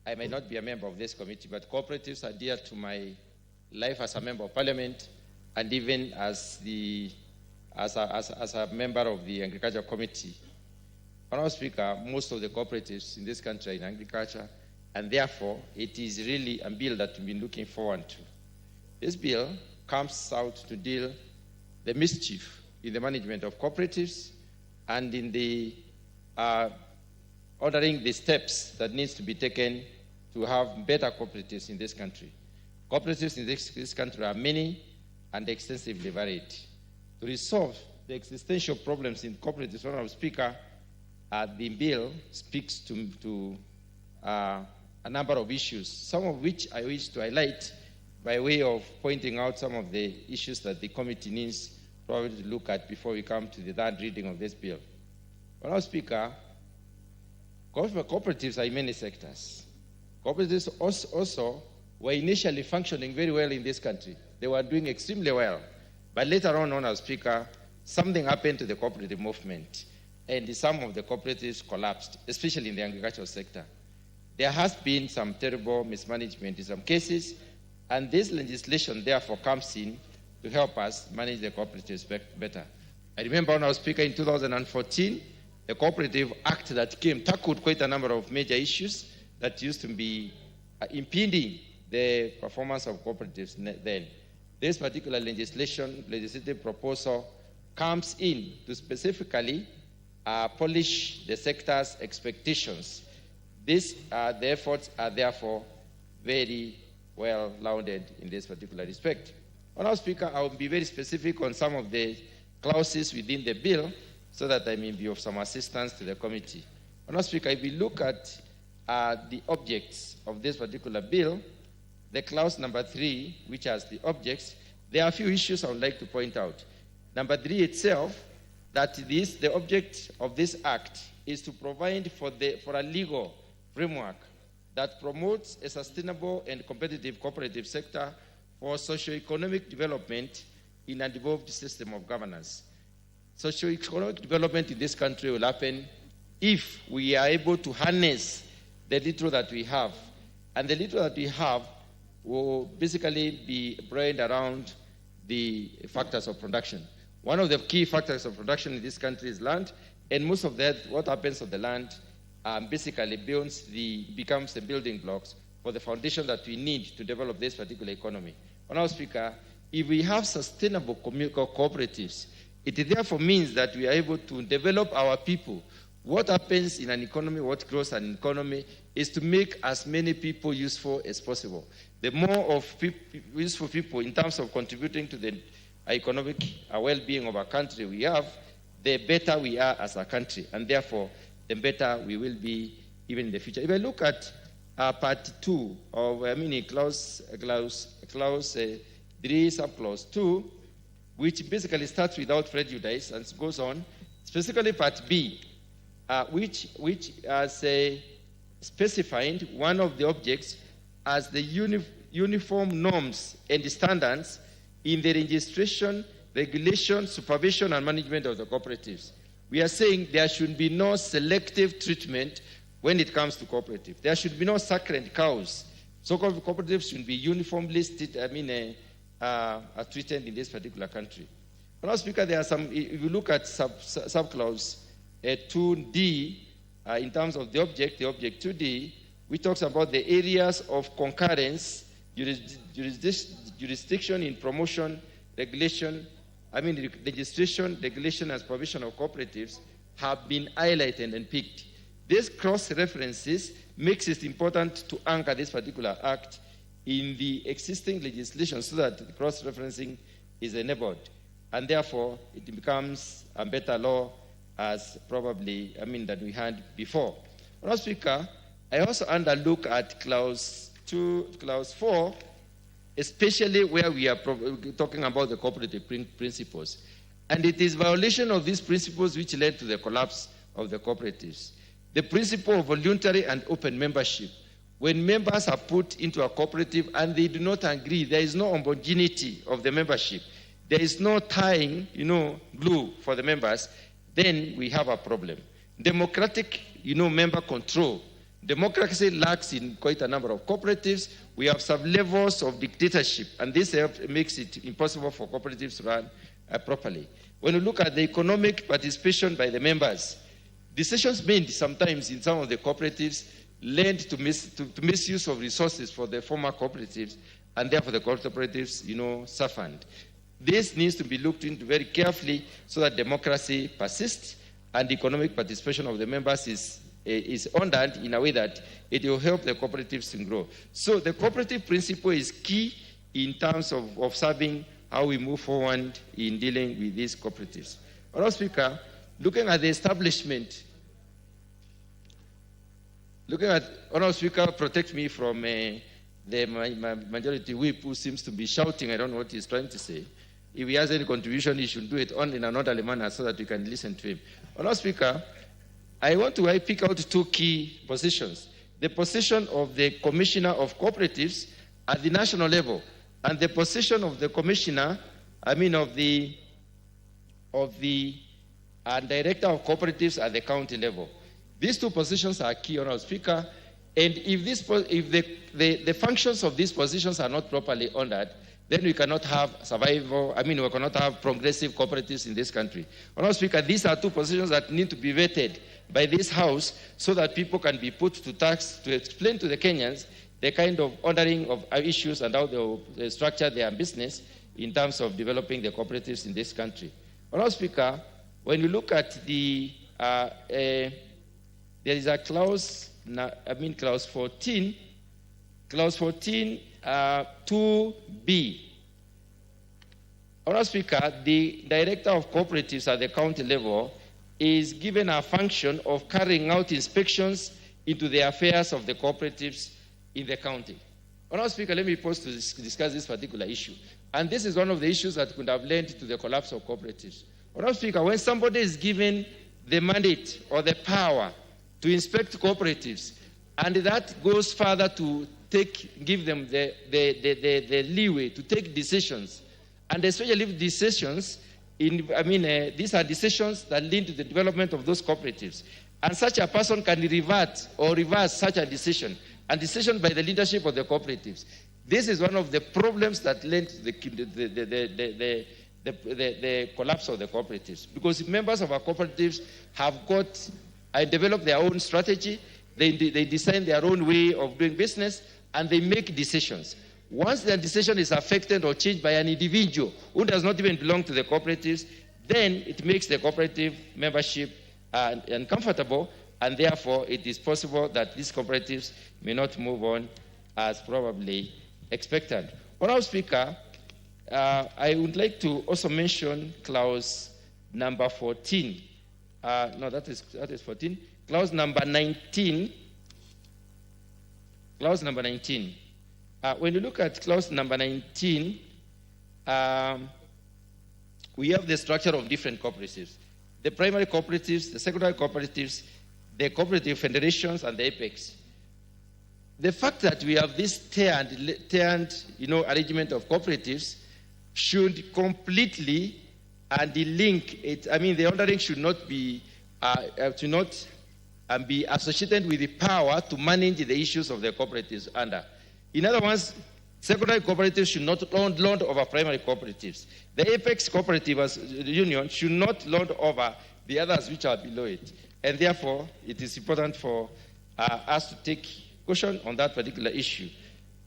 I may not be a member of this committee, but cooperatives are dear to my life as a member of Parliament, and even as a member of the Agriculture Committee. Honourable Speaker, most of the cooperatives in this country are in agriculture, and therefore it is really a bill that we've been looking forward to. This bill comes out to deal the mischief in the management of cooperatives and in the ordering the steps that needs to be taken to have better cooperatives in this country. Cooperatives in this country are many and extensively varied. To resolve the existential problems in cooperatives, Honourable Speaker, the bill speaks to a number of issues, some of which I wish to highlight by way of pointing out some of the issues that the committee needs probably to look at before we come to the third reading of this bill. Honourable Speaker, cooperatives are in many sectors. Cooperatives also were initially functioning very well in this country. They were doing extremely well. But later on, Honourable Speaker, something happened to the cooperative movement, and some of the cooperatives collapsed, especially in the agricultural sector. There has been some terrible mismanagement in some cases, and this legislation therefore comes in to help us manage the cooperatives better. I remember, Honourable Speaker, in 2014, the Cooperative Act that came tackled quite a number of major issues that used to be impeding the performance of cooperatives then. This particular legislative proposal comes in to specifically polish the sector's expectations. The efforts are therefore very well rounded in this particular respect. Honourable Speaker, I will be very specific on some of the clauses within the bill so that I may be of some assistance to the committee. Honourable Speaker, if we look at the objects of this particular bill, the clause number 3, which has the objects, there are a few issues I would like to point out. Number 3 itself, that the object of this act is to provide for a legal framework that promotes a sustainable and competitive cooperative sector for socio-economic development in a devolved system of governance. Socio-economic development in this country will happen if we are able to harness the little that we have. And the little that we have will basically be brained around the factors of production. One of the key factors of production in this country is land, and most of that, what happens on the land, basically becomes the building blocks for the foundation that we need to develop this particular economy. Honourable Speaker, if we have sustainable cooperatives, it therefore means that we are able to develop our people. What happens in an economy, what grows an economy, is to make as many people useful as possible. The more of useful people in terms of contributing to the economic well-being of our country we have, the better we are as a country, and therefore the better we will be even in the future. If I look at part 2 of, clause 3, subclause 2, which basically starts without prejudice and goes on, specifically part B, which has specified one of the objects as the uniform norms and standards in the registration regulation, supervision, and management of the cooperatives. We are saying there should be no selective treatment when it comes to cooperatives. There should be no sacred cows. So-called cooperatives should be uniformly treated in this particular country. Madam Speaker, there are some, if you look at subclause 2D, in terms of the object 2D, we talks about the areas of concurrence, jurisdiction in promotion, registration, regulation, and supervision of cooperatives have been highlighted and picked. These cross-references makes it important to anchor this particular act in the existing legislation so that the cross-referencing is enabled. And therefore, it becomes a better law as probably, that we had before. Madam Speaker, I also underlook at clause 4, especially where we are talking about the cooperative principles. And it is violation of these principles which led to the collapse of the cooperatives. The principle of voluntary and open membership. When members are put into a cooperative and they do not agree, there is no homogeneity of the membership. There is no tying, glue for the members, then we have a problem. Democratic, member control. Democracy lacks in quite a number of cooperatives. We have some levels of dictatorship, and this makes it impossible for cooperatives to run properly. When you look at the economic participation by the members, decisions made sometimes in some of the cooperatives led to misuse of resources for the former cooperatives, and therefore the cooperatives, suffered. This needs to be looked into very carefully so that democracy persists and economic participation of the members is honored in a way that it will help the cooperatives to grow. So the cooperative principle is key in terms of serving how we move forward in dealing with these cooperatives. Madam Speaker, looking at the establishment, Honourable Speaker, protect me from my majority whip who seems to be shouting. I don't know what he's trying to say. If he has any contribution, he should do it in an orderly manner so that we can listen to him. Honourable Speaker, I want to pick out two key positions. The position of the Commissioner of Cooperatives at the national level and the position of the Commissioner, of the Director of Cooperatives at the county level. These two positions are key, Honourable Speaker, and if the functions of these positions are not properly honored, then we cannot have we cannot have progressive cooperatives in this country. Honourable Speaker, these are two positions that need to be vetted by this House so that people can be put to task to explain to the Kenyans the kind of honoring of issues and how they structure their business in terms of developing the cooperatives in this country. Honourable Speaker, when you look at the there is a clause, clause 14, 2B. Honourable Speaker, the Director of Cooperatives at the county level is given a function of carrying out inspections into the affairs of the cooperatives in the county. Honourable Speaker, let me pause to discuss this particular issue. And this is one of the issues that could have led to the collapse of cooperatives. Honourable Speaker, when somebody is given the mandate or the power to inspect cooperatives, and that goes further to give them the leeway to take decisions, and especially decisions these are decisions that lead to the development of those cooperatives. And such a person can revert or reverse such a decision by the leadership of the cooperatives. This is one of the problems that led to the collapse of the cooperatives. Because members of our cooperatives have developed their own strategy, they design their own way of doing business, and they make decisions. Once their decision is affected or changed by an individual who does not even belong to the cooperatives, then it makes the cooperative membership uncomfortable, and therefore it is possible that these cooperatives may not move on as probably expected. Honourable Speaker, I would like to also mention clause number 14. That is 14. Clause number 19. Clause number 19. When you look at clause number 19, we have the structure of different cooperatives. The primary cooperatives, the secondary cooperatives, the cooperative federations, and the apex. The fact that we have this tiered arrangement of cooperatives should completely and link it. I mean, the ordering should not be be associated with the power to manage the issues of the cooperatives under. In other words, secondary cooperatives should not lord over primary cooperatives. The apex cooperative as union should not lord over the others which are below it. And therefore, it is important for us to take caution on that particular issue.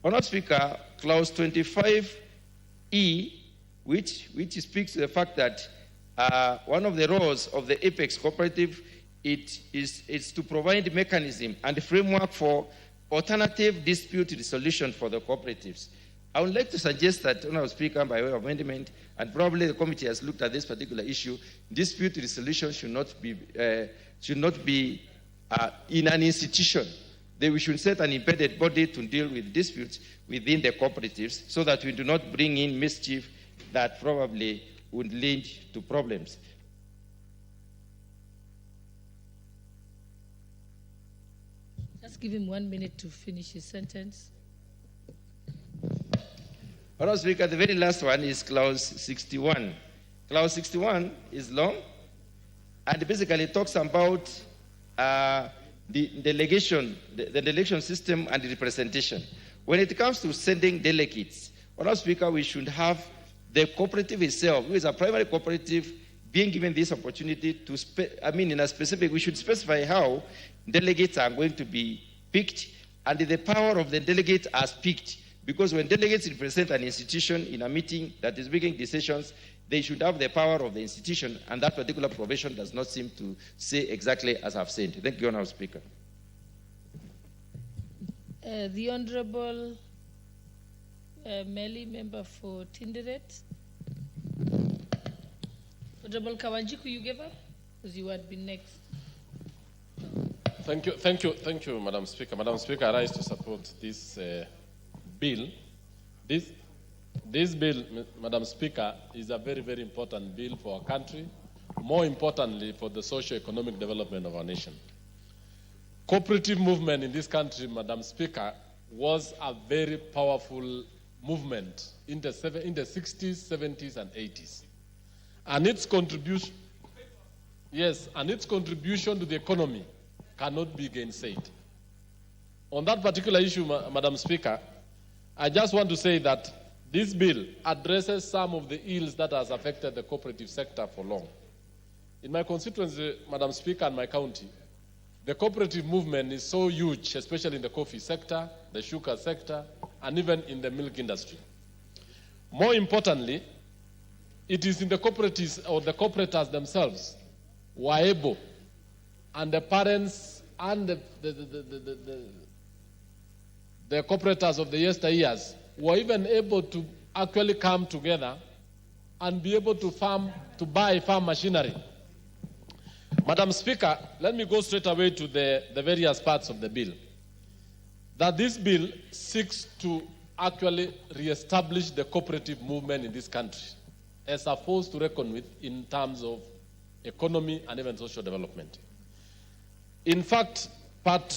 Honourable Speaker, clause 25E, which speaks to the fact that one of the roles of the apex cooperative is to provide mechanism and framework for alternative dispute resolution for the cooperatives. I would like to suggest that, Honourable Speaker, by way of amendment, and probably the committee has looked at this particular issue, dispute resolution should not be in an institution. We should set an embedded body to deal with disputes within the cooperatives so that we do not bring in mischief that probably would lead to problems. Just give him 1 minute to finish his sentence. Honourable Speaker, the very last one is clause 61. Clause 61 is long and basically talks about the delegation system and the representation. When it comes to sending delegates, Honourable Speaker, we should have the cooperative itself, who is a primary cooperative, being given this opportunity to, in a specific, we should specify how delegates are going to be picked and the power of the delegate as picked. Because when delegates represent an institution in a meeting that is making decisions, they should have the power of the institution, and that particular provision does not seem to say exactly as I've said. Thank you, Honourable Speaker. The Honourable Meli, member for Tinderet. Honourable Kawanjiku, you gave up? Because you had been next. Thank you, Madam Speaker. Madam Speaker, I rise to support this bill. This bill, Madam Speaker, is a very, very important bill for our country, more importantly for the socio-economic development of our nation. Cooperative movement in this country, Madam Speaker, was a very powerful movement in the 60s, 70s, and 80s. And its contribution, to the economy cannot be gainsaid. On that particular issue, Madam Speaker, I just want to say that this bill addresses some of the ills that has affected the cooperative sector for long. In my constituency, Madam Speaker, and my county, the cooperative movement is so huge, especially in the coffee sector, the sugar sector, and even in the milk industry. More importantly, it is in the cooperatives or the cooperators themselves who are able, and the parents and the cooperators of the yesteryears were even able to actually come together and be able to buy farm machinery. Madam Speaker, let me go straight away to the various parts of the bill. That this bill seeks to actually re-establish the cooperative movement in this country as a force to reckon with in terms of economy and even social development. In fact, part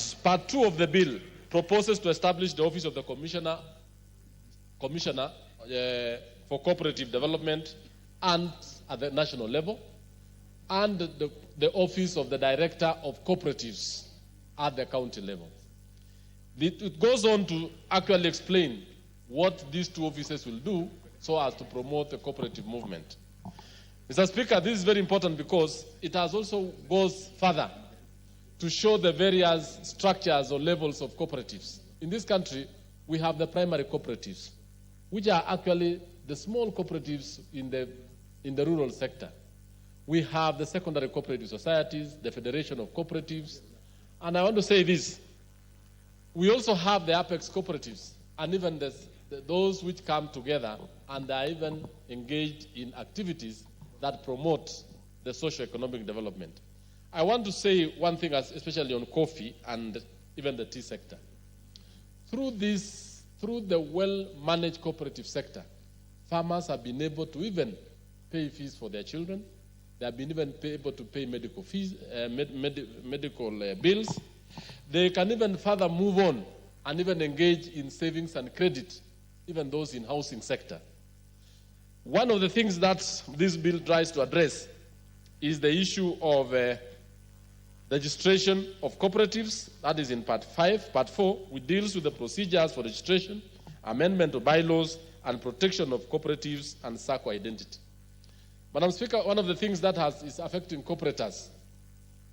2 of the bill proposes to establish the office of the Commissioner for Cooperative Development and at the national level, and the office of the Director of Cooperatives at the county level. It goes on to actually explain what these two offices will do so as to promote the cooperative movement. Mr. Speaker, this is very important because it has also goes further to show the various structures or levels of cooperatives. In this country, we have the primary cooperatives, which are actually the small cooperatives in the rural sector. We have the secondary cooperative societies, the Federation of Cooperatives, and I want to say this. We also have the apex cooperatives, and even those which come together and are even engaged in activities that promote the socio-economic development. I want to say one thing, especially on coffee and even the tea sector. Through the well-managed cooperative sector, farmers have been able to even pay fees for their children. They have been even able to pay medical fees, medical bills. They can even further move on and even engage in savings and credit, even those in housing sector. One of the things that this bill tries to address is the issue of registration of cooperatives. That is in Part 5. Part 4, which deals with the procedures for registration, amendment of bylaws, and protection of cooperatives and SACCO identity. Madam Speaker, one of the things that is affecting cooperatives,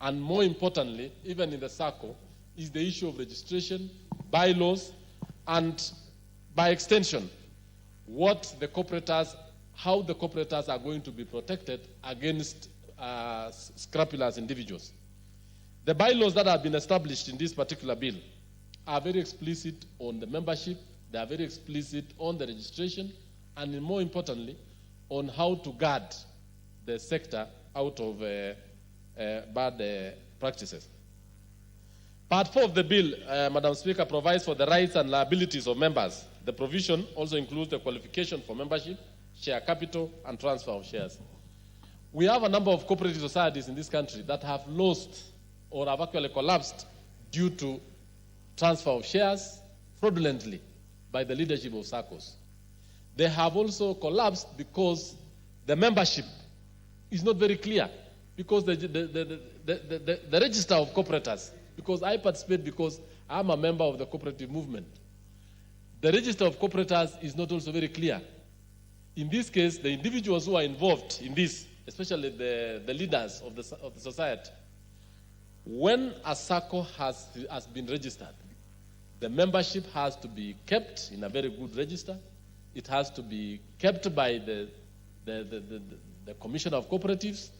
and more importantly, even in the SACCO, is the issue of registration, bylaws, and by extension, what the cooperatives, how the cooperatives are going to be protected against scrupulous individuals. The bylaws that have been established in this particular bill are very explicit on the membership, they are very explicit on the registration, and more importantly, on how to guard the sector out of bad practices. Part 4 of the bill, Madam Speaker, provides for the rights and liabilities of members. The provision also includes the qualification for membership, share capital, and transfer of shares. We have a number of cooperative societies in this country that have lost or have actually collapsed due to transfer of shares fraudulently by the leadership of SACCOs. They have also collapsed because the membership is not very clear, because the register of cooperatives, because I participate because I'm a member of the cooperative movement, the register of cooperatives is not also very clear. In this case, the individuals who are involved in this, especially the leaders of the society, when a SACCO has been registered, the membership has to be kept in a very good register. It has to be kept by the Commissioner of Cooperatives,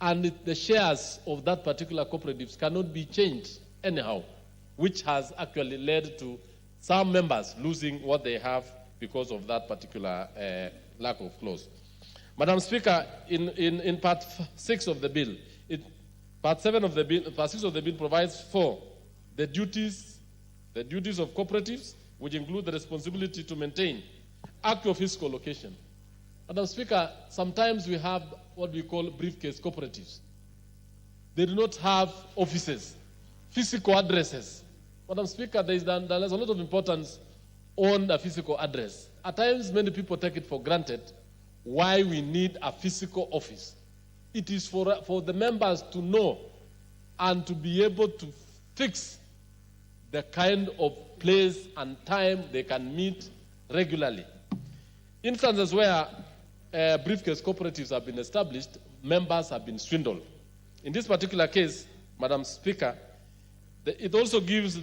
and the shares of that particular cooperatives cannot be changed anyhow, which has actually led to some members losing what they have because of that particular lack of clause. Madam Speaker, in Part 6 of the bill, Part 6 of the bill provides for the duties of cooperatives, which include the responsibility to maintain active fiscal location. Madam Speaker, sometimes we have what we call briefcase cooperatives. They do not have offices, physical addresses. Madam Speaker, there's a lot of importance on a physical address. At times, many people take it for granted why we need a physical office. It is for the members to know and to be able to fix the kind of place and time they can meet regularly. Instances where briefcase cooperatives have been established, members have been swindled. In this particular case, Madam Speaker, it also gives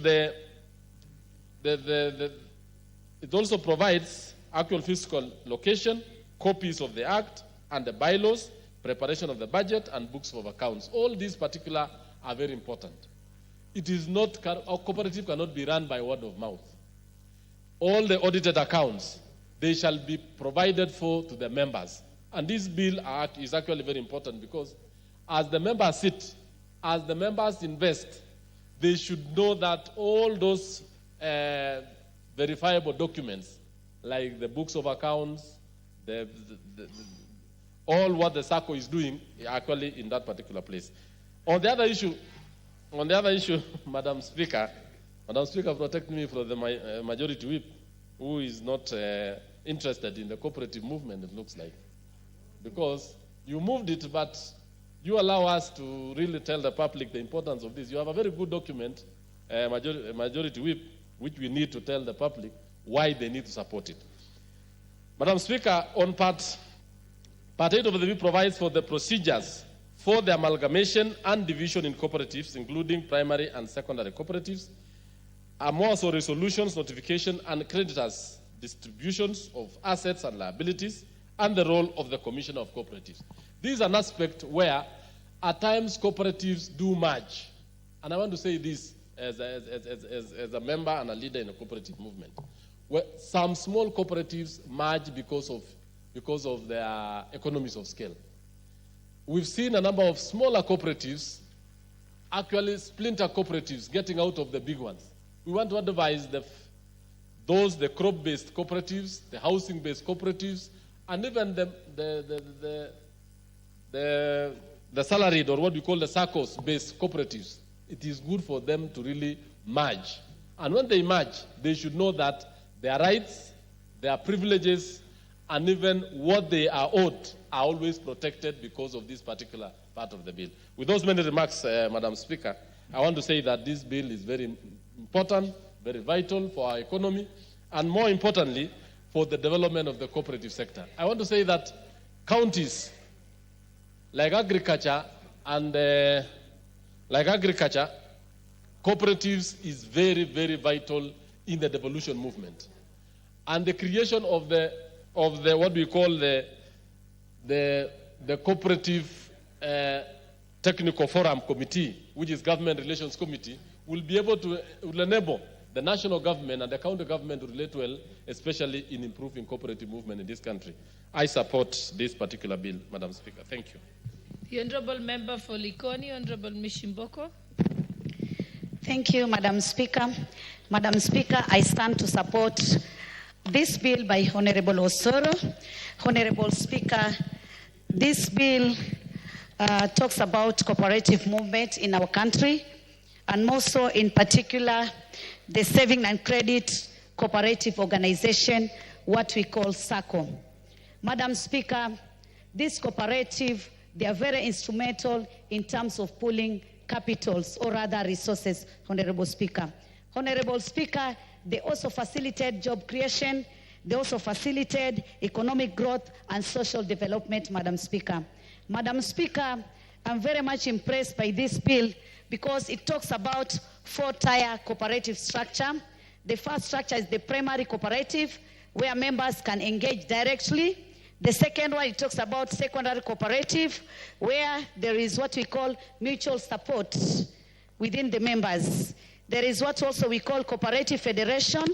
it also provides actual fiscal location, copies of the Act and the bylaws, preparation of the budget, and books of accounts. All these particular are very important. It is not, our cooperative cannot be run by word of mouth. All the audited accounts, they shall be provided for to the members. And this bill is actually very important because as the members sit, as the members invest, they should know that all those verifiable documents, like the books of accounts, all what the SACCO is doing, actually in that particular place. On the other issue, Madam Speaker, protect me from the majority whip, who is not interested in the cooperative movement, it looks like. Because you moved it, but you allow us to really tell the public the importance of this. You have a very good document, majority whip, which we need to tell the public why they need to support it. Madam Speaker, on Part 8 of the bill provides for the procedures for the amalgamation and division in cooperatives, including primary and secondary cooperatives, also resolutions, notification, and creditors' distributions of assets and liabilities, and the role of the Commissioner of Cooperatives. This is an aspect where, at times, cooperatives do merge. And I want to say this as a member and a leader in a cooperative movement. Where some small cooperatives merge because of their economies of scale. We've seen a number of smaller cooperatives, actually splinter cooperatives, getting out of the big ones. We want to advise the crop-based cooperatives, the housing-based cooperatives, and even the salaried, or what we call the SACCOs-based cooperatives. It is good for them to really merge. And when they merge, they should know that their rights, their privileges, and even what they are owed are always protected because of this particular part of the bill. With those many remarks, Madam Speaker, I want to say that this bill is very important, very vital for our economy, and more importantly, for the development of the cooperative sector. I want to say that counties like agriculture cooperatives is very, very vital in the devolution movement. And the creation of the what we call the cooperative technical forum committee, which is government relations committee, will enable the national government and the county government to relate well, especially in improving cooperative movement in this country. I support this particular bill, Madam Speaker. Thank you. The Honourable Member for Likoni, Honourable Mishimboko. Thank you, Madam Speaker. Madam Speaker, I stand to support this bill by Honourable Osoro. Honourable Speaker, this bill talks about cooperative movement in our country, and more so in particular the Saving and Credit Cooperative Organization, what we call SACCO. Madam Speaker, this cooperative, they are very instrumental in terms of pooling capitals or rather resources, Honorable Speaker. Honorable Speaker, they also facilitate job creation, they also facilitate economic growth and social development, Madam Speaker. Madam Speaker, I'm very much impressed by this bill because it talks about 4-tier cooperative structure. The first structure is the primary cooperative, where members can engage directly. The second one, it talks about secondary cooperative, where there is what we call mutual support within the members. There is what also we call cooperative federation,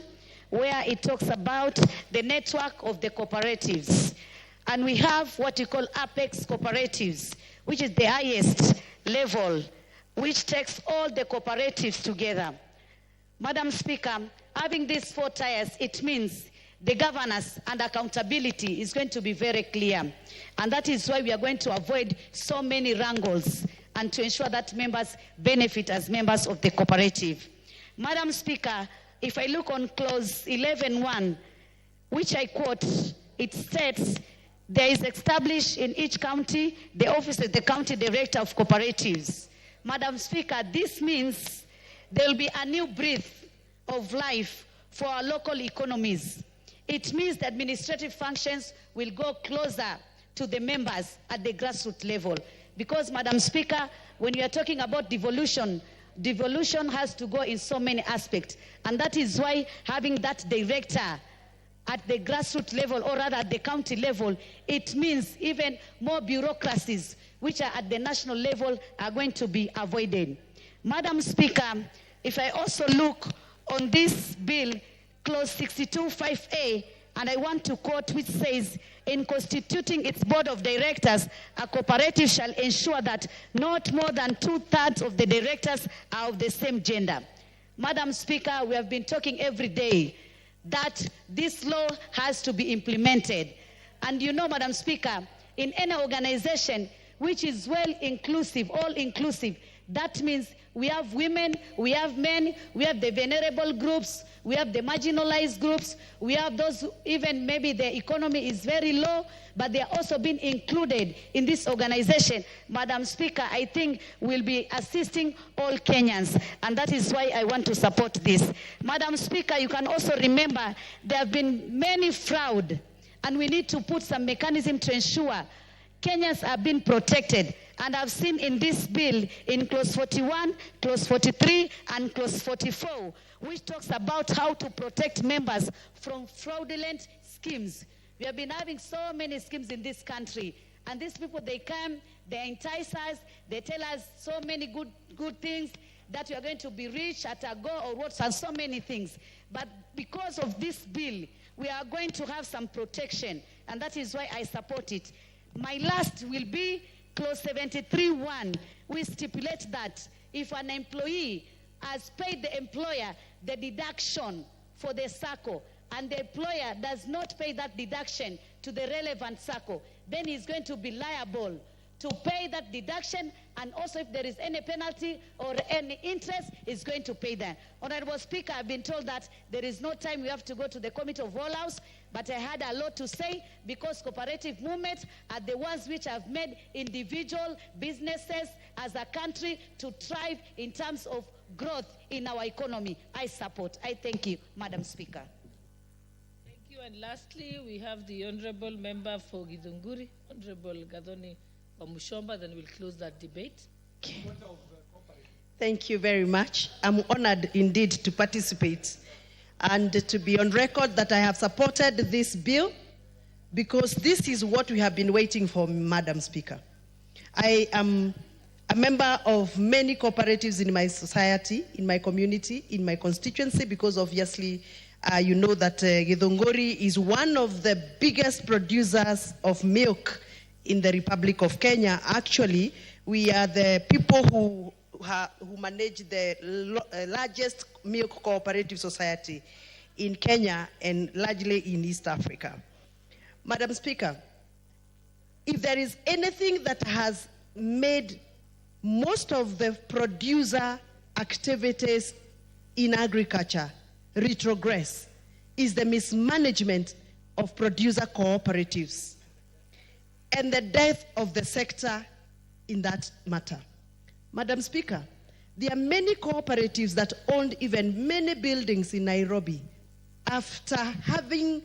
where it talks about the network of the cooperatives. And we have what we call apex cooperatives, which is the highest level, which takes all the cooperatives together. Madam Speaker, having these 4 tiers, it means the governance and accountability is going to be very clear. And that is why we are going to avoid so many wrangles and to ensure that members benefit as members of the cooperative. Madam Speaker, if I look on clause 11.1, which I quote, it states, there is established in each county the office of the county director of cooperatives. Madam Speaker, this means there will be a new breath of life for our local economies. It means the administrative functions will go closer to the members at the grassroots level. Because, Madam Speaker, when you are talking about devolution, devolution has to go in so many aspects. And that is why having that director at the grassroots level, or rather at the county level, it means even more bureaucracies which are at the national level are going to be avoided. Madam Speaker, if I also look on this bill, clause 62.5a, and I want to quote, which says, in constituting its board of directors, a cooperative shall ensure that not more than 2/3 of the directors are of the same gender. Madam Speaker, we have been talking every day that this law has to be implemented. And you know, Madam Speaker, in any organization which is well inclusive, all inclusive, that means we have women, we have men, we have the vulnerable groups, we have the marginalized groups, we have those, even maybe the economy is very low, but they are also being included in this organization. Madam Speaker, I think we'll be assisting all Kenyans, and that is why I want to support this. Madam Speaker, you can also remember there have been many fraud, and we need to put some mechanism to ensure Kenyans are being protected. And I've seen in this bill, in clause 41, clause 43, and clause 44, which talks about how to protect members from fraudulent schemes. We have been having so many schemes in this country. And these people, they come, they entice us, they tell us so many good things, that we are going to be rich at a go or what, and so many things. But because of this bill, we are going to have some protection. And that is why I support it. My last will be clause 73.1, we stipulate that if an employee has paid the employer the deduction for the SACCO, and the employer does not pay that deduction to the relevant SACCO, then he's going to be liable to pay that deduction, and also if there is any penalty or any interest, is going to pay that. Honorable Speaker, I've been told that there is no time, we have to go to the Committee of All House, but I had a lot to say because cooperative movements are the ones which have made individual businesses as a country to thrive in terms of growth in our economy. I support. I thank you, Madam Speaker. Thank you. And lastly, we have the Honorable Member for Githunguri, Honorable Gathoni Wamushomba, then we'll close that debate. Thank you very much. I'm honored indeed to participate and to be on record that I have supported this bill because this is what we have been waiting for, Madam Speaker. I am a member of many cooperatives in my society, in my community, in my constituency, because obviously you know that Githunguri is one of the biggest producers of milk in the Republic of Kenya. Actually, we are the people who manage the largest milk cooperative society in Kenya and largely in East Africa. Madam Speaker, if there is anything that has made most of the producer activities in agriculture retrogress, is the mismanagement of producer cooperatives and the death of the sector in that matter. Madam Speaker, there are many cooperatives that owned even many buildings in Nairobi after having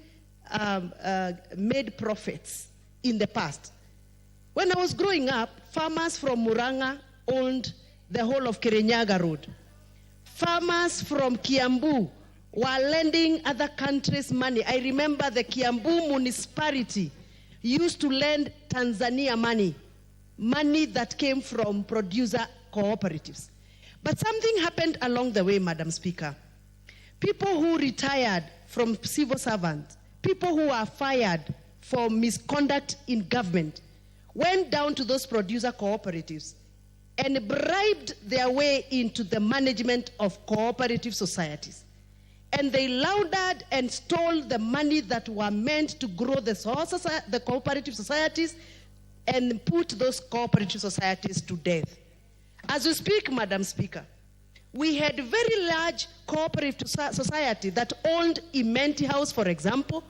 made profits in the past. When I was growing up, farmers from Murang'a owned the whole of Kirinyaga Road. Farmers from Kiambu were lending other countries money. I remember the Kiambu municipality used to lend Tanzania money that came from producer cooperatives. But something happened along the way, Madam Speaker. People who retired from civil servants, people who were fired for misconduct in government, went down to those producer cooperatives and bribed their way into the management of cooperative societies. And they laundered and stole the money that were meant to grow the cooperative societies and put those cooperative societies to death. As we speak, Madam Speaker, we had a very large cooperative society that owned Imenti House, for example,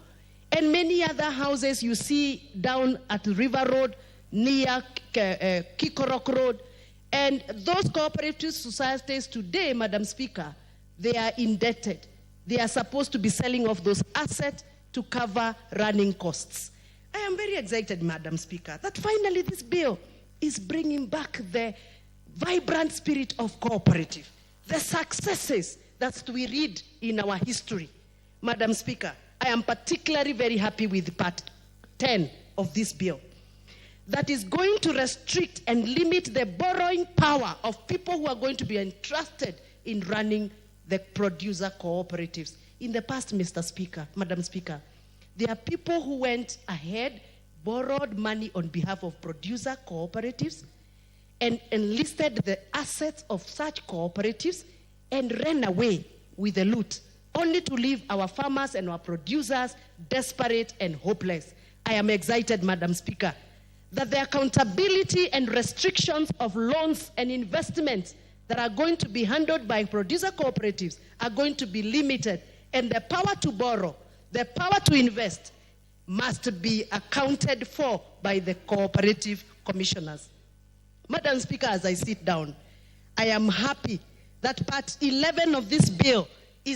and many other houses you see down at River Road, near Kikorok Road. And those cooperative societies today, Madam Speaker, they are indebted. They are supposed to be selling off those assets to cover running costs. I am very excited, Madam Speaker, that finally this bill is bringing back the vibrant spirit of cooperative, the successes that we read in our history. Madam Speaker, I am particularly very happy with part 10 of this bill that is going to restrict and limit the borrowing power of people who are going to be entrusted in running the producer cooperatives. In the past, Mr. Speaker, Madam Speaker, there are people who went ahead, borrowed money on behalf of producer cooperatives, and enlisted the assets of such cooperatives and ran away with the loot, only to leave our farmers and our producers desperate and hopeless. I am excited, Madam Speaker, that the accountability and restrictions of loans and investments that are going to be handled by producer cooperatives are going to be limited, and the power to borrow, the power to invest must be accounted for by the cooperative commissioners. Madam Speaker, as I sit down, I am happy that part 11 of this bill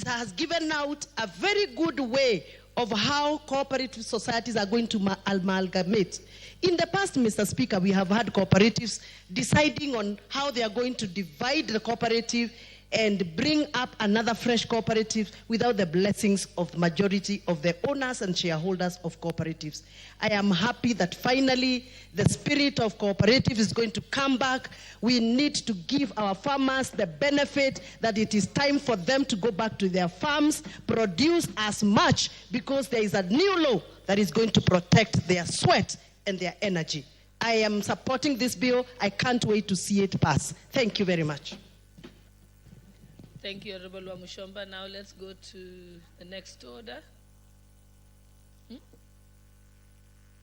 has given out a very good way of how cooperative societies are going to amalgamate. In the past, Mr. Speaker, we have had cooperatives deciding on how they are going to divide the cooperative and bring up another fresh cooperative without the blessings of the majority of the owners and shareholders of cooperatives. I am happy that finally the spirit of cooperative is going to come back. We need to give our farmers the benefit that it is time for them to go back to their farms, produce as much, because there is a new law that is going to protect their sweat and their energy. I am supporting this bill. I can't wait to see it pass. Thank you very much. Thank you, Honorable Wamushomba. Now let's go to the next order.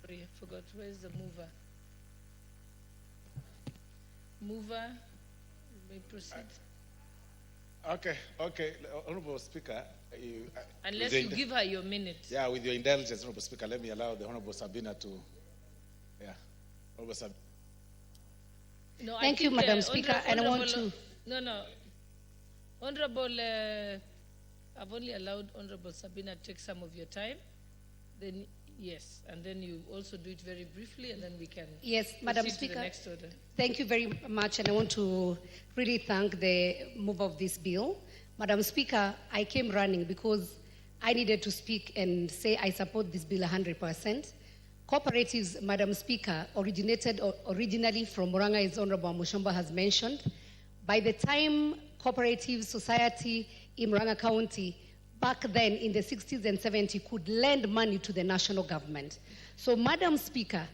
Sorry, I forgot. Where's the mover? Mover, you may proceed. Okay. Honorable Speaker. Unless you give her your minute. Yeah, with your indulgence, Honorable Speaker, let me allow the Honorable Sabina to. Yeah. Honorable Sabina. No, Thank you, Madam Speaker, and I want to. No. Honorable, I've only allowed Honorable Sabina to take some of your time. Then, yes, and then you also do it very briefly, and then we can. Yes, Madam proceed to Speaker. the next order. Thank you very much, and I want to really thank the mover of this bill. Madam Speaker, I came running because I needed to speak and say I support this bill 100%. Cooperatives, Madam Speaker, originated originally from Murang'a, as Honorable Mushomba has mentioned. By the time cooperative society in Murang'a County, back then in the 60s and 70s, could lend money to the national government. So, Madam Speaker,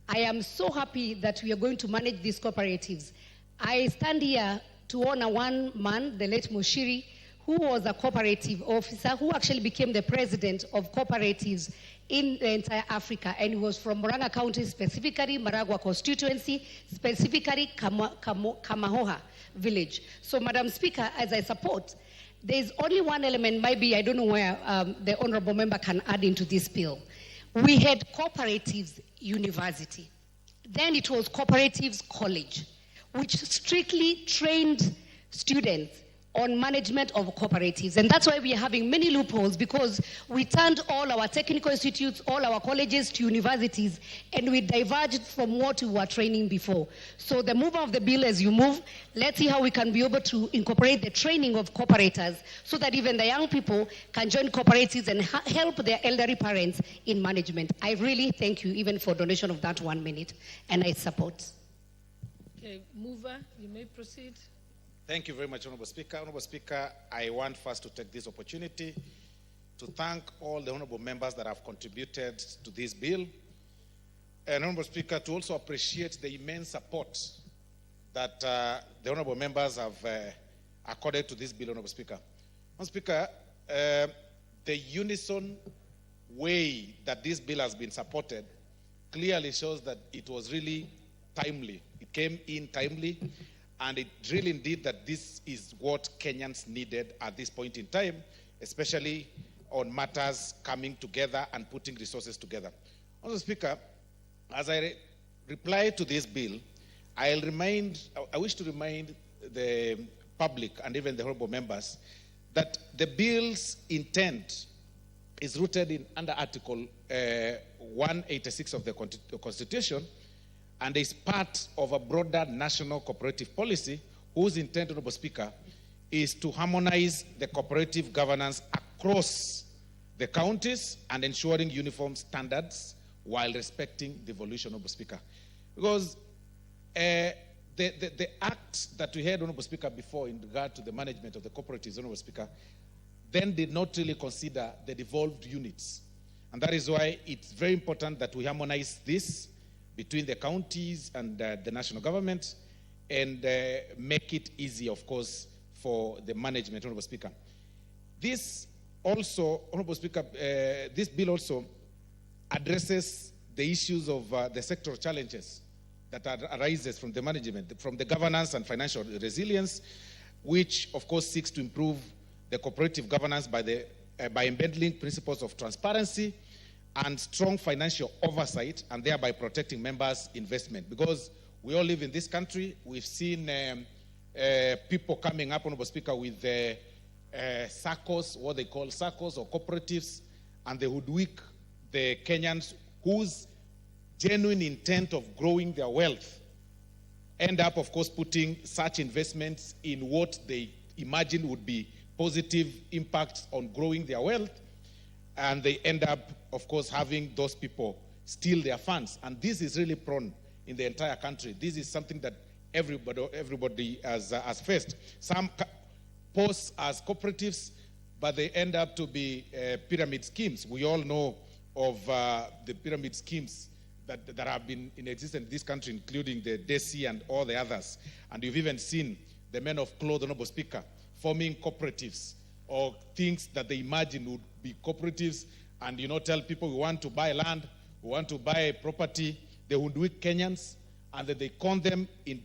I am so happy that we are going to manage these cooperatives. I stand here to honor one man, the late Mushiri, who was a cooperative officer, who actually became the president of cooperatives in the entire Africa, and he was from Murang'a County, specifically Maragua constituency, specifically Kamahoha village. So, Madam Speaker, as I support, there's only one element, maybe I don't know where the honorable member can add into this bill. We had cooperatives university. Then it was cooperatives college, which strictly trained students on management of cooperatives. And that's why we are having many loopholes, because we turned all our technical institutes, all our colleges to universities, and we diverged from what we were training before. So the mover of the bill, as you move, let's see how we can be able to incorporate the training of cooperators so that even the young people can join cooperatives and help their elderly parents in management. I really thank you even for donation of that 1 minute, and I support. Okay, mover, you may proceed. Thank you very much, Honorable Speaker. Honorable Speaker, I want first to take this opportunity to thank all the honorable members that have contributed to this bill. And Honorable Speaker, to also appreciate the immense support that the honorable members have accorded to this bill, Honorable Speaker. Honorable Speaker, the unison way that this bill has been supported clearly shows that it was really timely. It came in timely. And it really indeed that this is what Kenyans needed at this point in time, especially on matters coming together and putting resources together. Also, Speaker, as I reply to this bill, I wish to remind the public and even the honorable members that the bill's intent is rooted under Article 186 of the Constitution, and is part of a broader national cooperative policy whose intent, Honorable Speaker, is to harmonize the cooperative governance across the counties and ensuring uniform standards while respecting the evolution, Honorable Speaker. Because the act that we had, Honorable Speaker, before in regard to the management of the cooperatives, Honorable Speaker, then did not really consider the devolved units. And that is why it's very important that we harmonize this between the counties and the national government and make it easy, of course, for the management, Honorable Speaker. This also, Honorable Speaker, this bill also addresses the issues of the sectoral challenges that arises from the management, from the governance and financial resilience, which, of course, seeks to improve the cooperative governance by embedding principles of transparency and strong financial oversight, and thereby protecting members' investment. Because we all live in this country, we've seen people coming up, Honorable Speaker, with SACCOs, what they call SACCOs or cooperatives, and they hoodwink the Kenyans whose genuine intent of growing their wealth end up, of course, putting such investments in what they imagine would be positive impacts on growing their wealth, and they end up, of course, having those people steal their funds. And this is really prone in the entire country. This is something that everybody has faced. Some pose as cooperatives, but they end up to be pyramid schemes. We all know of the pyramid schemes that have been in existence in this country, including the DESI and all the others. And you've even seen the men of cloth, Honorable Speaker, forming cooperatives or things that they imagine would be cooperatives, and tell people we want to buy land, we want to buy property. They would do it Kenyans, and that they con them in,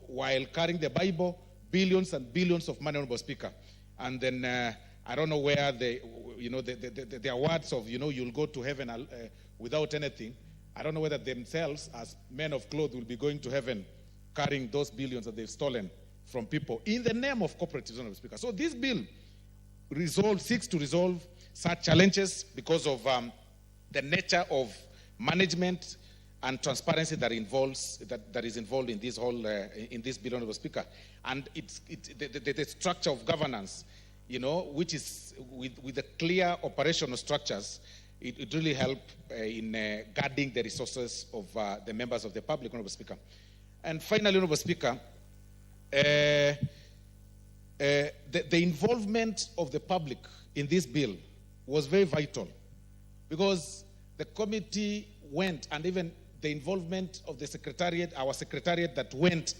while carrying the Bible, billions and billions of money, Honorable Speaker. And then I don't know where the words of, you'll go to heaven without anything. I don't know whether themselves, as men of cloth, will be going to heaven carrying those billions that they've stolen from people in the name of cooperatives, Honorable Speaker. So this bill seeks to resolve such challenges because of the nature of management and transparency that is involved in this whole in this bill, Honorable Speaker, and the structure of governance, which is with the clear operational structures. It really helps in guarding the resources of the members of the public, Honorable Speaker. And finally, Honorable Speaker, the involvement of the public in this bill was very vital, because the committee went, and even the involvement of the secretariat, our secretariat that went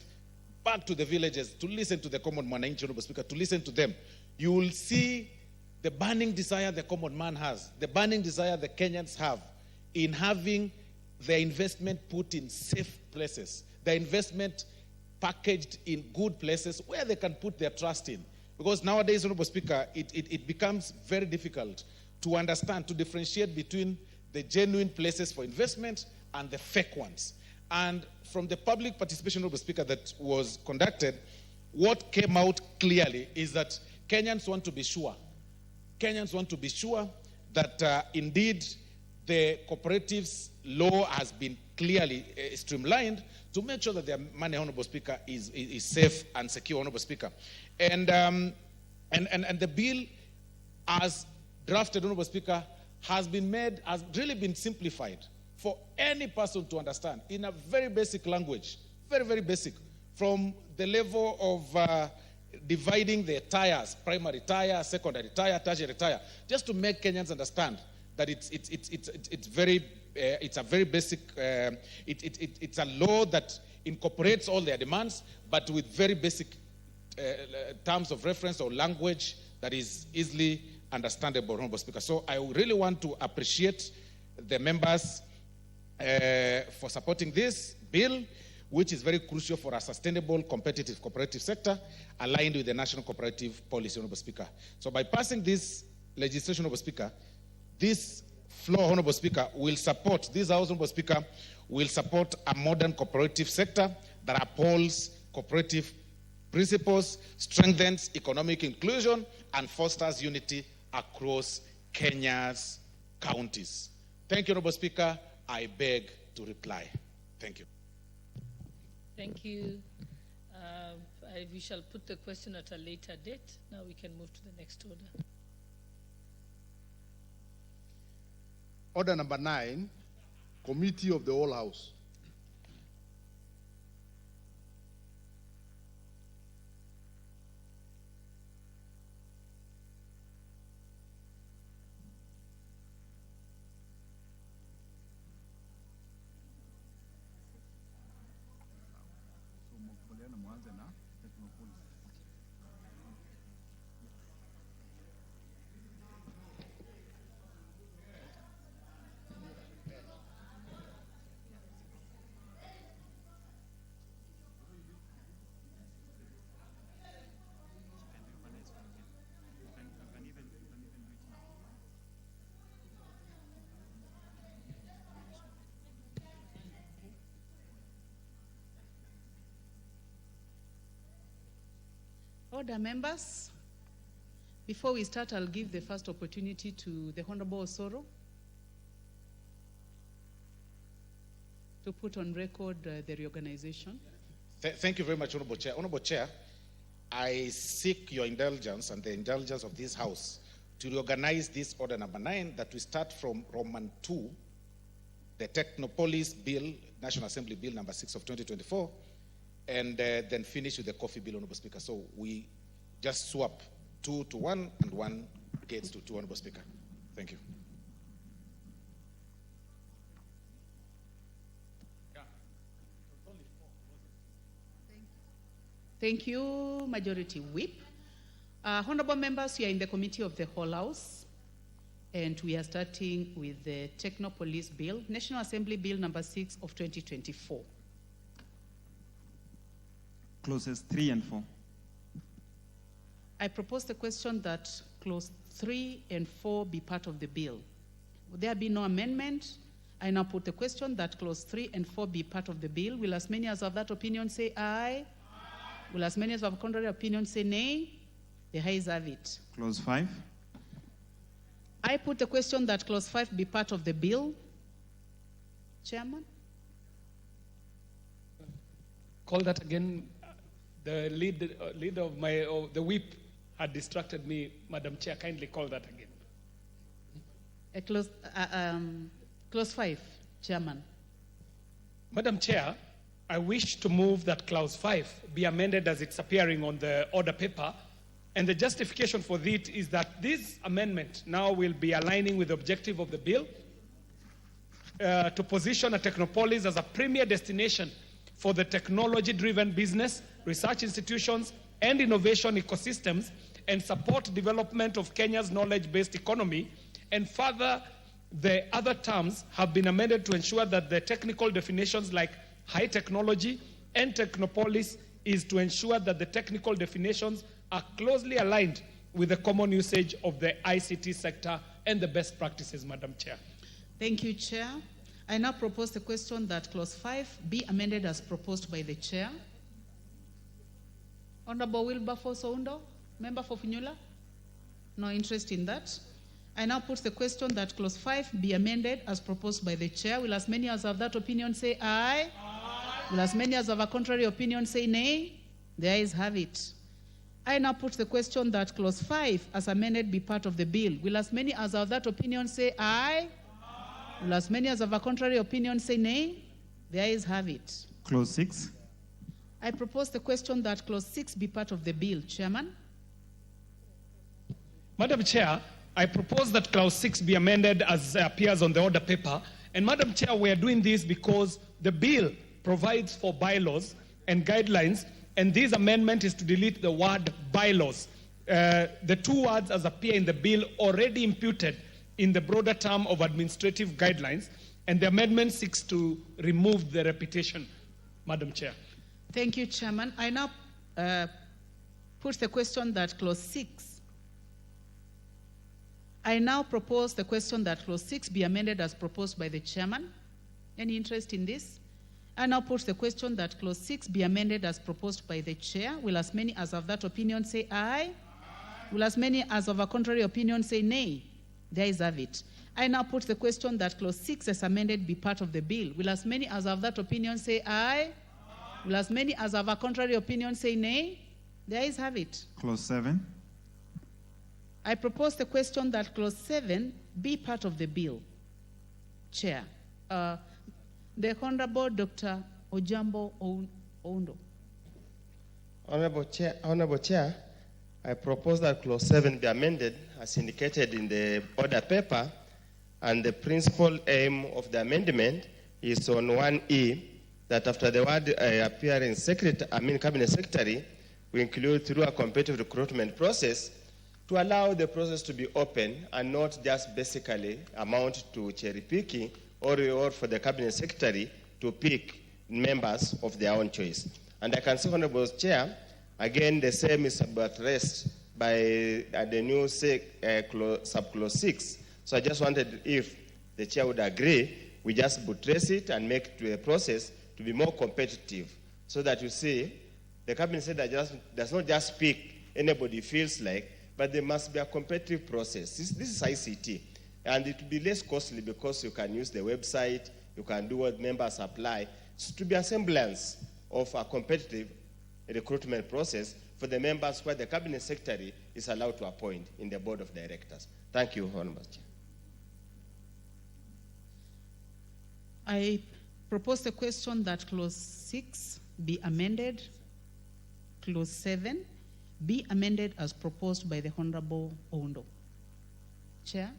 back to the villages to listen to the common man, Honorable Speaker, to listen to them. You will see the burning desire the common man has, the burning desire the Kenyans have in having their investment put in safe places, their investment packaged in good places where they can put their trust in. Because nowadays, Honorable Speaker, it becomes very difficult to understand, to differentiate between the genuine places for investment and the fake ones. And from the public participation, Honorable Speaker, that was conducted, what came out clearly is that Kenyans want to be sure. Kenyans want to be sure that indeed the cooperatives law has been clearly streamlined to make sure that their money, Honorable Speaker, is safe and secure, Honorable Speaker. And the bill, as drafted, Honorable Speaker, has really been simplified for any person to understand in a very basic language, very, very basic, from the level of dividing the tires, primary tire, secondary tire, tertiary tire, just to make Kenyans understand that it's a very basic, it's a law that incorporates all their demands, but with very basic terms of reference or language that is easily understandable, Honorable Speaker. So I really want to appreciate the members for supporting this bill, which is very crucial for a sustainable, competitive cooperative sector aligned with the national cooperative policy, Honorable Speaker. So by passing this legislation, Honorable Speaker, this floor, Honorable Speaker, will support, this House, Honorable Speaker, will support a modern cooperative sector that upholds cooperative principles, strengthens economic inclusion, and fosters unity across Kenya's counties. Thank you, Honorable Speaker. I beg to reply. Thank you. Thank you. We shall put the question at a later date. Now we can move to the next order. Order number 9, Committee of the Whole House. Order, members. Before we start, I'll give the first opportunity to the Honorable Osoro to put on record the reorganization. Thank you very much, Honorable Chair. Honorable Chair, I seek your indulgence and the indulgence of this House to reorganize this order number 9, that we start from Roman 2, the Technopolis Bill, National Assembly Bill number 6 of 2024, and then finish with the coffee bill, Honorable Speaker. So we just swap 2 to 1 and 1 gets to 2, Honorable Speaker. Thank you. Thank you, Majority Whip. Honorable members, we are in the Committee of the Whole House, and we are starting with the Technopolis Bill, National Assembly Bill number 6 of 2024. clauses 3 and 4. I propose the question that clause 3 and 4 be part of the bill. Would there be no amendment? I now put the question that clause 3 and 4 be part of the bill. Will as many as of that opinion say aye? Will as many as of contrary opinion say nay? The ayes have it. Clause 5. I put the question that clause 5 be part of the bill. Chairman? Call that again. The leader of the whip had distracted me. Madam Chair, kindly call that again. Clause 5, Chairman. Madam Chair, I wish to move that clause 5 be amended as it's appearing on the order paper. And the justification for it is that this amendment now will be aligning with the objective of the bill to position a Technopolis as a premier destination for the technology-driven business, research institutions, and innovation ecosystems, and support development of Kenya's knowledge-based economy. And further, the other terms have been amended to ensure that the technical definitions like high technology and Technopolis is to ensure that the technical definitions are closely aligned with the common usage of the ICT sector and the best practices, Madam Chair. Thank you, Chair. I now propose the question that clause 5 be amended as proposed by the Chair. Honorable Wilberforce Oundo, member for Funyula? No interest in that. I now put the question that clause 5 be amended as proposed by the Chair. Will as many as of that opinion say aye? Aye. Will as many as of a contrary opinion say nay? The ayes have it. I now put the question that clause 5 as amended be part of the bill. Will as many as of that opinion say aye? Aye. Will as many as of a contrary opinion say nay? The ayes have it. Clause 6. I propose the question that clause 6 be part of the bill. Chairman? Madam Chair, I propose that clause 6 be amended as appears on the order paper. And Madam Chair, we are doing this because the bill provides for bylaws and guidelines, and this amendment is to delete the word bylaws. The two words as appear in the bill already imputed in the broader term of administrative guidelines, and the amendment seeks to remove the repetition, Madam Chair. Thank you, Chairman. I now put the question that clause 6. I now propose the question that clause 6 be amended as proposed by the Chairman. Any interest in this? I now put the question that clause 6 be amended as proposed by the Chair. Will as many as of that opinion say aye? Aye. Will as many as of a contrary opinion say nay? The ayes have it. I now put the question that clause 6 as amended be part of the bill. Will as many as of that opinion say aye? Aye. Will as many as of a contrary opinion say nay? The ayes have it. Clause 7. I propose the question that clause 7 be part of the bill. Chair. The Honorable Dr. Ojambo Oundo. Honorable Chair, I propose that clause 7 be amended as indicated in the order paper, and the principal aim of the amendment is on 1E, that after the word appearing cabinet secretary, we include through a competitive recruitment process to allow the process to be open and not just basically amount to cherry picking or for the cabinet secretary to pick members of their own choice. And I can say, Honorable Chair, again, the same is addressed by the new subclause 6. So I just wondered if the Chair would agree, we just buttress it and make it a process to be more competitive, so that you see, the cabinet secretary does not just pick anybody feels like, but there must be a competitive process. This is ICT, and it will be less costly because you can use the website, you can do what members apply. So to be a semblance of a competitive recruitment process for the members where the cabinet secretary is allowed to appoint in the board of directors. Thank you, Honorable Chair. I propose the question that clause 6 be amended, clause 7 be amended as proposed by the Honorable Oundo. Chair.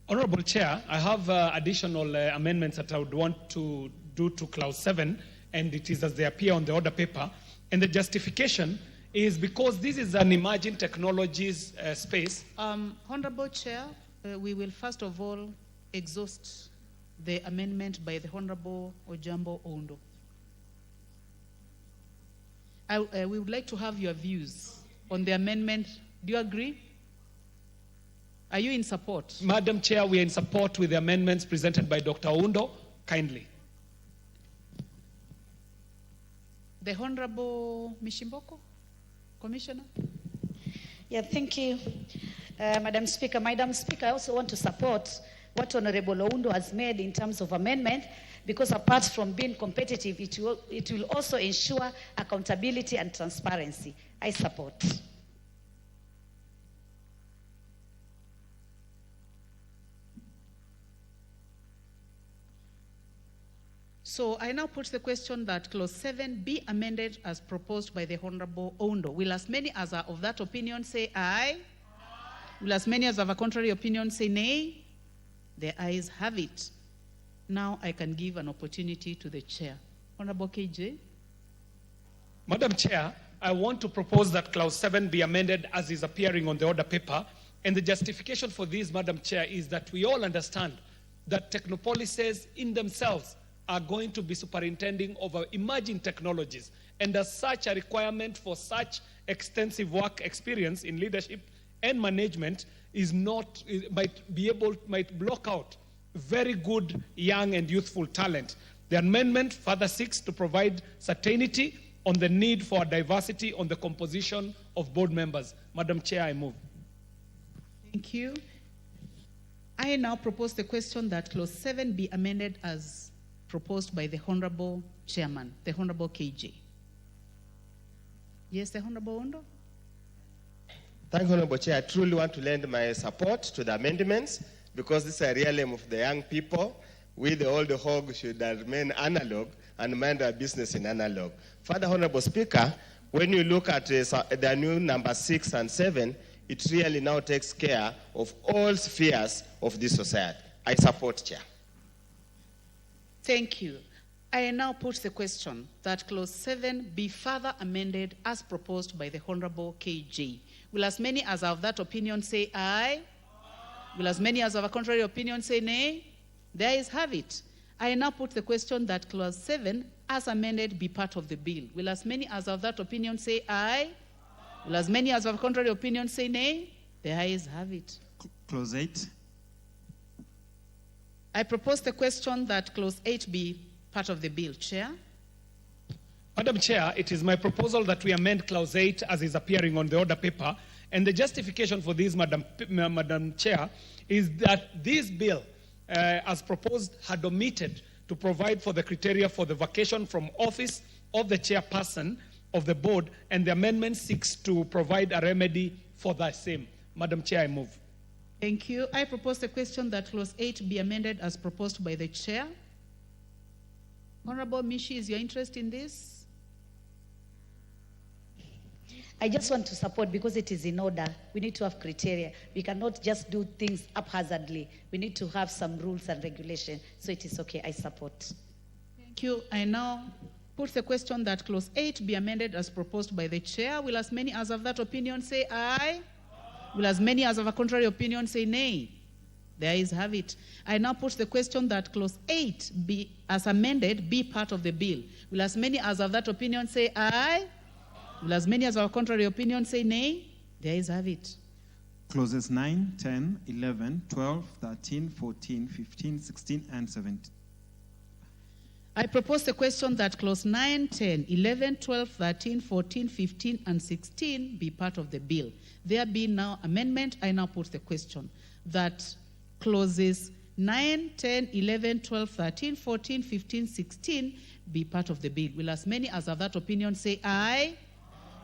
Honorable Chair, I have additional amendments that I would want to do to clause 7, and it is as they appear on the order paper. And the justification is because this is an emerging technologies space. Honorable Chair, we will first of all exhaust the amendment by the Honorable Ojambo Oundo. we would like to have your views on the amendment. Do you agree? Are you in support? Madam Chair, we are in support with the amendments presented by Dr. Oundo. Kindly. The Honorable Mishimboko, Commissioner. Yeah, thank you, Madam Speaker. Madam Speaker, I also want to support what Honorable Oundo has made in terms of amendment, because apart from being competitive, it will also ensure accountability and transparency. I support. So I now put the question that Clause 7 be amended as proposed by the Honorable Oundo. Will as many as are of that opinion say aye? Will as many as have a contrary opinion say nay? The ayes have it. Now I can give an opportunity to the Chair. Honorable KJ. Madam Chair, I want to propose that Clause 7 be amended as is appearing on the order paper. And the justification for this, Madam Chair, is that we all understand that Technopolises in themselves are going to be superintending over emerging technologies. And as such, a requirement for such extensive work experience in leadership and management might block out very good young and youthful talent. The amendment further seeks to provide certainty on the need for diversity on the composition of board members. Madam Chair, I move. Thank you. I now propose the question that Clause 7 be amended as proposed by the Honorable Chairman, the Honorable KJ. Yes, the Honorable Oundo. Thank you, Honorable Chair. I truly want to lend my support to the amendments, because this is a realm of the young people. We, the old hog, should remain analog and mind our business in analog. Further, Honorable Speaker, when you look at the new number 6 and 7, it really now takes care of all spheres of this society. I support, Chair. Thank you. I now put the question that Clause 7 be further amended as proposed by the Honorable KJ. Will as many as are of that opinion say aye? Will as many as have a contrary opinion say nay? The ayes have it. I now put the question that Clause 7 as amended be part of the bill. Will as many as have that opinion say aye? Will as many as have a contrary opinion say nay? The ayes have it. Clause 8. I propose the question that Clause 8 be part of the bill. Chair. Madam Chair, it is my proposal that we amend Clause 8 as is appearing on the order paper. And the justification for this, Madam Chair, is that this bill, as proposed, had omitted to provide for the criteria for the vacation from office of the chairperson of the board, and the amendment seeks to provide a remedy for the same. Madam Chair, I move. Thank you. I propose the question that Clause 8 be amended as proposed by the Chair. Honorable Mishi, is your interest in this? I just want to support because it is in order. We need to have criteria. We cannot just do things haphazardly. We need to have some rules and regulations. So it is okay. I support. Thank you. I now put the question that Clause 8 be amended as proposed by the Chair. Will as many as have that opinion say aye? Will as many as have a contrary opinion say nay? The ayes have it. I now put the question that Clause 8 be, as amended, be part of the bill. Will as many as have that opinion say aye? Will as many as have a contrary opinion say nay? The ayes have it. Clauses 9, 10, 11, 12, 13, 14, 15, 16, and 17. I propose the question that Clause 9, 10, 11, 12, 13, 14, 15, and 16 be part of the bill. There being now amendment, I now put the question that Clauses 9, 10, 11, 12, 13, 14, 15, 16 be part of the bill. Will as many as have that opinion say aye?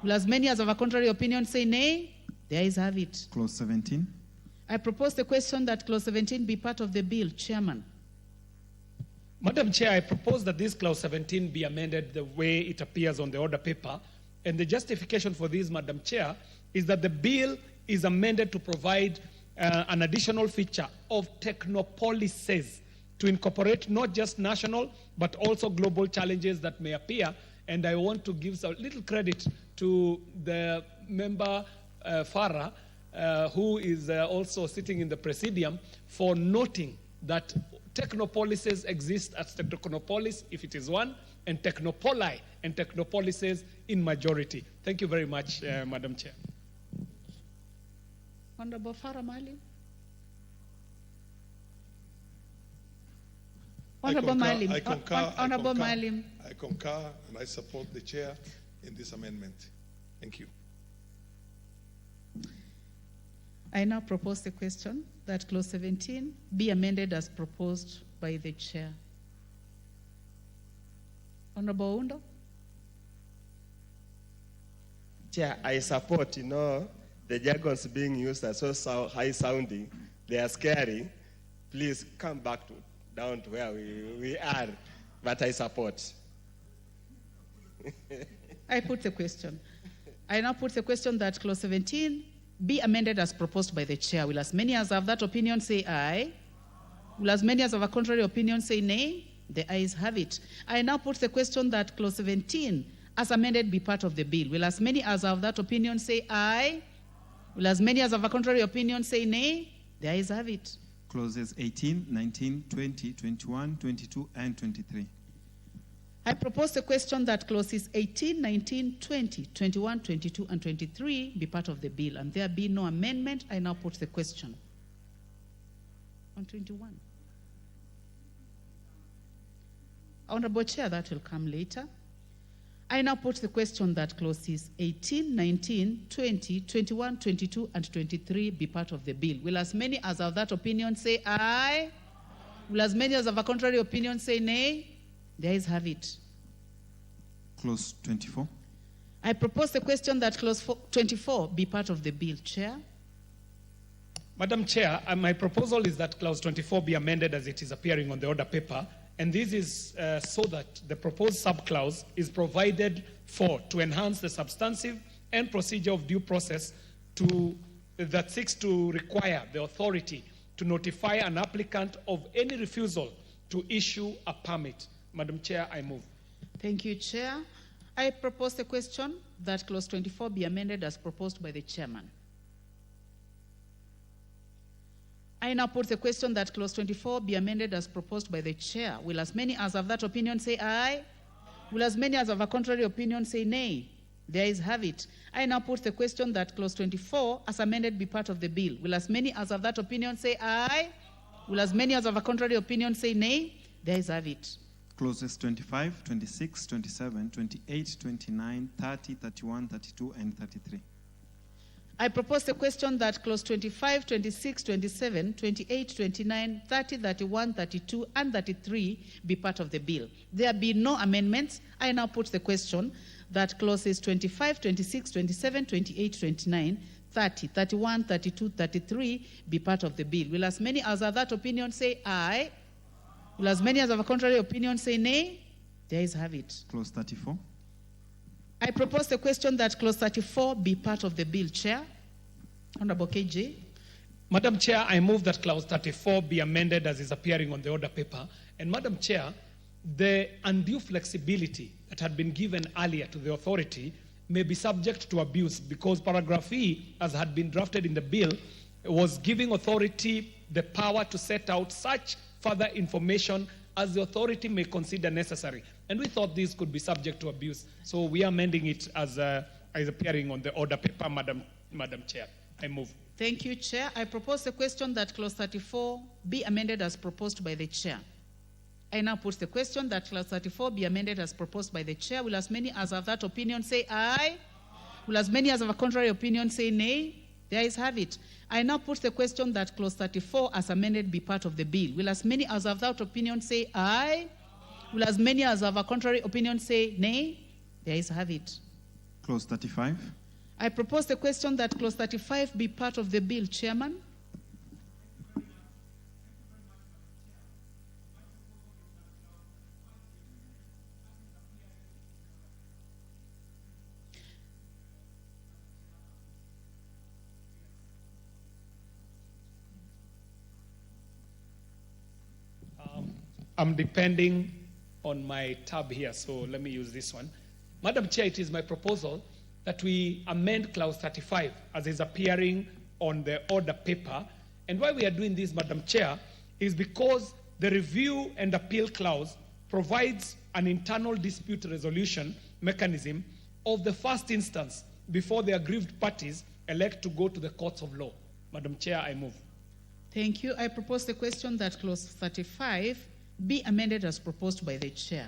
Will as many as have a contrary opinion say nay? The ayes have it. Clause 17. I propose the question that Clause 17 be part of the bill. Chairman. Madam Chair, I propose that this Clause 17 be amended the way it appears on the order paper. And the justification for this, Madam Chair, is that the bill is amended to provide an additional feature of technopolises to incorporate not just national, but also global challenges that may appear. And I want to give a little credit to the member, Farah, who is also sitting in the Presidium, for noting that Technopolises exist as Technopolis, if it is one, and Technopoli and Technopolises in majority. Thank you very much, Madam Chair. Honorable Farah Maalim. Honorable Maalim. Honorable Maalim. I concur and I support the chair in this amendment. Thank you. I now propose the question that clause 17 be amended as proposed by the chair. Honorable Undo. Chair, I support, the jargons being used are so high sounding, they are scary. Please come back down to where we are, but I support. I put the question. I now put the question that clause 17 be amended as proposed by the chair. Will as many as have that opinion say aye? Will as many as have a contrary opinion say nay? The ayes have it. I now put the question that clause 17 as amended be part of the bill. Will as many as have that opinion say aye? Will as many as have a contrary opinion say nay? The ayes have it. Clauses 18, 19, 20, 21, 22, and 23. I propose the question that clauses 18, 19, 20, 21, 22, and 23 be part of the bill, and there be no amendment. I now put the question. On 21. Honorable Chair, that will come later. I now put the question that clauses 18, 19, 20, 21, 22, and 23 be part of the bill. Will as many as have that opinion say aye? Will as many as have a contrary opinion say nay? The ayes have it. Clause 24. I propose the question that clause 24 be part of the bill. Chair. Madam Chair, my proposal is that clause 24 be amended as it is appearing on the order paper. And this is so that the proposed subclause is provided for to enhance the substantive and procedure of due process that seeks to require the authority to notify an applicant of any refusal to issue a permit. Madam Chair, I move. Thank you, Chair. I propose the question that clause 24 be amended as proposed by the chairman. I now put the question that clause 24 be amended as proposed by the chair. Will as many as have that opinion say aye? Will as many as have a contrary opinion say nay? The ayes have it. I now put the question that clause 24 as amended be part of the bill. Will as many as have that opinion say aye? Will as many as have a contrary opinion say nay? The ayes have it. Clauses 25, 26, 27, 28, 29, 30, 31, 32, and 33. I propose the question that clause 25, 26, 27, 28, 29, 30, 31, 32, and 33 be part of the bill. There be no amendments. I now put the question that clauses 25, 26, 27, 28, 29, 30, 31, 32, 33 be part of the bill. Will as many as have that opinion say aye? Will as many as have a contrary opinion say nay? The ayes have it. Clause 34. I propose the question that clause 34 be part of the bill. Chair. Honorable KJ. Madam Chair, I move that clause 34 be amended as is appearing on the order paper. And Madam Chair, the undue flexibility that had been given earlier to the authority may be subject to abuse because paragraph E, as had been drafted in the bill, was giving authority the power to set out such further information as the authority may consider necessary. And we thought this could be subject to abuse. So we are amending it as appearing on the order paper, Madam Chair. I move. Thank you, Chair. I propose the question that clause 34 be amended as proposed by the Chair. I now put the question that clause 34 be amended as proposed by the Chair. Will as many as have that opinion say aye? Will as many as have a contrary opinion say nay? The ayes have it. I now put the question that clause 34 as amended be part of the bill. Will as many as have that opinion say aye? Will as many as have a contrary opinion say nay? The ayes have it. Clause 35. I propose the question that clause 35 be part of the bill. Chairman. I'm depending on my tab here, so let me use this one. Madam Chair, it is my proposal that we amend clause 35 as is appearing on the order paper. And why we are doing this, Madam Chair, is because the review and appeal clause provides an internal dispute resolution mechanism of the first instance before the aggrieved parties elect to go to the courts of law. Madam Chair, I move. Thank you. I propose the question that clause 35 be amended as proposed by the chair.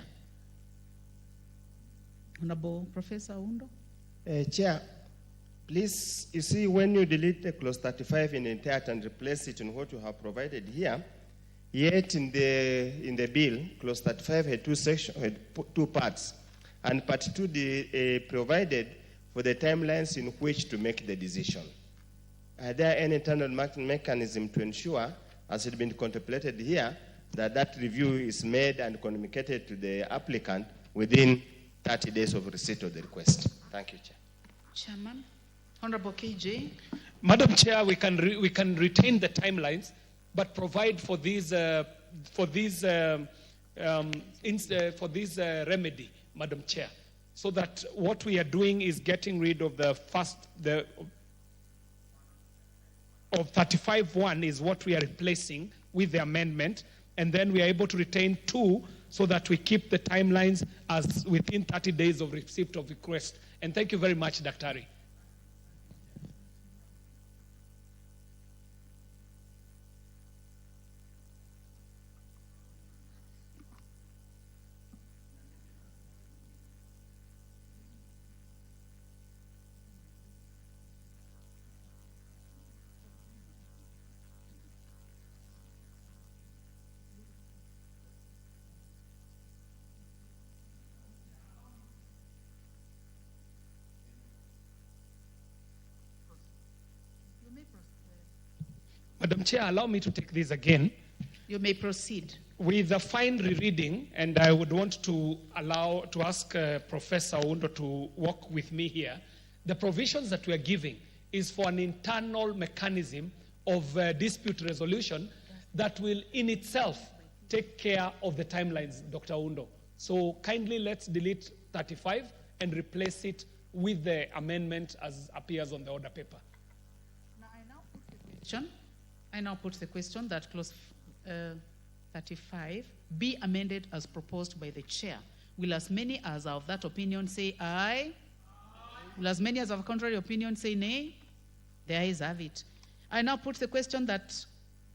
Honorable Professor Undo. Chair, please, you see, when you delete the clause 35 in entirety and replace it in what you have provided here, yet in the bill, clause 35 had two parts, and part 2 provided for the timelines in which to make the decision. Are there any internal mechanism to ensure, as it has been contemplated here, that that review is made and communicated to the applicant within 30 days of receipt of the request? Thank you, Chair. Chairman. Honorable KJ. Madam Chair, we can retain the timelines, but provide for these remedy, Madam Chair, so that what we are doing is getting rid of of 35.1 is what we are replacing with the amendment, and then we are able to retain 2 so that we keep the timelines as within 30 days of receipt of request. And thank you very much, Daktari. Madam Chair, allow me to take this again. You may proceed. With a fine rereading, and I would want to ask Professor Undo to work with me here. The provisions that we are giving is for an internal mechanism of dispute resolution that will in itself take care of the timelines, Dr. Undo. So kindly let's delete 35 and replace it with the amendment as appears on the order paper. I now put the question that clause 35 be amended as proposed by the chair. Will as many as are of that opinion say aye? Will as many as have a contrary opinion say nay? The ayes have it. I now put the question that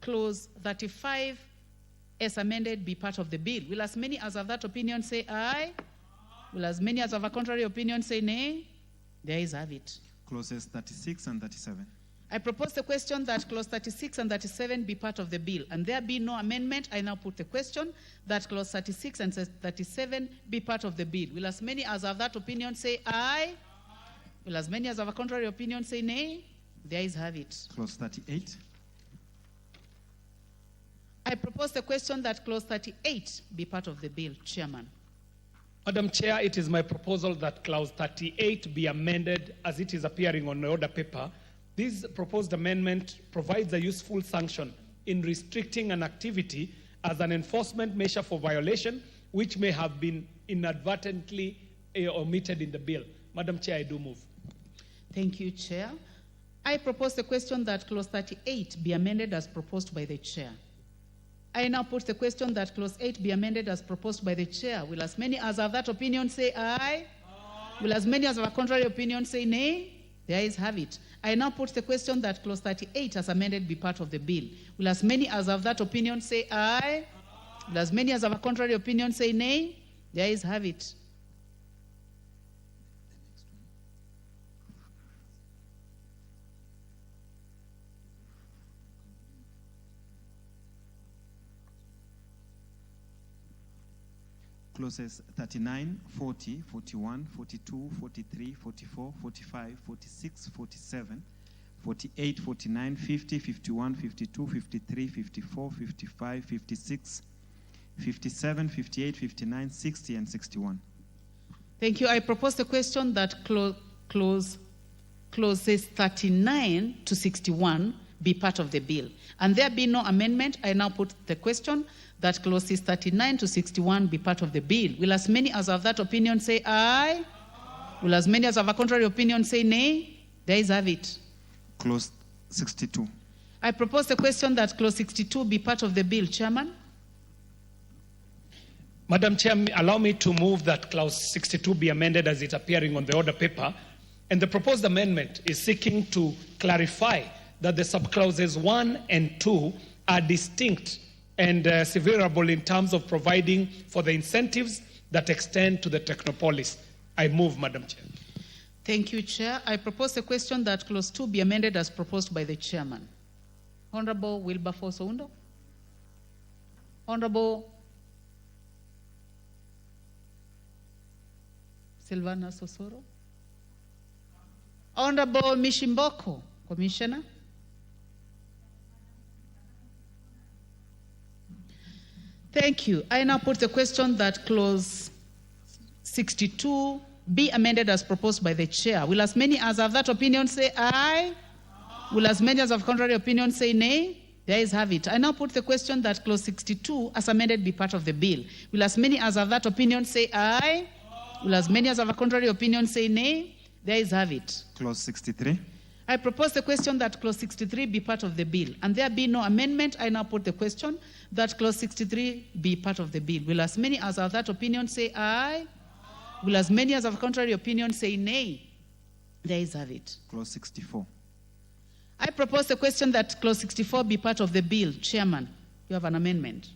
clause 35 as amended be part of the bill. Will as many as have that opinion say aye? Will as many as have a contrary opinion say nay? The ayes have it. Clauses 36 and 37. I propose the question that clause 36 and 37 be part of the bill, and there be no amendment. I now put the question that clause 36 and 37 be part of the bill. Will as many as have that opinion say aye? Will as many as have a contrary opinion say nay? The ayes have it. Clause 38. I propose the question that clause 38 be part of the bill, Chairman. Madam Chair, it is my proposal that clause 38 be amended as it is appearing on the order paper. This proposed amendment provides a useful sanction in restricting an activity as an enforcement measure for violation which may have been inadvertently omitted in the bill. Madam Chair, I do move. Thank you, Chair. I propose the question that clause 38 be amended as proposed by the chair. I now put the question that clause 8 be amended as proposed by the chair. Will as many as have that opinion say aye? Will as many as have a contrary opinion say nay? The ayes have it. I now put the question that clause 38 as amended be part of the bill. Will as many as have that opinion say aye? Will as many as have a contrary opinion say nay? The ayes have it. Clauses 39, 40, 41, 42, 43, 44, 45, 46, 47, 48, 49, 50, 51, 52, 53, 54, 55, 56, 57, 58, 59, 60, and 61. Thank you. I propose the question that clauses 39 to 61 be part of the bill. And there be no amendment, I now put the question that clauses 39 to 61 be part of the bill. Will as many as have that opinion say aye? Will as many as have a contrary opinion say nay? The ayes have it. Clause 62. I propose the question that clause 62 be part of the bill, Chairman. Madam Chair, allow me to move that clause 62 be amended as it appearing on the order paper. And the proposed amendment is seeking to clarify that the subclauses 1 and 2 are distinct and severable in terms of providing for the incentives that extend to the Technopolis. I move, Madam Chair. Thank you, Chair. I propose a question that clause 2 be amended as proposed by the chairman. Honorable Wilberforce Oundo. Honorable Silvana Sosoro. Honorable Mishimboko, Commissioner. Thank you. I now put the question that clause 62 be amended as proposed by the chair. Will as many as have that opinion say aye? Will as many as have contrary opinion say nay? The ayes have it. I now put the question that clause 62 as amended be part of the bill. Will as many as have that opinion say aye? Will as many as have a contrary opinion say nay? The ayes have it. Clause 63. I propose the question that clause 63 be part of the bill. And there be no amendment, I now put the question that clause 63 be part of the bill. Will as many as have that opinion say aye? Will as many as have a contrary opinion say nay? The ayes have it. Clause 64. I propose the question that clause 64 be part of the bill. Chairman, you have an amendment.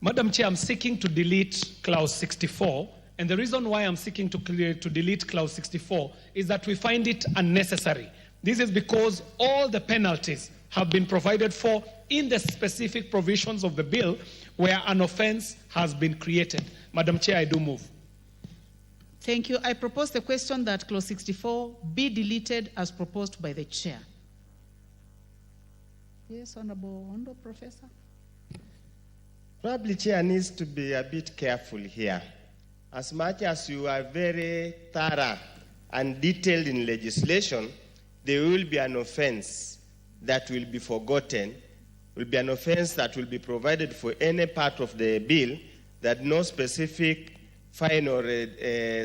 Madam Chair, I'm seeking to delete clause 64. And the reason why I'm seeking to delete clause 64 is that we find it unnecessary. This is because all the penalties have been provided for in the specific provisions of the bill where an offense has been created. Madam Chair, I do move. Thank you. I propose the question that clause 64 be deleted as proposed by the chair. Yes, Honorable Ondo, Professor. Probably chair needs to be a bit careful here. As much as you are very thorough and detailed in legislation, there will be an offense that will be forgotten, will be an offense that will be provided for any part of the bill that no specific fine or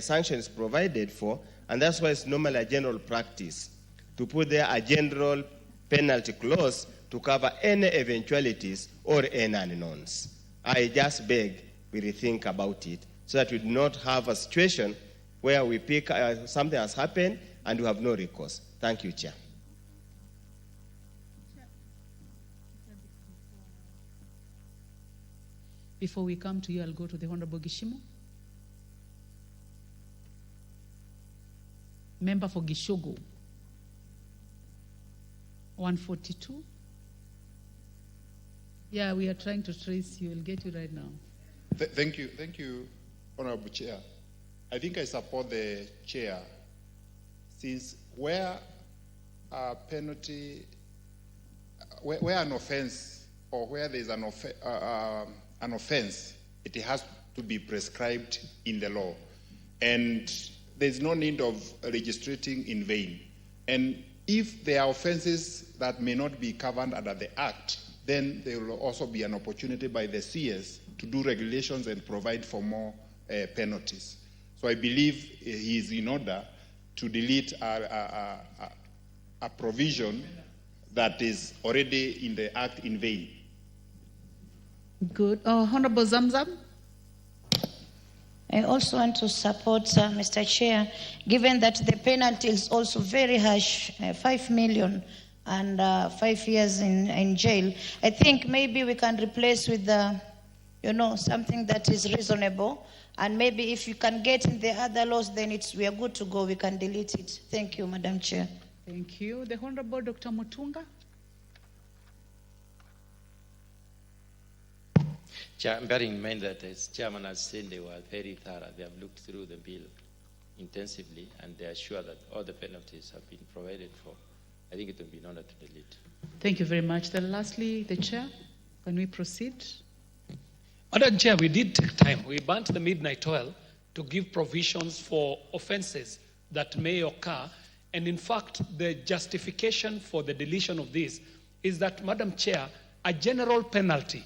sanction is provided for, and that's why it's normally a general practice to put there a general penalty clause to cover any eventualities or any unknowns. I just beg we rethink about it so that we do not have a situation where we pick something has happened and we have no recourse. Thank you, Chair. Before we come to you, I'll go to the Honorable Gishimo. Member for Gishogo. 142. Yeah, we are trying to trace you. We'll get you right now. Thank you, Honorable Chair. I think I support the chair, since where a penalty, where an offense or where there is an offense, it has to be prescribed in the law, and there's no need of registrating in vain. And if there are offenses that may not be covered under the Act, then there will also be an opportunity by the CS to do regulations and provide for more penalties. So I believe he is in order to delete a provision that is already in the Act in vain. Good. Honorable Zamzam. I also want to support Mr. Chair, given that the penalty is also very harsh, 5 million and 5 years in jail. I think maybe we can replace with something that is reasonable, and maybe if you can get in the other laws, then we are good to go. We can delete it. Thank you, Madam Chair. Thank you. The Honorable Dr. Mutunga. Chair, bearing in mind that as Chairman has said, they were very thorough. They have looked through the bill intensively, and they are sure that all the penalties have been provided for. I think it will be in order to delete. Thank you very much. Then lastly, the Chair, can we proceed? Madam Chair, we did take time. We burnt the midnight oil to give provisions for offenses that may occur. And in fact, the justification for the deletion of this is that, Madam Chair, a general penalty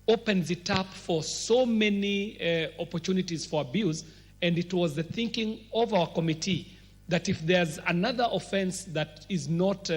opens it up for so many opportunities for abuse. And it was the thinking of our committee that if there's another offense that is not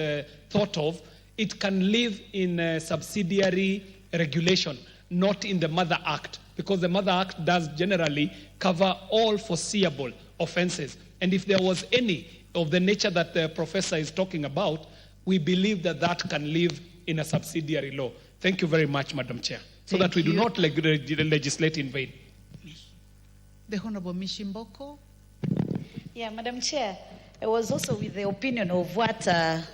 thought of, it can live in subsidiary regulation, not in the mother act. because the Mother Act does generally cover all foreseeable offenses. And if there was any of the nature that the professor is talking about, we believe that that can live in a subsidiary law. Thank you very much, Madam Chair, so that we do not legislate in vain. The Honorable Mishimboko. Yeah, Madam Chair, I was also with the opinion of what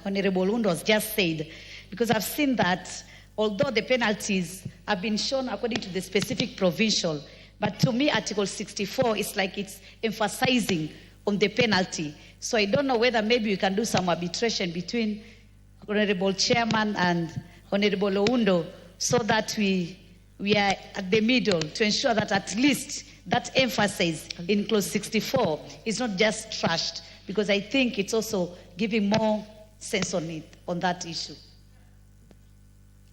Honorable Undo has just said, because I've seen that although the penalties have been shown according to the specific provincial, but to me, Article 64 is like it's emphasizing on the penalty. So I don't know whether maybe we can do some arbitration between Honorable Chairman and Honorable Oundo so that we are at the middle to ensure that at least that emphasis in clause 64 is not just trashed, because I think it's also giving more sense on it, on that issue.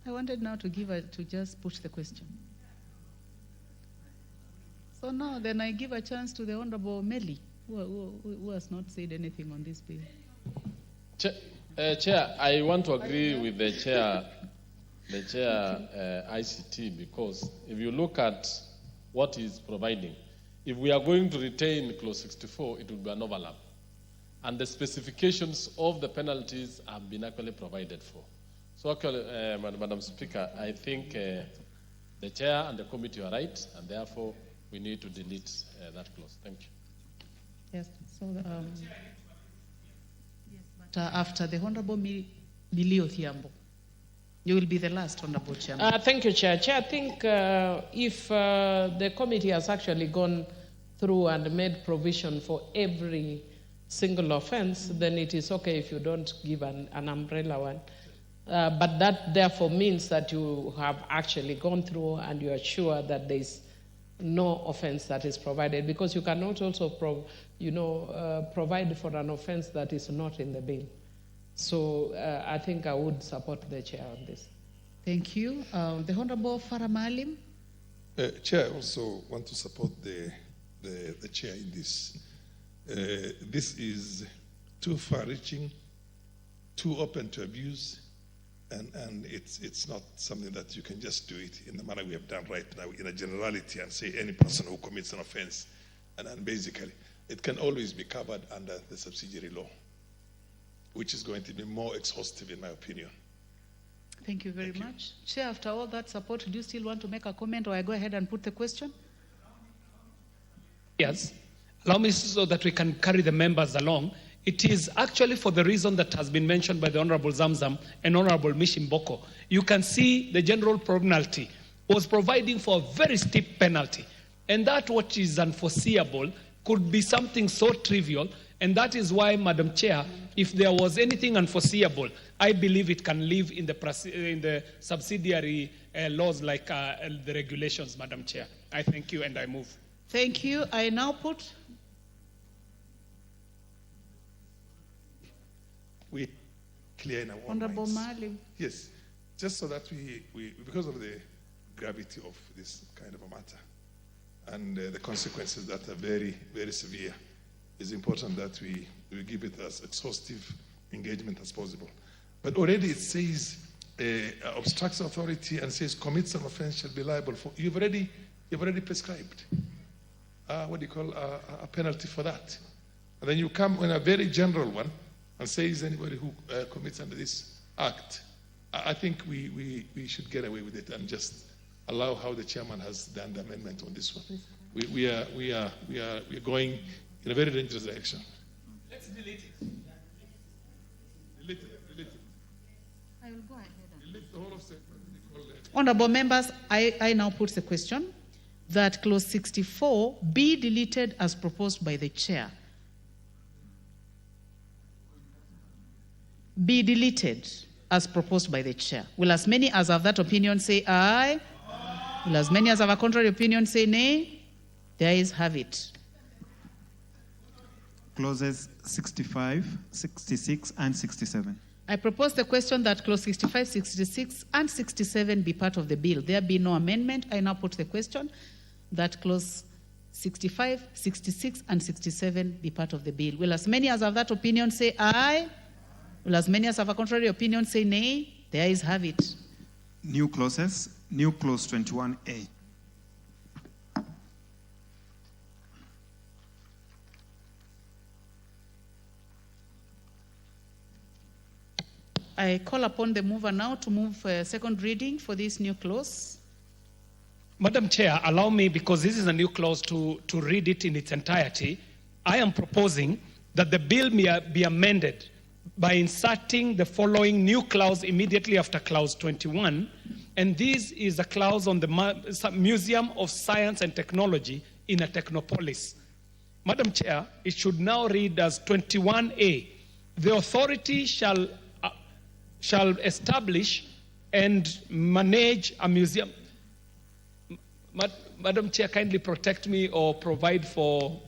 I wanted now to just push the question. So now then I give a chance to the Honorable Meli, who has not said anything on this bill. Chair, I want to agree with the chair ICT, because if you look at what he's providing, if we are going to retain clause 64, it will be an overlap. And the specifications of the penalties have been actually provided for. So actually, Madam Speaker, I think the chair and the committee are right, and therefore we need to delete that clause. Thank you. Yes, so but after the Honorable Milio Thiambo, you will be the last, Honorable Chairman. Thank you, Chair. Chair, I think if the committee has actually gone through and made provision for every single offense, then it is okay if you don't give an umbrella one. But that therefore means that you have actually gone through and you are sure that there is no offense that is provided, because you cannot also provide for an offense that is not in the bill. So I think I would support the chair on this. Thank you. The Honorable Farah Maalim. Chair, I also want to support the chair in this. This is too far-reaching, too open to abuse, and it's not something that you can just do it in the manner we have done right now in a generality and say any person who commits an offense. And basically, it can always be covered under the subsidiary law, which is going to be more exhaustive in my opinion. Thank you very much. Chair, after all that support, do you still want to make a comment, or I go ahead and put the question? Yes. Allow me so that we can carry the members along. It is actually for the reason that has been mentioned by the Honorable Zamzam and Honorable Mishimboko. You can see the general penalty was providing for a very steep penalty. And that what is unforeseeable could be something so trivial. And that is why, Madam Chair, if there was anything unforeseeable, I believe it can live in the subsidiary laws like the regulations, Madam Chair. I thank you and I move. Thank you. I now put... We clear in our Honorable minds. Maalim. Yes, just so that we, because of the gravity of this kind of a matter and the consequences that are very, very severe, it's important that we give it as exhaustive engagement as possible. But already it says obstructs authority and says commits an offense shall be liable for. You've already prescribed what do you call a penalty for that, and then you come in a very general one and says anybody who commits under this act. I think we should get away with it and just allow how the chairman has done the amendment on this one. We are going in a very dangerous direction. Let's delete it. Delete it. I will go ahead. Delete the whole of statement. Honorable members, I now put the question that clause 64 be deleted as proposed by the chair. Be deleted as proposed by the chair. Will as many as have that opinion say aye? Will as many as have a contrary opinion say nay? The ayes have it. Clauses 65, 66, and 67. I propose the question that clause 65, 66, and 67 be part of the bill. There be no amendment. I now put the question that clause 65, 66, and 67 be part of the bill. Will as many as have that opinion say aye? Will as many as have a contrary opinion say nay? The ayes have it. New clauses. New clause 21A. I call upon the mover now to move second reading for this new clause. Madam Chair, allow me, because this is a new clause, to read it in its entirety. I am proposing that the bill may be amended by inserting the following new clause immediately after clause 21, and this is a clause on the Museum of Science and Technology in a Technopolis. Madam Chair, it should now read as 21A. The authority shall establish and manage a museum. Madam Chair, kindly protect me or provide for.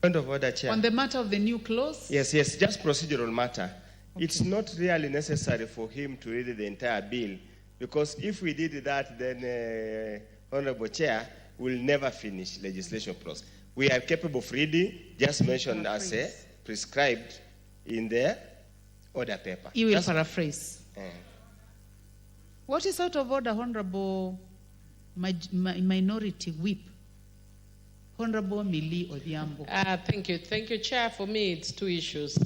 Point of order, Chair. On the matter of the new clause? Yes, just procedural matter. Okay. It's not really necessary for him to read the entire bill, because if we did that, then, Honorable Chair, we'll never finish legislation process. We are capable of reading, just mentioned as prescribed in the order paper. You will paraphrase. What is out of order, Honorable Minority Whip? Honorable Millie Odhiambo. Thank you, Chair. For me, it's two issues.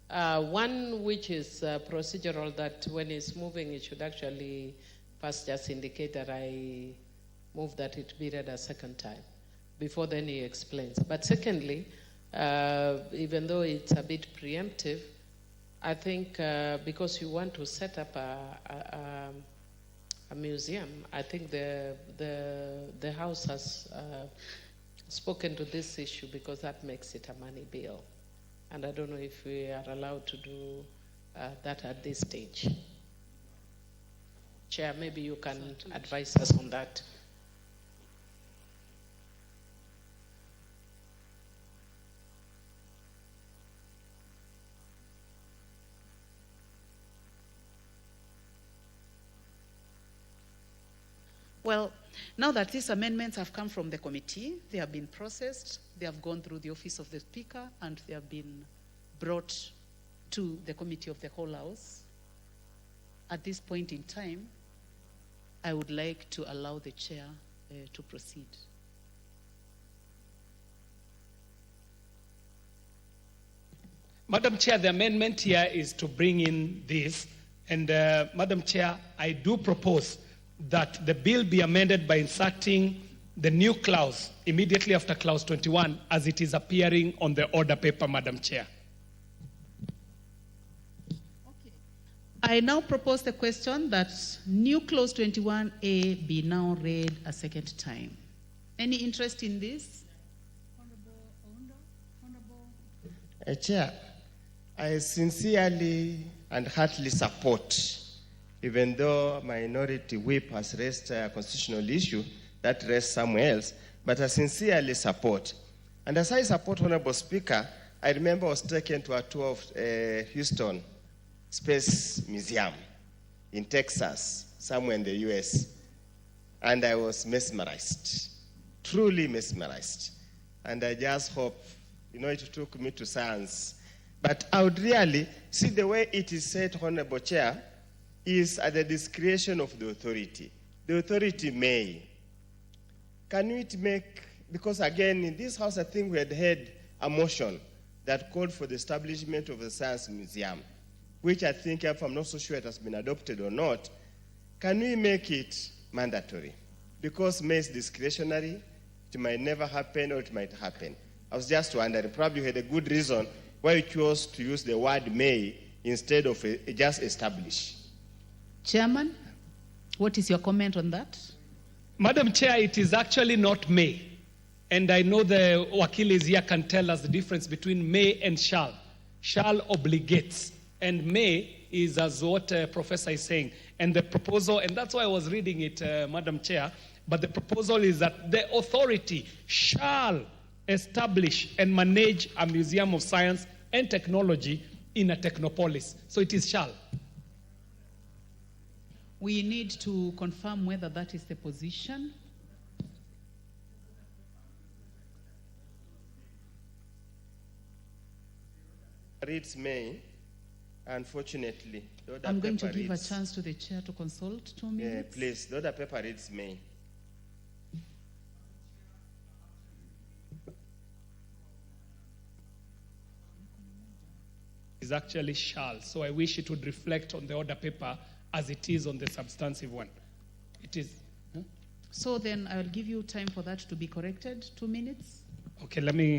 One which is procedural, that when it's moving, it should actually first just indicate that I move that it be read a second time. Before then he explains. But secondly, even though it's a bit preemptive, I think because you want to set up a museum, I think the House has spoken to this issue, because that makes it a money bill. And I don't know if we are allowed to do that at this stage. Chair, maybe you can advise us on that. Well, now that these amendments have come from the committee, they have been processed, they have gone through the office of the Speaker, and they have been brought to the Committee of the Whole House. At this point in time, I would like to allow the Chair to proceed. Madam Chair, the amendment here is to bring in this, and Madam Chair, I do propose that the bill be amended by inserting the new clause immediately after clause 21 as it is appearing on the order paper, Madam Chair. Okay. I now propose the question that new clause 21A be now read a second time. Any interest in this? Chair, I sincerely and heartily support, even though Minority Whip has raised a constitutional issue that rests somewhere else, but I sincerely support. And as I support, Honorable Speaker, I remember I was taken to a tour of Houston Space Museum in Texas, somewhere in the US, and I was mesmerized, truly mesmerized. And I just hope, it took me to science. But I would really see the way it is said, Honorable Chair, is at the discretion of the authority. The authority may. Can it make, because again, in this House, I think we had a motion that called for the establishment of a science museum, which I think, if I'm not so sure it has been adopted or not, can we make it mandatory? Because may is discretionary, it might never happen or it might happen. I was just wondering, probably you had a good reason why you chose to use the word may instead of just establish. Chairman, what is your comment on that? Madam Chair, it is actually not may. And I know the Wakilis here can tell us the difference between may and shall. Shall obligates, and may is as what Professor is saying. And the proposal, and that's why I was reading it, Madam Chair, but the proposal is that the authority shall establish and manage a museum of science and technology in a Technopolis. So it is shall. We need to confirm whether that is the position. Reads may, unfortunately. I'm going to give a chance to the chair to consult 2 minutes. Yeah, please. The other paper reads may. is actually shall. So I wish it would reflect on the order paper as it is on the substantive one. It is. So then I'll give you time for that to be corrected. 2 minutes. Okay, let me.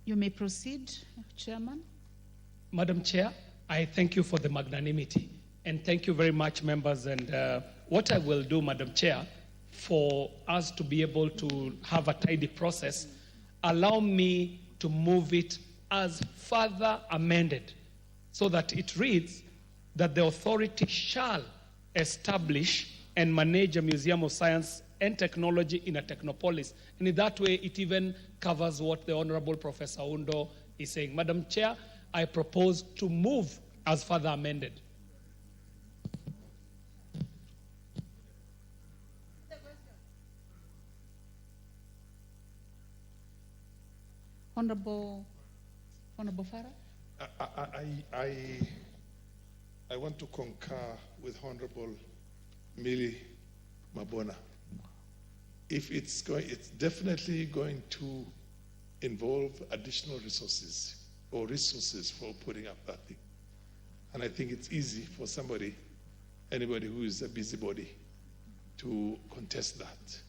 You may proceed, Chairman. Madam Chair, I thank you for the magnanimity. And thank you very much, members. And what I will do, Madam Chair, for us to be able to have a tidy process, allow me to move it as further amended so that it reads that the authority shall establish and manage a museum of science and technology in a Technopolis. And in that way, it even covers what the Honorable Professor Undo is saying. Madam Chair, I propose to move as further amended. Honorable Farah? I want to concur with Honorable Millie Mabona. If it's definitely going to involve additional resources or resources for putting up that thing. And I think it's easy for anybody who is a busybody to contest that.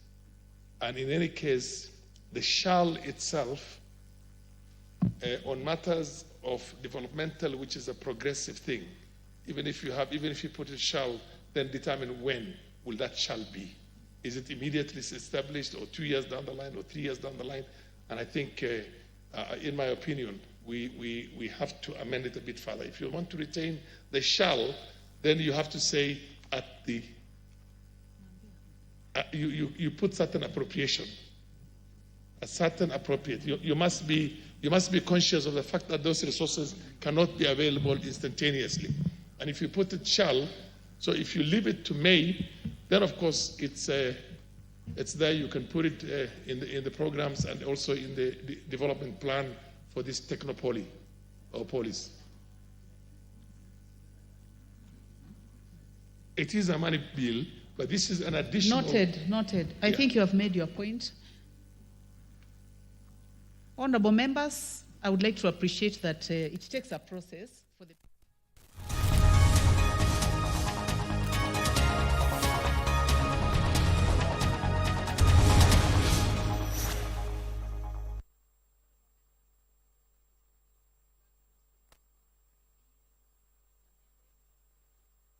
And in any case, the shall itself on matters of developmental, which is a progressive thing, even if you put it shall, then determine when will that shall be. Is it immediately established, or 2 years down the line, or 3 years down the line? And I think, in my opinion, we have to amend it a bit further. If you want to retain the shall, then you have to say at the you put certain appropriation, a certain appropriate. You must be conscious of the fact that those resources cannot be available instantaneously. And if you put it shall, so if you leave it to May, then of course it's there. You can put it in the programs and also in the development plan for this Technopolis or Polis. It is a money bill, but this is an additional. Noted. I think you have made your point. Honorable members, I would like to appreciate that it takes a process